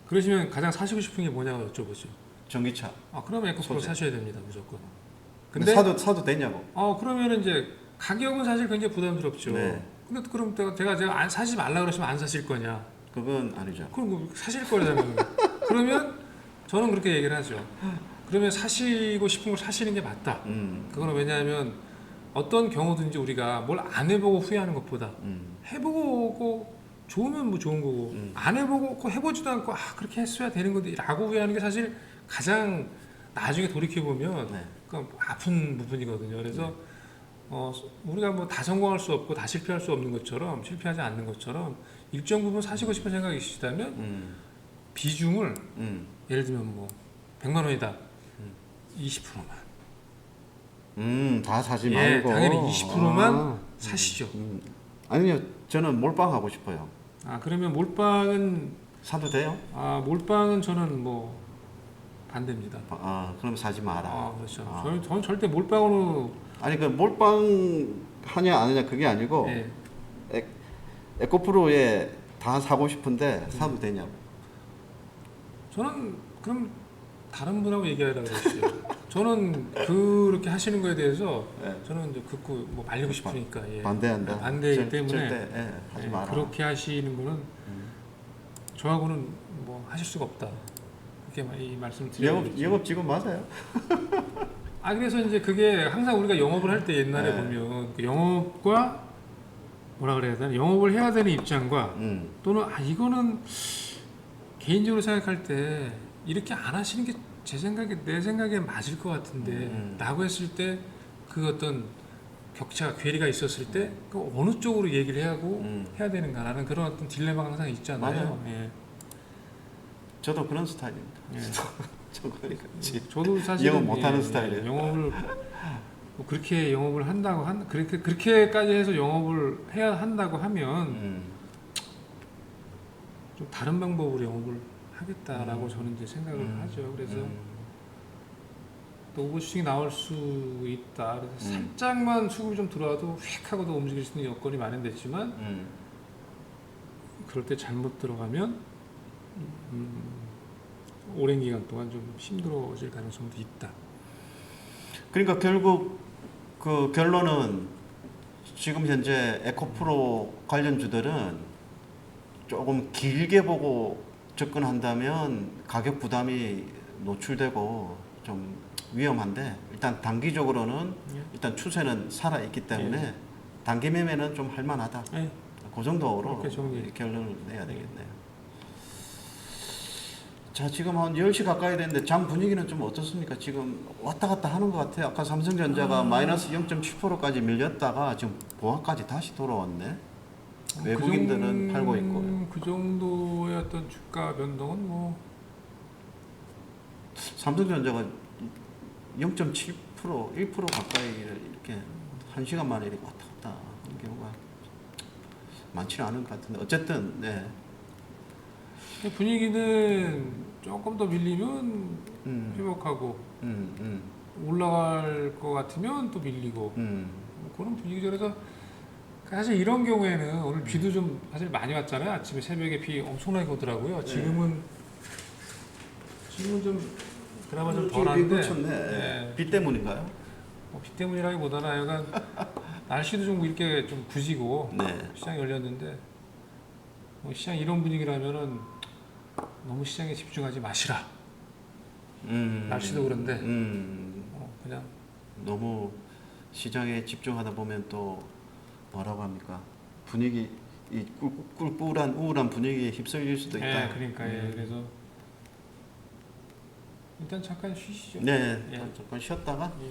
그러시면 가장 사시고 싶은 게 뭐냐고 여쭤보죠. 전기차. 그러면 에코프로 소재. 사셔야 됩니다, 무조건. 근데 사도 되냐고. 그러면 이제 가격은 사실 굉장히 부담스럽죠. 네. 근데 그럼 제가 안 사지 말라 그러시면 안 사실 거냐? 그건 아니죠. 그럼 뭐 사실 거잖아요. 그러면 저는 그렇게 얘기를 하죠. 그러면 사시고 싶은 걸 사시는 게 맞다. 그거는 왜냐하면 어떤 경우든지 우리가 뭘 안 해보고 후회하는 것보다 해보고 좋으면 뭐 좋은 거고 안 해보고 해보지도 않고 그렇게 했어야 되는 건데 라고 후회하는 게 사실 가장 나중에 돌이켜보면 네. 아픈 부분이거든요. 그래서 우리가 뭐 다 성공할 수 없고 다 실패할 수 없는 것처럼 실패하지 않는 것처럼 일정 부분 사시고 싶은 생각이 있으시다면 비중을 예를 들면 뭐 100만 원이다. 20%만. 다 사지 예, 말고. 당연히 20%만 사시죠. 아니요, 저는 몰빵 하고 싶어요. 그러면 몰빵은 사도 돼요? 몰빵은 저는 뭐 반대입니다. 그럼 사지 마라. 그렇죠. 저는 절대 몰빵으로 아니 그 몰빵 하냐 안 하냐 그게 아니고 예. 에코프로에 다 사고 싶은데 사도 되냐고. 저는 그럼 다른 분하고 얘기하라고 그랬어요. 저는 그렇게 하시는 거에 대해서 저는 이제 듣고 뭐 말리고 싶으니까 반대한다. 반대이기 때문에 절대 하지 마라. 그렇게 하시는 분은 저하고는 뭐 하실 수가 없다. 그렇게 이 말씀 드려요. 영업직원 맞아요? 그래서 이제 그게 항상 우리가 영업을 할 때 옛날에 보면 그 영업과 뭐라 그래야 되나 영업을 해야 되는 입장과 또는 이거는 개인적으로 생각할 때 이렇게 안 하시는 게 내 생각에 맞을 것 같은데 라고 했을 때 그 어떤 격차가 괴리가 있었을 때 그 어느 쪽으로 얘기를 해야 되는가라는 그런 어떤 딜레마가 항상 있잖아요. 맞아요. 예. 저도 그런 스타일입니다. 예. 저도 사실 영업 못하는 스타일이에요. 영업을 뭐 그렇게 영업을 한다고 그렇게까지 해서 영업을 해야 한다고 하면 좀 다른 방법으로 영업을 하겠다라고 저는 이제 생각을 하죠. 그래서 또 오버슈팅이 나올 수 있다. 그래서 살짝만 수급이 좀 들어와도 휙 하고 더 움직일 수 있는 여건이 마련됐지만 그럴 때 잘못 들어가면 오랜 기간 동안 좀 힘들어질 가능성도 있다. 그러니까 결국 그 결론은 지금 현재 에코프로 관련주들은 조금 길게 보고 접근한다면 가격 부담이 노출되고 좀 위험한데 일단 단기적으로는 일단 추세는 살아 있기 때문에 단기 매매는 좀 할만하다. 그 정도로 결론을 내야 되겠네요. 자, 지금 한 10시 가까이 됐는데 장 분위기는 좀 어떻습니까? 지금 왔다 갔다 하는 것 같아요. 아까 삼성전자가 마이너스 0.7%까지 밀렸다가 지금 보합까지 다시 돌아왔네. 외국인들은 팔고 있고요. 그 정도의 어떤 주가 변동은 뭐 삼성전자가 0.7% 1% 가까이를 이렇게 1시간 만에 이렇게 왔다 갔다 하는 경우가 많지는 않은 것 같은데 어쨌든 분위기는 조금 더 밀리면 회복하고 올라갈 것 같으면 또 밀리고 뭐 그런 분위기죠. 그래서 사실 이런 경우에는 오늘 비도 좀 사실 많이 왔잖아요. 아침에 새벽에 비 엄청나게 오더라고요. 지금은 좀 그나마 좀 덜한데 비 때문인가요? 비 때문이라기보다는 약간 날씨도 좀 이렇게 좀 부지고 시장이 열렸는데 뭐 시장 이런 분위기라면은 너무 시장에 집중하지 마시라. 날씨도 그런데 음. 그냥 너무 시장에 집중하다 보면 또 뭐라고 합니까? 분위기 이 꿀꿀한 우울한 분위기에 휩쓸릴 수도 있다. 예, 그러니까 예, 그래서 일단 잠깐 쉬시죠. 네, 예. 잠깐 쉬었다가 예.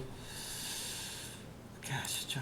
이렇게 하시죠.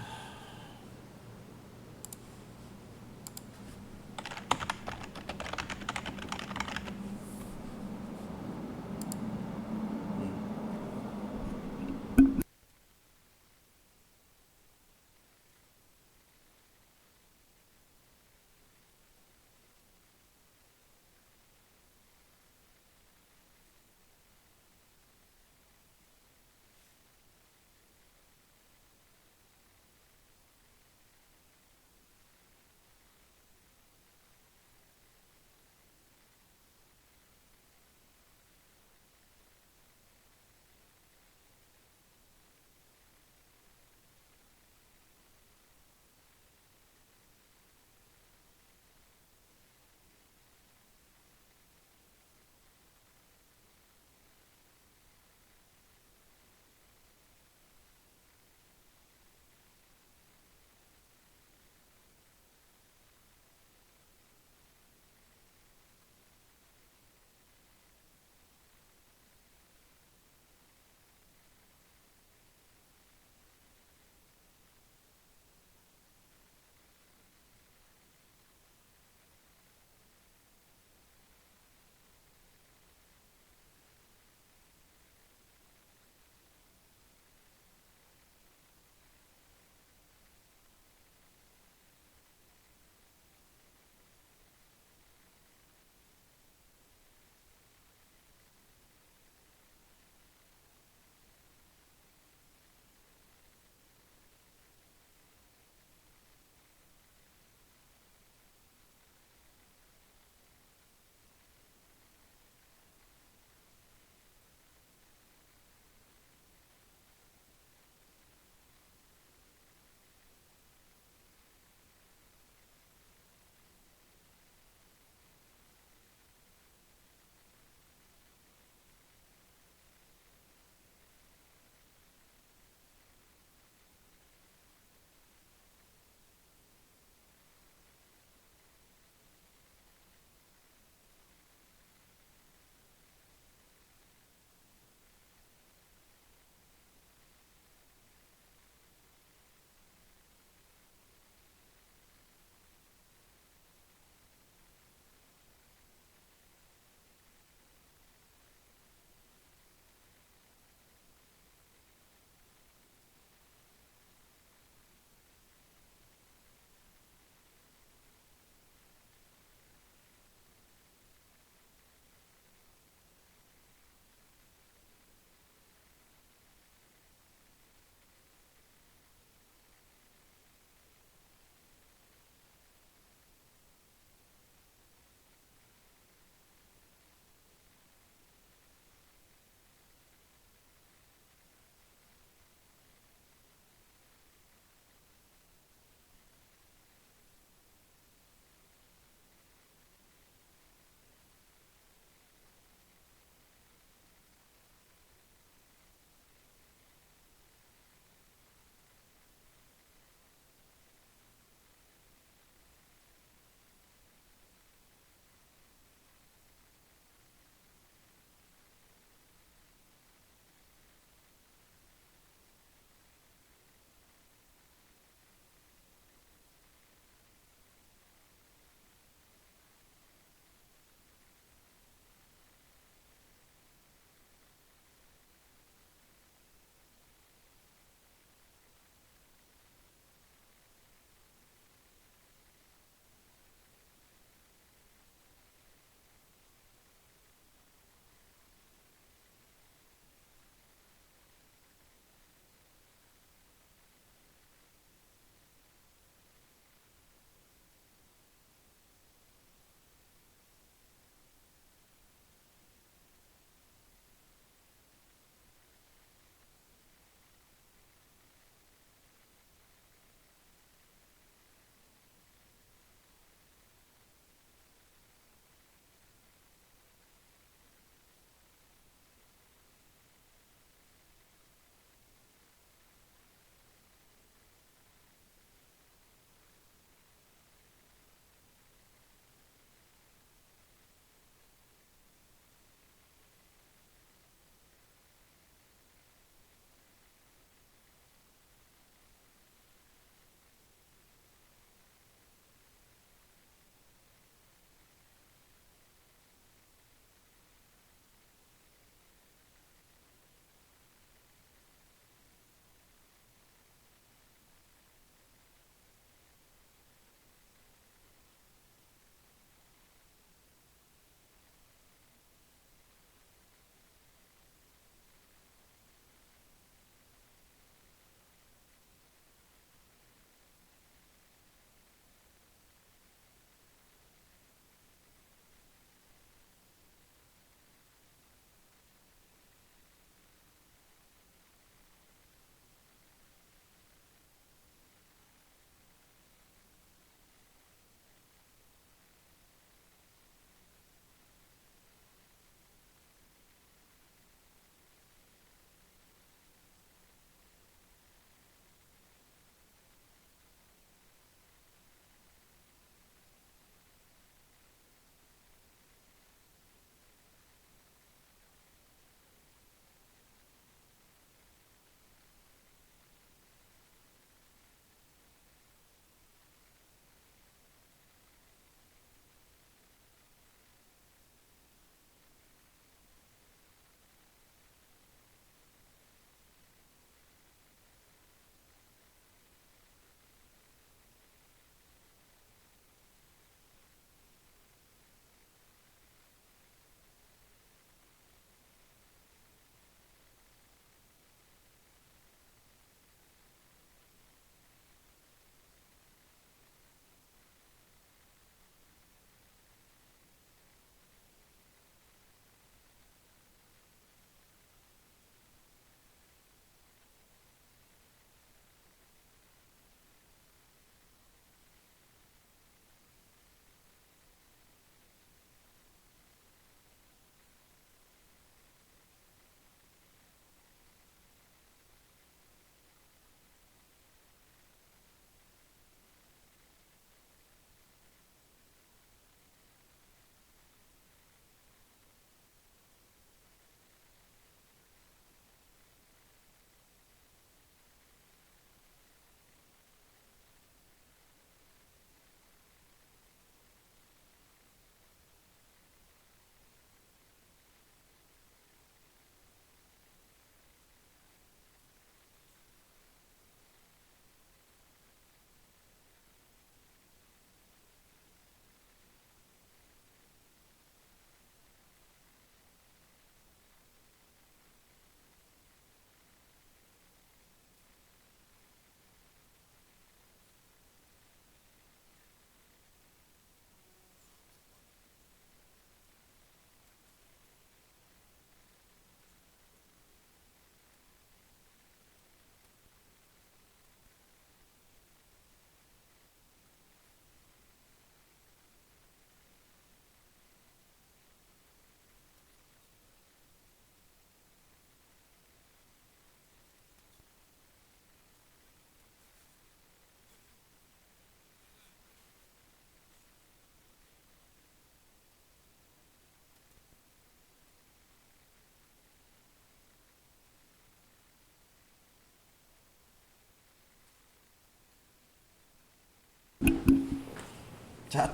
자,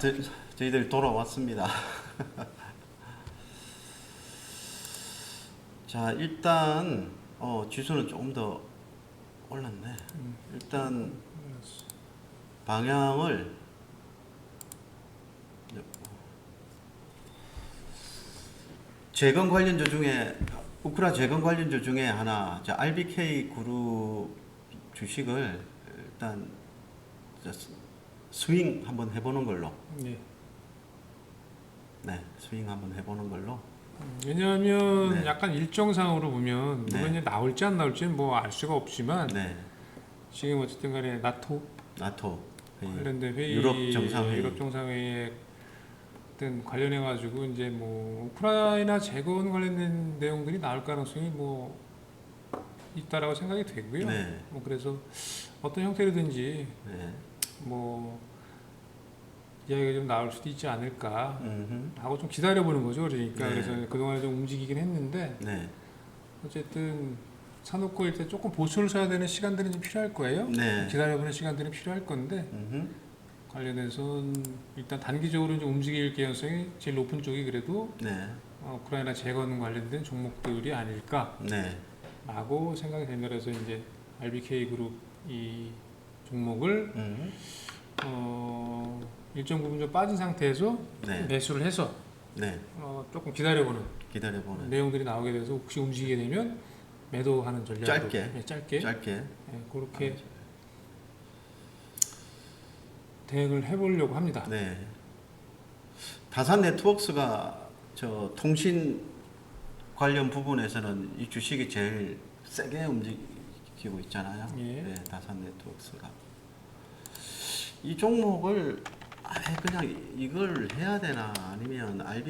저희들 돌아왔습니다. 자, 일단 지수는 조금 더 올랐네. 일단 방향을 재건 관련주 중에 우크라 재건 관련주 중에 하나, 자, RBK 그룹 주식을 일단 스윙 한번 해보는 걸로. 예. 네, 스윙 한번 해보는 걸로. 왜냐하면 네. 약간 일정상으로 보면 네. 물론 이제 나올지 안 나올지는 뭐 알 수가 없지만 네, 지금 어쨌든 간에 나토 회의, 관련된 회의, 유럽 정상회의. 유럽 정상회의에 어떤 관련해 가지고 이제 뭐 우크라이나 재건 관련된 내용들이 나올 가능성이 뭐 있다라고 생각이 되고요. 네. 뭐 그래서 어떤 형태로든지 네. 뭐 이야기가 좀 나올 수도 있지 않을까 음흠. 하고 좀 기다려보는 거죠. 그러니까 네. 그래서 그동안에 좀 움직이긴 했는데 네. 어쨌든 사놓고 일단 조금 보수를 서야 되는 시간들은 좀 필요할 거예요. 네. 기다려보는 시간들은 필요할 건데 음흠. 관련해서는 일단 단기적으로 좀 움직일 가능성이 제일 높은 쪽이 그래도 네. 우크라이나 재건 관련된 종목들이 아닐까라고 네. 생각이 됩니다. 그래서 이제 RBK 그룹 이 종목을 일정 부분 좀 빠진 상태에서 네. 매수를 해서 네. 조금 기다려보는 기다려보는. 내용들이 나오게 돼서 혹시 움직이게 되면 매도하는 전략으로 짧게. 짧게 짧게. 그렇게 대응을 해보려고 합니다. 네. 다산 네트워크스가 저 통신 관련 부분에서는 이 주식이 제일 세게 움직이고 있잖아요. 예. 네, 다산 네트워크스가. 이 종목을 아예 그냥 이걸 해야 되나 아니면 RB